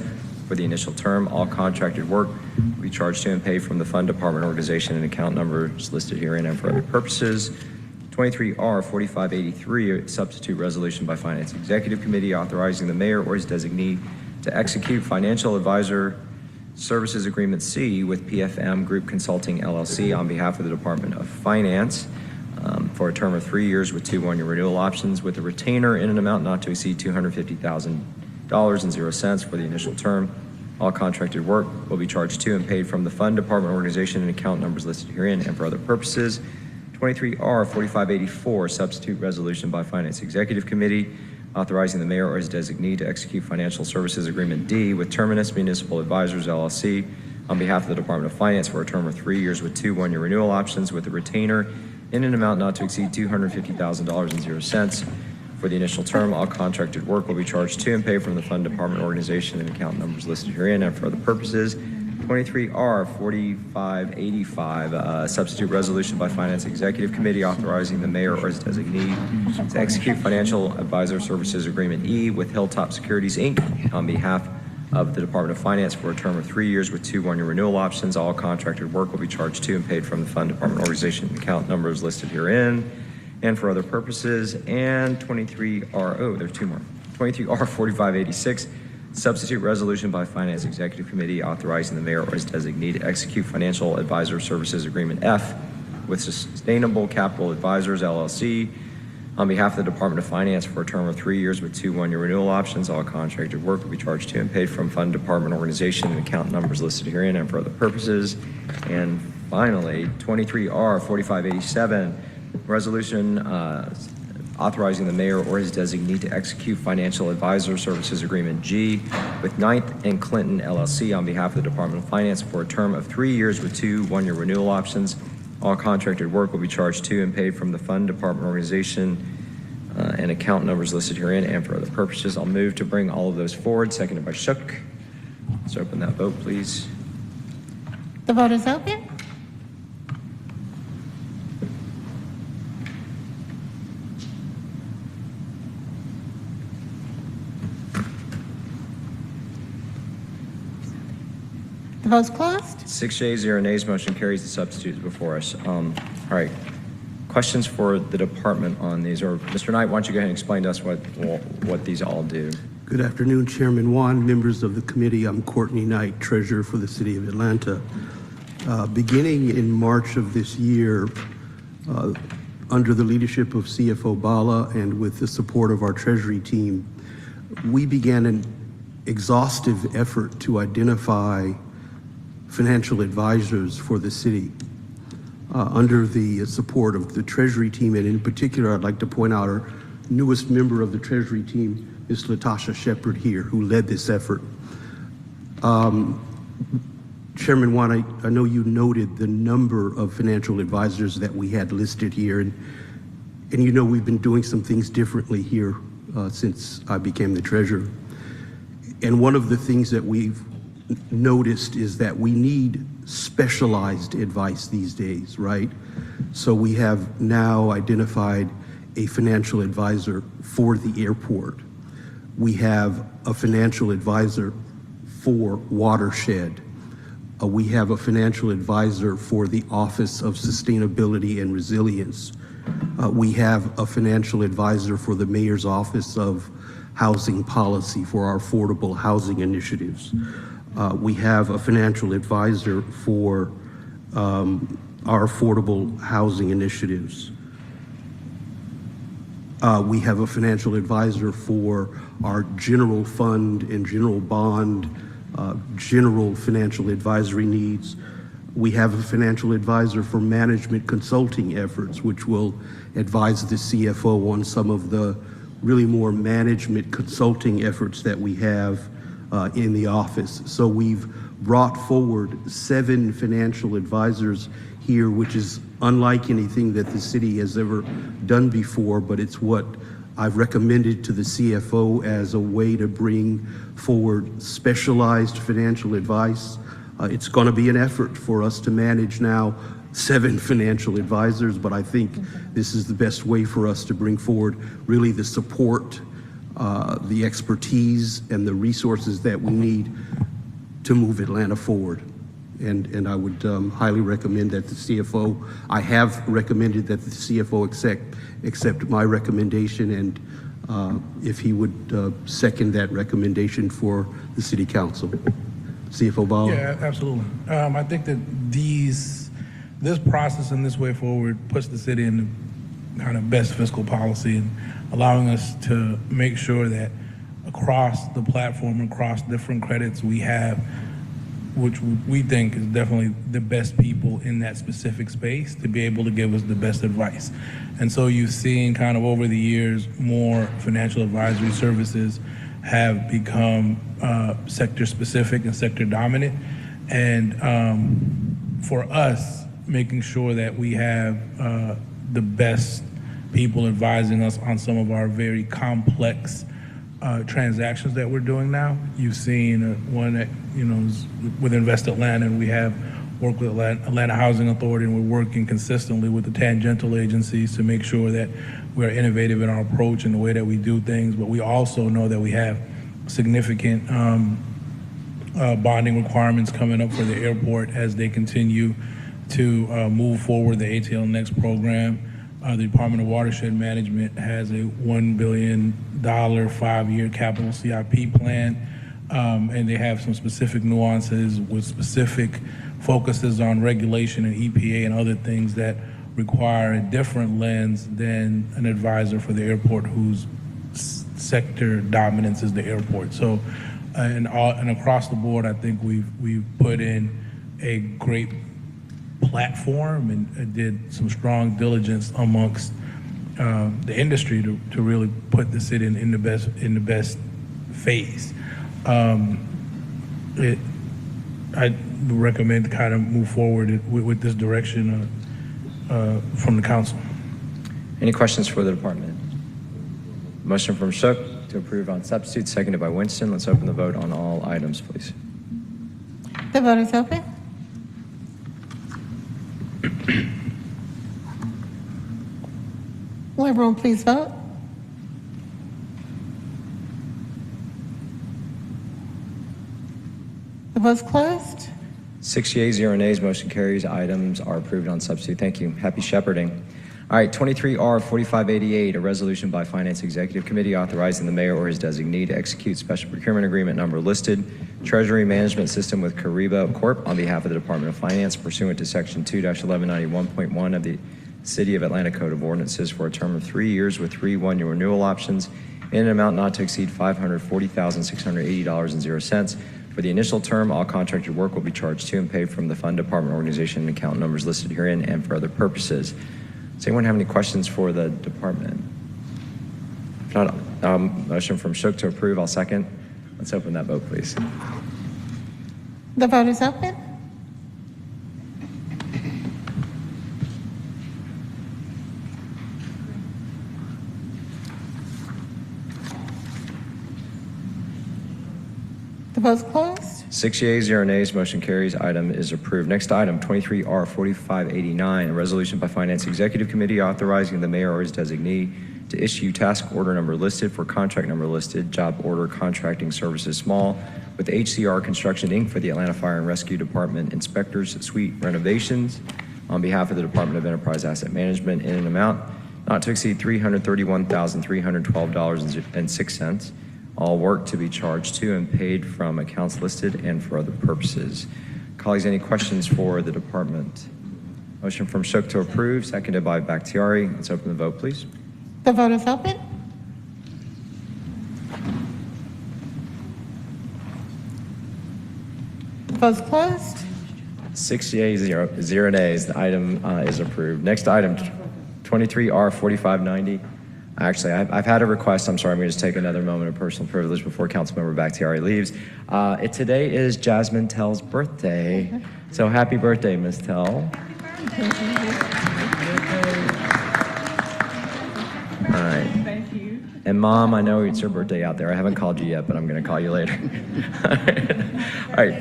for the initial term. All contracted work will be charged to and paid from the fund, department, organization, and account numbers listed herein and for other purposes. 23R4583, a substitute resolution by Finance Executive Committee authorizing the mayor or his designee to execute financial advisor services agreement C with PFM Group Consulting LLC on behalf of the Department of Finance for a term of 3 years with 2 one-year renewal options with a retainer in an amount not to exceed $250,000.00 for the initial term. All contracted work will be charged to and paid from the fund, department, organization, and account numbers listed herein and for other purposes. 23R4584, substitute resolution by Finance Executive Committee authorizing the mayor or his designee to execute financial services agreement D with Terminus Municipal Advisors LLC on behalf of the Department of Finance for a term of 3 years with 2 one-year renewal options with a retainer in an amount not to exceed $250,000.00 for the initial term. All contracted work will be charged to and paid from the fund, department, organization, and account numbers listed herein and for other purposes. 23R4585, substitute resolution by Finance Executive Committee authorizing the mayor or his designee to execute financial advisor services agreement E with Hilltop Securities, Inc. on behalf of the Department of Finance for a term of 3 years with 2 one-year renewal options. All contracted work will be charged to and paid from the fund, department, organization, and account numbers listed herein and for other purposes. And 23R4586, substitute resolution by Finance Executive Committee authorizing the mayor or his designee to execute financial advisor services agreement F with Sustainable Capital Advisors LLC on behalf of the Department of Finance for a term of 3 years with 2 one-year renewal options. All contracted work will be charged to and paid from fund, department, organization, and account numbers listed herein and for other purposes. And finally, 23R4587, resolution authorizing the mayor or his designee to execute financial advisor services agreement G with Ninth and Clinton LLC on behalf of the Department of Finance for a term of 3 years with 2 one-year renewal options. All contracted work will be charged to and paid from the fund, department, organization, and account numbers listed herein and for other purposes. I'll move to bring all of those forward, seconded by Shook. Let's open that vote, please. The vote is open. The vote's closed. 6 yeas, 0 nays, motion carries. The substitute is before us. All right. Questions for the department on these? Or Mr. Knight, why don't you go ahead and explain to us what these all do? Good afternoon, Chairman Wan, members of the committee. I'm Courtney Knight, Treasurer for the City of Atlanta. Beginning in March of this year, under the leadership of CFO Bala and with the support of our Treasury team, we began an exhaustive effort to identify financial advisors for the city. Under the support of the Treasury team, and in particular, I'd like to point out our newest member of the Treasury team, Ms. Latasha Shepard here, who led this effort. Chairman Wan, I know you noted the number of financial advisors that we had listed here, and you know we've been doing some things differently here since I became the treasurer. And one of the things that we've noticed is that we need specialized advice these days, right? So we have now identified a financial advisor for the airport. We have a financial advisor for watershed. We have a financial advisor for the Office of Sustainability and Resilience. We have a financial advisor for the Mayor's Office of Housing Policy for our affordable housing initiatives. We have a financial advisor for our affordable housing initiatives. We have a financial advisor for our general fund and general bond, general financial advisory needs. We have a financial advisor for management consulting efforts, which will advise the CFO on some of the really more management consulting efforts that we have in the office. So we've brought forward 7 financial advisors here, which is unlike anything that the city has ever done before, but it's what I've recommended to the CFO as a way to bring forward specialized financial advice. It's going to be an effort for us to manage now 7 financial advisors, but I think this is the best way for us to bring forward really the support, the expertise, and the resources that we need to move Atlanta forward. And I would highly recommend that the CFO, I have recommended that the CFO accept my recommendation, and if he would second that recommendation for the City Council. CFO Ball. Yeah, absolutely. I think that this process and this way forward puts the city in the kind of best fiscal policy and allowing us to make sure that across the platform, across different credits we have, which we think is definitely the best people in that specific space to be able to give us the best advice. And so you've seen kind of over the years, more financial advisory services have become sector specific and sector dominant. And for us, making sure that we have the best people advising us on some of our very complex transactions that we're doing now. You've seen one that, is with Invest Atlanta, and we have worked with Atlanta Housing Authority, and we're working consistently with the tangential agencies to make sure that we're innovative in our approach and the way that we do things. But we also know that we have significant bonding requirements coming up for the airport as they continue to move forward the ATL Next program. The Department of Watershed Management has a $1 billion 5-year capital CIP plan, and they have some specific nuances with specific focuses on regulation and EPA and other things that require a different lens than an advisor for the airport whose sector dominance is the airport. So, and across the board, I think we've put in a great platform and did some strong diligence amongst the industry to really put the city in the best phase. I recommend to kind of move forward with this direction from the council. Any questions for the department? Motion from Shook to approve on substitute, seconded by Winston. Let's open the vote on all items, please. The vote is open. Will everyone please vote? The vote's closed. 6 yeas, 0 nays, motion carries. Items are approved on substitute. Thank you. Happy shepherding. All right, 23R4588, a resolution by Finance Executive Committee authorizing the mayor or his designee to execute special procurement agreement number listed, Treasury Management System with Kariba Corp. on behalf of the Department of Finance pursuant to Section 2-1191.1 of the City of Atlanta Code of Ordinances for a term of 3 years with 3 one-year renewal options in an amount not to exceed $540,680.00. For the initial term, all contracted work will be charged to and paid from the fund department organization and account numbers listed herein and for other purposes. Does anyone have any questions for the department? If not, motion from Shook to approve. I'll second. Let's open that vote, please. The vote is open. The vote's closed. 6 yeas, 0 nays, motion carries. Item is approved. Next item, 23R4589, a resolution by Finance Executive Committee authorizing the mayor or his designee to issue task order number listed for contract number listed, job order contracting services small with HCR Construction Inc. for the Atlanta Fire and Rescue Department Inspectors Suite renovations on behalf of the Department of Enterprise Asset Management in an amount not to exceed $331,312.06. All work to be charged to and paid from accounts listed and for other purposes. Colleagues, any questions for the department? Motion from Shook to approve, seconded by Bakhtiari. Let's open the vote, please. The vote is open. The vote's closed. 6 yeas, 0 nays. The item is approved. Next item, 23R4590. Actually, I've had a request. I'm sorry, I'm going to just take another moment of personal privilege before Councilmember Bakhtiari leaves. Today is Jasmine Tell's birthday. So happy birthday, Ms. Tell. All right. Thank you. And Mom, I know it's your birthday out there. I haven't called you yet, but I'm going to call you later. All right.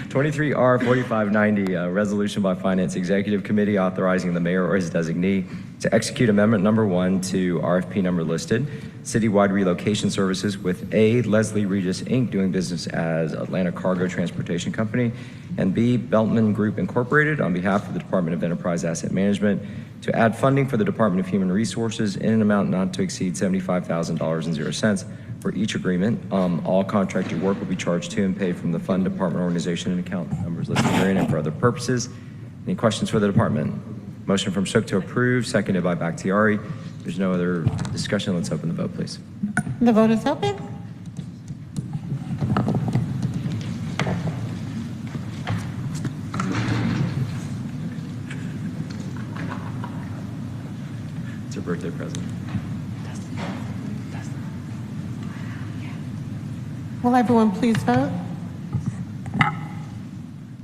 23R4590, a resolution by Finance Executive Committee authorizing the mayor or his designee to execute amendment number 1 to RFP number listed, citywide relocation services with A, Leslie Regis Inc., doing business as Atlanta Cargo Transportation Company, and B, Beltman Group Incorporated, on behalf of the Department of Enterprise Asset Management, to add funding for the Department of Human Resources in an amount not to exceed $75,000.00 for each agreement. All contracted work will be charged to and paid from the fund department organization and account numbers listed herein and for other purposes. Any questions for the department? Motion from Shook to approve, seconded by Bakhtiari. There's no other discussion. Let's open the vote, please. The vote is open. It's her birthday present. Will everyone please vote?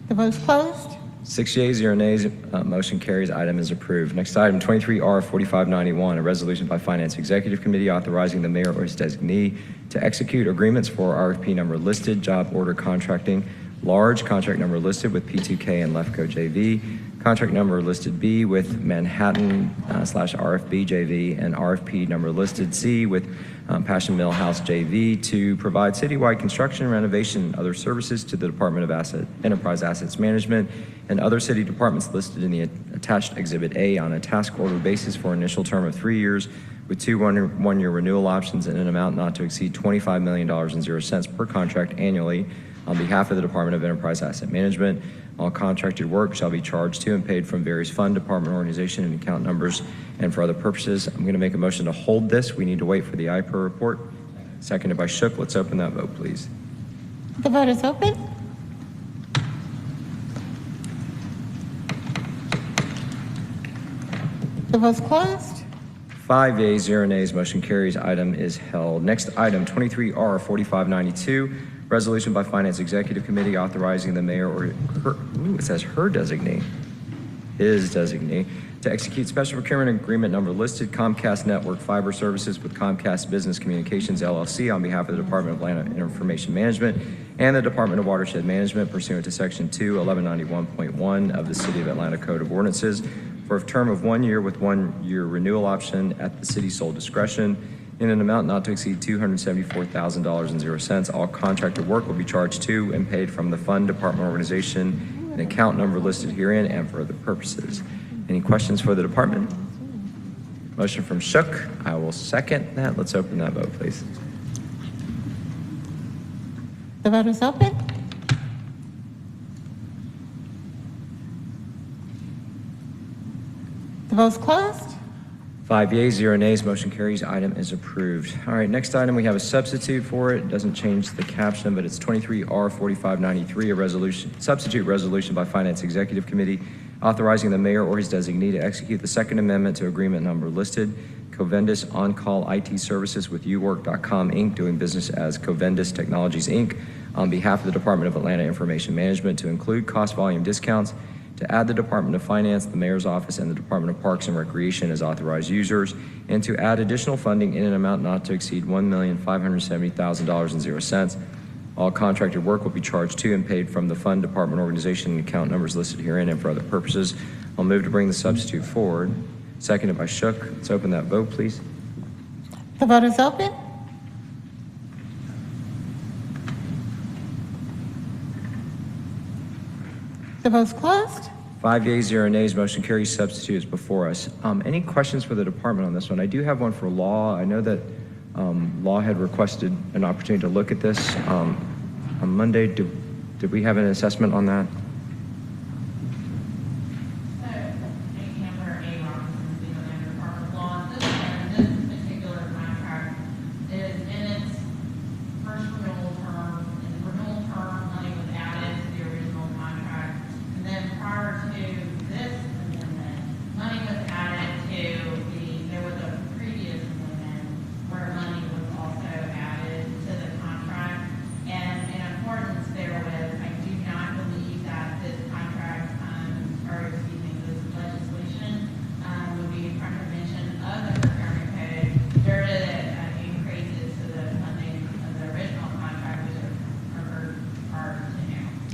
The vote's closed. 6 yeas, 0 nays, motion carries. Item is approved. Next item, 23R4591, a resolution by Finance Executive Committee authorizing the mayor or his designee to execute agreements for RFP number listed, job order contracting, large contract number listed with P2K and Lefco JV, contract number listed B with Manhattan /RFB JV, and RFP number listed C with Passion Mill House JV to provide citywide construction, renovation, and other services to the Department of Enterprise Assets Management and other city departments listed in the attached Exhibit A on a task order basis for an initial term of 3 years with 2 one-year renewal options in an amount not to exceed $25,000,00 per contract annually on behalf of the Department of Enterprise Asset Management. All contracted work shall be charged to and paid from various fund, department, organization, and account numbers and for other purposes. I'm going to make a motion to hold this. We need to wait for the IPER report. Seconded by Shook. Let's open that vote, please. The vote is open. The vote's closed. 5 yeas, 0 nays, motion carries. Item is held. Next item, 23R4592, resolution by Finance Executive Committee authorizing the mayor or it says her designee, his designee, to execute special procurement agreement number listed Comcast Network Fiber Services with Comcast Business Communications LLC on behalf of the Department of Land Information Management and the Department of Watershed Management pursuant to Section 2-1191.1 of the City of Atlanta Code of Ordinances for a term of 1 year with 1 year renewal option at the city's sole discretion in an amount not to exceed $274,000.00. All contracted work will be charged to and paid from the fund, department, organization, and account number listed herein and for other purposes. Any questions for the department? Motion from Shook. I will second that. Let's open that vote, please. The vote is open. The vote's closed. 5 yeas, 0 nays, motion carries. Item is approved. All right, next item, we have a substitute for it. It doesn't change the caption, but it's 23R4593, a resolution, substitute resolution by Finance Executive Committee authorizing the mayor or his designee to execute the Second Amendment to agreement number listed, Covendis On-Call IT Services with uwork.com, Inc., doing business as Covendis Technologies, Inc., on behalf of the Department of Atlanta Information Management to include cost volume discounts, to add the Department of Finance, the Mayor's Office, and the Department of Parks and Recreation as authorized users, and to add additional funding in an amount not to exceed $1,570,000.00. All contracted work will be charged to and paid from the fund, department, organization, and account numbers listed herein and for other purposes. I'll move to bring the substitute forward. Seconded by Shook. Let's open that vote, please. The vote is open. The vote's closed. 5 yeas, 0 nays, motion carries. Substitute is before us. Any questions for the department on this one? I do have one for Law. I know that Law had requested an opportunity to look at this on Monday. Did we have an assessment on that?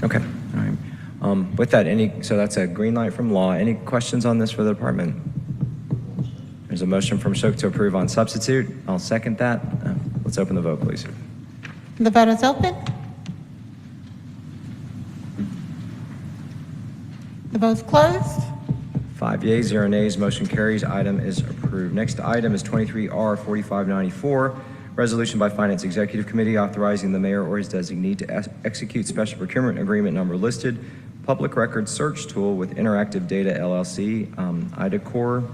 Okay, all right. With that, so that's a green light from Law. Any questions on this for the department? There's a motion from Shook to approve on substitute. I'll second that. Let's open the vote, please. The vote is open. The vote's closed. 5 yeas, 0 nays, motion carries. Item is approved. Next item is 23R4594, resolution by Finance Executive Committee authorizing the mayor or his designee to execute special procurement agreement number listed, public record search tool with Interactive Data LLC, IDACORP,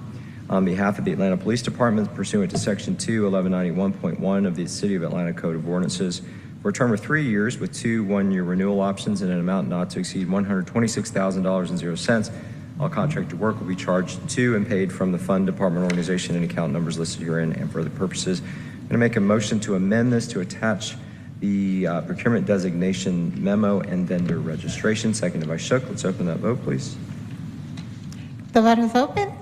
on behalf of the Atlanta Police Department pursuant to Section 21191.1 of the City of Atlanta Code of Ordinances for a term of 3 years with 2 one-year renewal options in an amount not to exceed $126,000.00. All contracted work will be charged to and paid from the fund, department, organization, and account numbers listed herein and for other purposes. I'm going to make a motion to amend this to attach the procurement designation memo and vendor registration, seconded by Shook. Let's open that vote, please. The vote is open.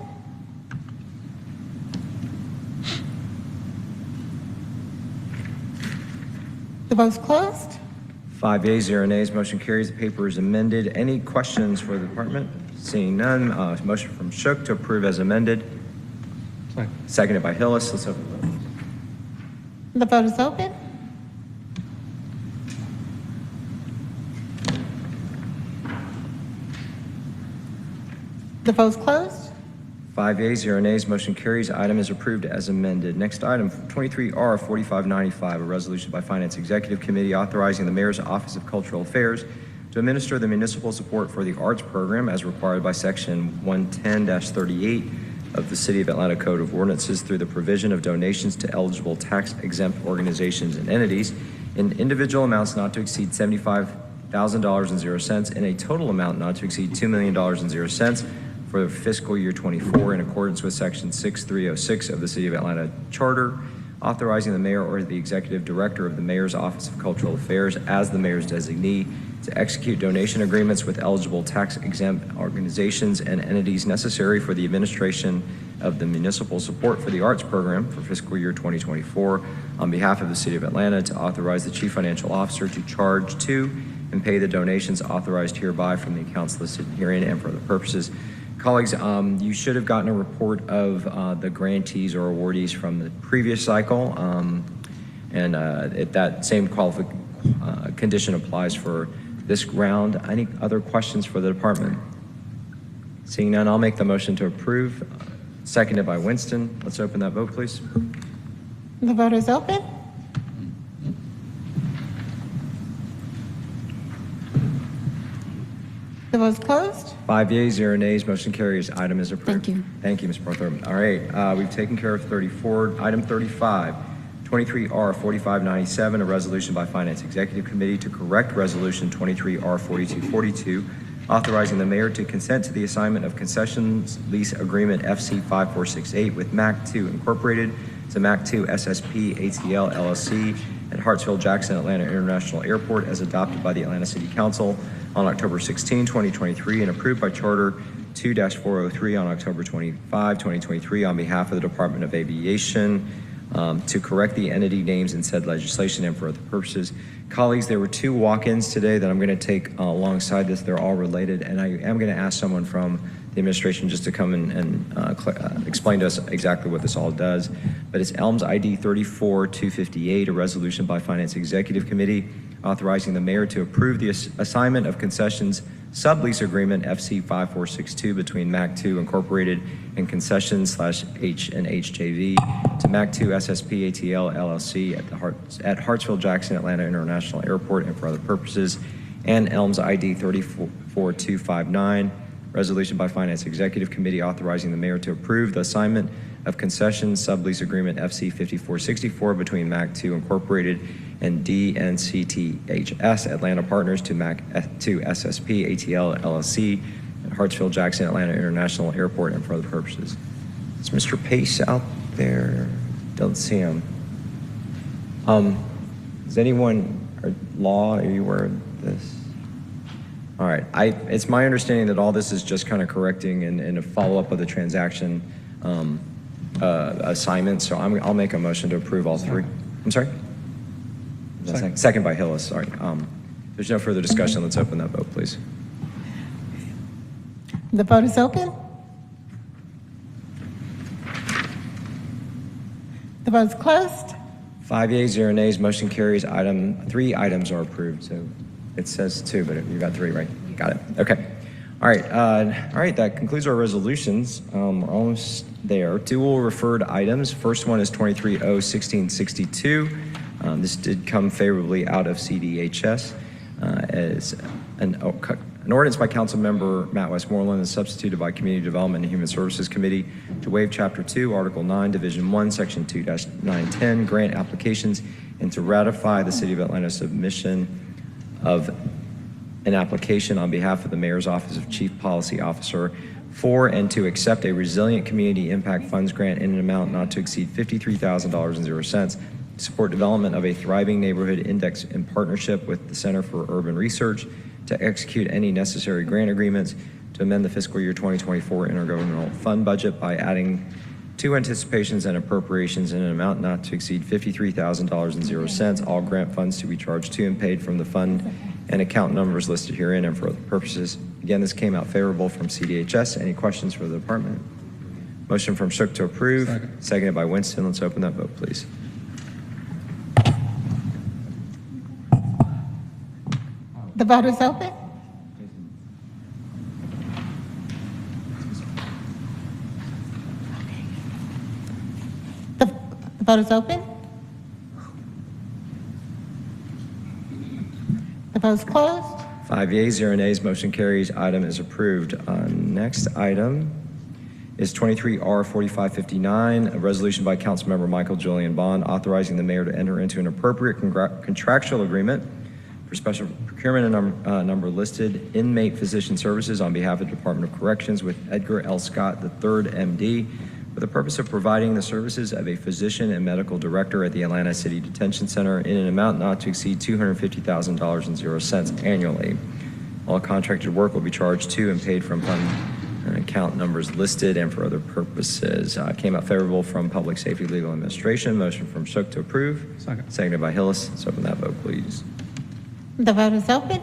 The vote's closed. 5 yeas, 0 nays, motion carries. The paper is amended. Any questions for the department? Seeing none, motion from Shook to approve as amended. Seconded by Hillis. Let's open the vote. The vote is open. The vote's closed. 5 yeas, 0 nays, motion carries. Item is approved as amended. Next item, 23R4595, a resolution by Finance Executive Committee authorizing the Mayor's Office of Cultural Affairs to administer the municipal support for the arts program as required by Section 110-38 of the City of Atlanta Code of Ordinances through the provision of donations to eligible tax-exempt organizations and entities in individual amounts not to exceed $75,000.00 and a total amount not to exceed $2 million.00 for fiscal year 24 in accordance with Section 6306 of the City of Atlanta Charter, authorizing the mayor or the executive director of the Mayor's Office of Cultural Affairs as the mayor's designee to execute donation agreements with eligible tax-exempt organizations and entities necessary for the administration of the municipal support for the arts program for fiscal year 2024 on behalf of the City of Atlanta, to authorize the chief financial officer to charge to and pay the donations authorized hereby from the accounts listed herein and for other purposes. Colleagues, you should have gotten a report of the grantees or awardees from the previous cycle, and that same condition applies for this round. Any other questions for the department? Seeing none, I'll make the motion to approve. Seconded by Winston. Let's open that vote, please. The vote is open. The vote is closed. 5 yeas, 0 nays, motion carries. Item is approved. Thank you. Thank you, Ms. Bartholomew. All right, we've taken care of 34. Item 35, 23R 4597, a resolution by Finance Executive Committee to correct Resolution 23R 4242, authorizing the mayor to consent to the assignment of concessions lease agreement FC 5468 with MAC2 Incorporated to MAC2 SSP ATL LLC at Hartsfield-Jackson Atlanta International Airport as adopted by the Atlanta City Council on October 16, 2023, and approved by Charter 2-403 on October 25, 2023, on behalf of the Department of Aviation, to correct the entity names in said legislation and for other purposes. Colleagues, there were 2 walk-ins today that I'm going to take alongside this. They're all related, and I am going to ask someone from the administration just to come and explain to us exactly what this all does. But it's ELMS ID 34258, a resolution by Finance Executive Committee authorizing the mayor to approve the assignment of concessions sublease agreement FC 5462 between MAC2 Incorporated and Concessions/H&H JV to MAC2 SSP ATL LLC at Hartsfield-Jackson Atlanta International Airport and for other purposes, and ELMS ID 34259, resolution by Finance Executive Committee authorizing the mayor to approve the assignment of concessions sublease agreement FC 5464 between MAC2 Incorporated and DNCTHS Atlanta Partners to MAC2 SSP ATL LLC at Hartsfield-Jackson Atlanta International Airport and for other purposes. Is Mr. Pace out there? Don't see him. Is anyone, or Law, are you aware of this? All right. It's my understanding that all this is just kind of correcting and a follow-up of the transaction assignment. So I'll make a motion to approve all 3. I'm sorry? Second by Hillis, sorry. There's no further discussion. Let's open that vote, please. The vote is open. The vote is closed. 5 yeas, 0 nays, motion carries. 3 items are approved. So it says 2, but you got 3, right? Got it. Okay. All right. That concludes our resolutions. We're almost there. 2 referred items. First one is 23-0-1662. This did come favorably out of CDHS as an ordinance by Council Member Matt Westmoreland and substituted by Community Development and Human Services Committee to waive Chapter 2, Article 9, Division 1, Section 2-910, grant applications, and to ratify the City of Atlanta's submission of an application on behalf of the Mayor's Office of Chief Policy Officer for and to accept a Resilient Community Impact Funds grant in an amount not to exceed $53,000.00 to support development of a thriving neighborhood index in partnership with the Center for Urban Research, to execute any necessary grant agreements, to amend the fiscal year 2024 intergovernmental fund budget by adding 2 anticipations and appropriations in an amount not to exceed $53,000.00, all grant funds to be charged to and paid from the fund and account numbers listed herein and for other purposes. Again, this came out favorable from CDHS. Any questions for the department? Motion from Shook to approve. Seconded by Winston. Let's open that vote, please. The vote is open. The vote is open. The vote is closed. 5 yeas, 0 nays, motion carries. Item is approved. Next item is 23R4559, a resolution by Councilmember Michael Julian Bond authorizing the mayor to enter into an appropriate contractual agreement for special procurement number listed inmate physician services on behalf of the Department of Corrections with Edgar L. Scott III, MD, for the purpose of providing the services of a physician and medical director at the Atlanta City Detention Center in an amount not to exceed $250,000.00 annually. All contracted work will be charged to and paid from fund and account numbers listed and for other purposes. Came out favorable from Public Safety Legal Administration. Motion from Shook to approve. Seconded by Hillis. Let's open that vote, please. The vote is open.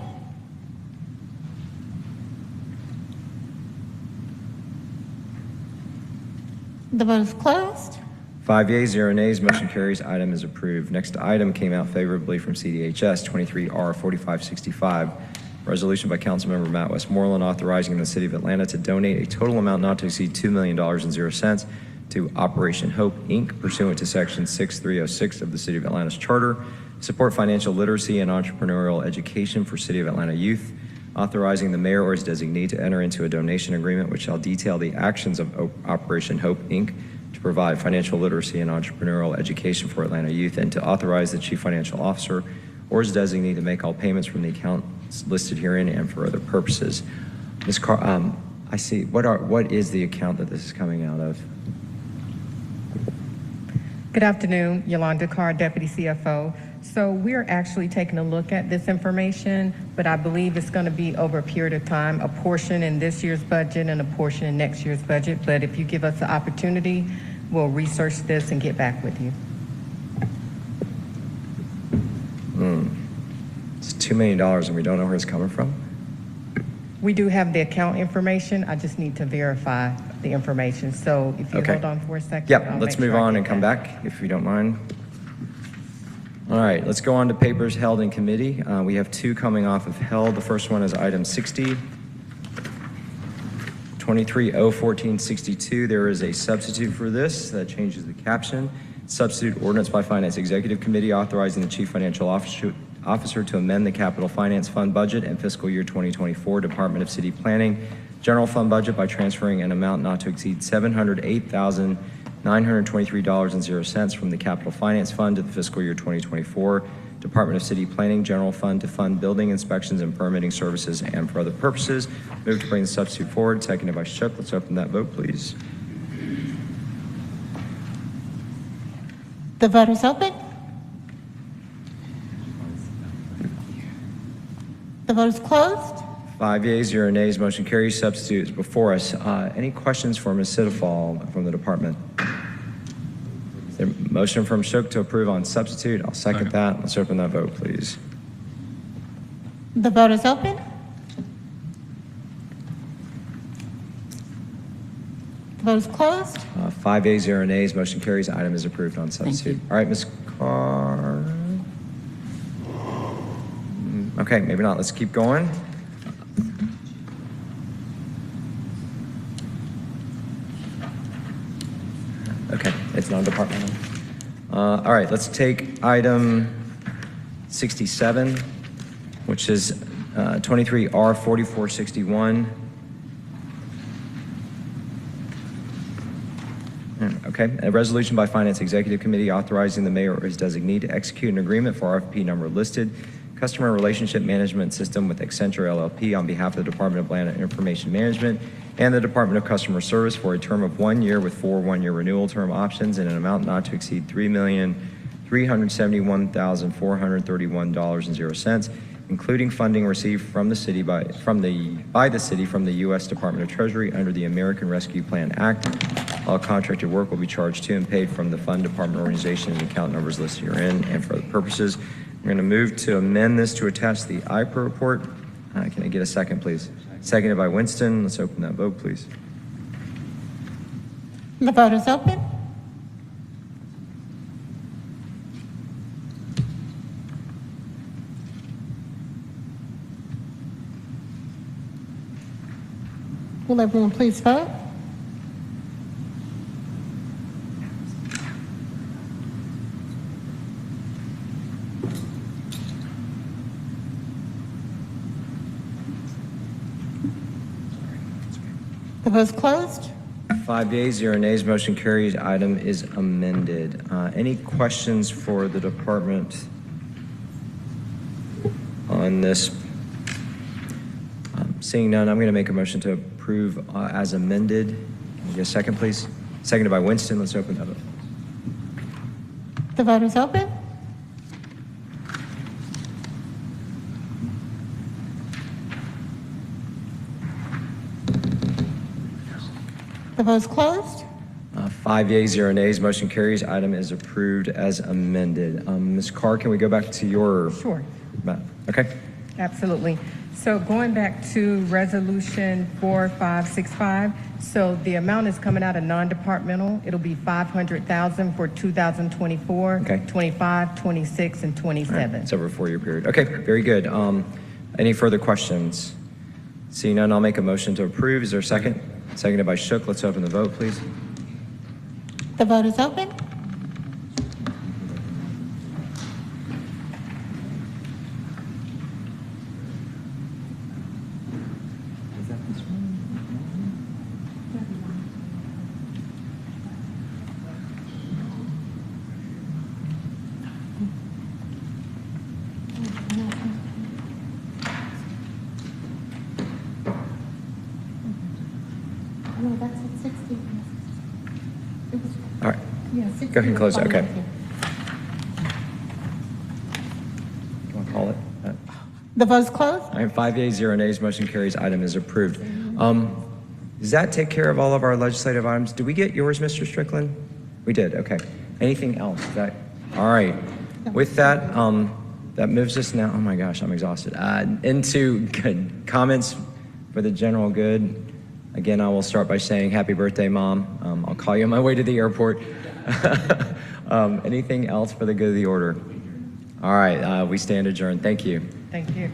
The vote is closed. 5 yeas, 0 nays, motion carries. Item is approved. Next item came out favorably from CDHS, 23R4565, Resolution by Councilmember Matt Westmoreland authorizing the City of Atlanta to donate a total amount not to exceed $2 million and 0 cents to Operation Hope, Inc., pursuant to Section 6306 of the City of Atlanta's Charter, support financial literacy and entrepreneurial education for City of Atlanta youth, authorizing the mayor or his designee to enter into a donation agreement which shall detail the actions of Operation Hope, Inc., to provide financial literacy and entrepreneurial education for Atlanta youth, and to authorize the chief financial officer or his designee to make all payments from the accounts listed herein and for other purposes. Ms. Carr, I see. What is the account that this is coming out of? Good afternoon, Yolanda Carr, Deputy CFO. So we're actually taking a look at this information, but I believe it's going to be over a period of time, a portion in this year's budget and a portion in next year's budget. But if you give us the opportunity, we'll research this and get back with you. It's $2 million and we don't know where it's coming from? We do have the account information. I just need to verify the information. So if you hold on for a second. Yep, let's move on and come back, if you don't mind. All right, let's go on to papers held in committee. We have two coming off of held. The first one is item 60, 23-01462. There is a substitute for this that changes the caption. Substitute ordinance by Finance Executive Committee authorizing the Chief Financial Officer to amend the Capital Finance Fund budget and fiscal year 2024 Department of City Planning General Fund budget by transferring an amount not to exceed $708,923.00 from the Capital Finance Fund to the fiscal year 2024 Department of City Planning General Fund to fund building inspections and permitting services and for other purposes. Move to bring the substitute forward, seconded by Shook. Let's open that vote, please. The vote is open. The vote is closed. 5 yeas, 0 nays, motion carries. Substitute is before us. Any questions for Ms. Sitterfall from the department? Is there a motion from Shook to approve on substitute? I'll second that. Let's open that vote, please. The vote is open. The vote is closed. 5 yeas, 0 nays, motion carries. Item is approved on substitute. All right, Ms. Carr. Okay, maybe not. Let's keep going. Okay, it's non-departmental. All right, let's take item 67, which is 23R4461. Okay, a resolution by Finance Executive Committee authorizing the mayor or his designee to execute an agreement for RFP number listed Customer Relationship Management System with Accenture LLP on behalf of the Department of Land Information Management and the Department of Customer Service for a term of 1 year with 4 one-year renewal term options in an amount not to exceed $3,371,431.00, including funding received from the city by the city from the U.S. Department of Treasury under the American Rescue Plan Act. All contracted work will be charged to and paid from the fund department organization and account numbers listed herein and for other purposes. We're going to move to amend this to attach the IPA report. Can I get a second, please? Seconded by Winston. Let's open that vote, please. The vote is open. Will everyone please vote? The vote is closed. 5 yeas, 0 nays, motion carries. Item is amended. Any questions for the department on this? Seeing none, I'm going to make a motion to approve as amended. Can we get a second, please? Seconded by Winston. Let's open that up. The vote is open. The vote is closed. 5 yeas, 0 nays, motion carries. Item is approved as amended. Ms. Carr, can we go back to your Sure. map? Okay. Absolutely. So going back to Resolution 4565, so the amount is coming out of non-departmental. It'll be $500,000 for 2024, 25, 26, and 27. It's over a 4-year period. Okay, very good. Any further questions? Seeing none, I'll make a motion to approve. Is there a second? Seconded by Shook. Let's open the vote, please. The vote is open. No, that's at 60. All right. Yeah, Go ahead and close it. Okay. You want to call it? The vote is closed. All right, 5 yeas, 0 nays, motion carries. Item is approved. Does that take care of all of our legislative items? Did we get yours, Mr. Strickland? We did, okay. Anything else? All right. With that, that moves us now, oh my gosh, I'm exhausted, into comments for the general good. Again, I will start by saying happy birthday, Mom. I'll call you on my way to the airport. Anything else for the good of the order? All right, we stand adjourned. Thank you. Thank you.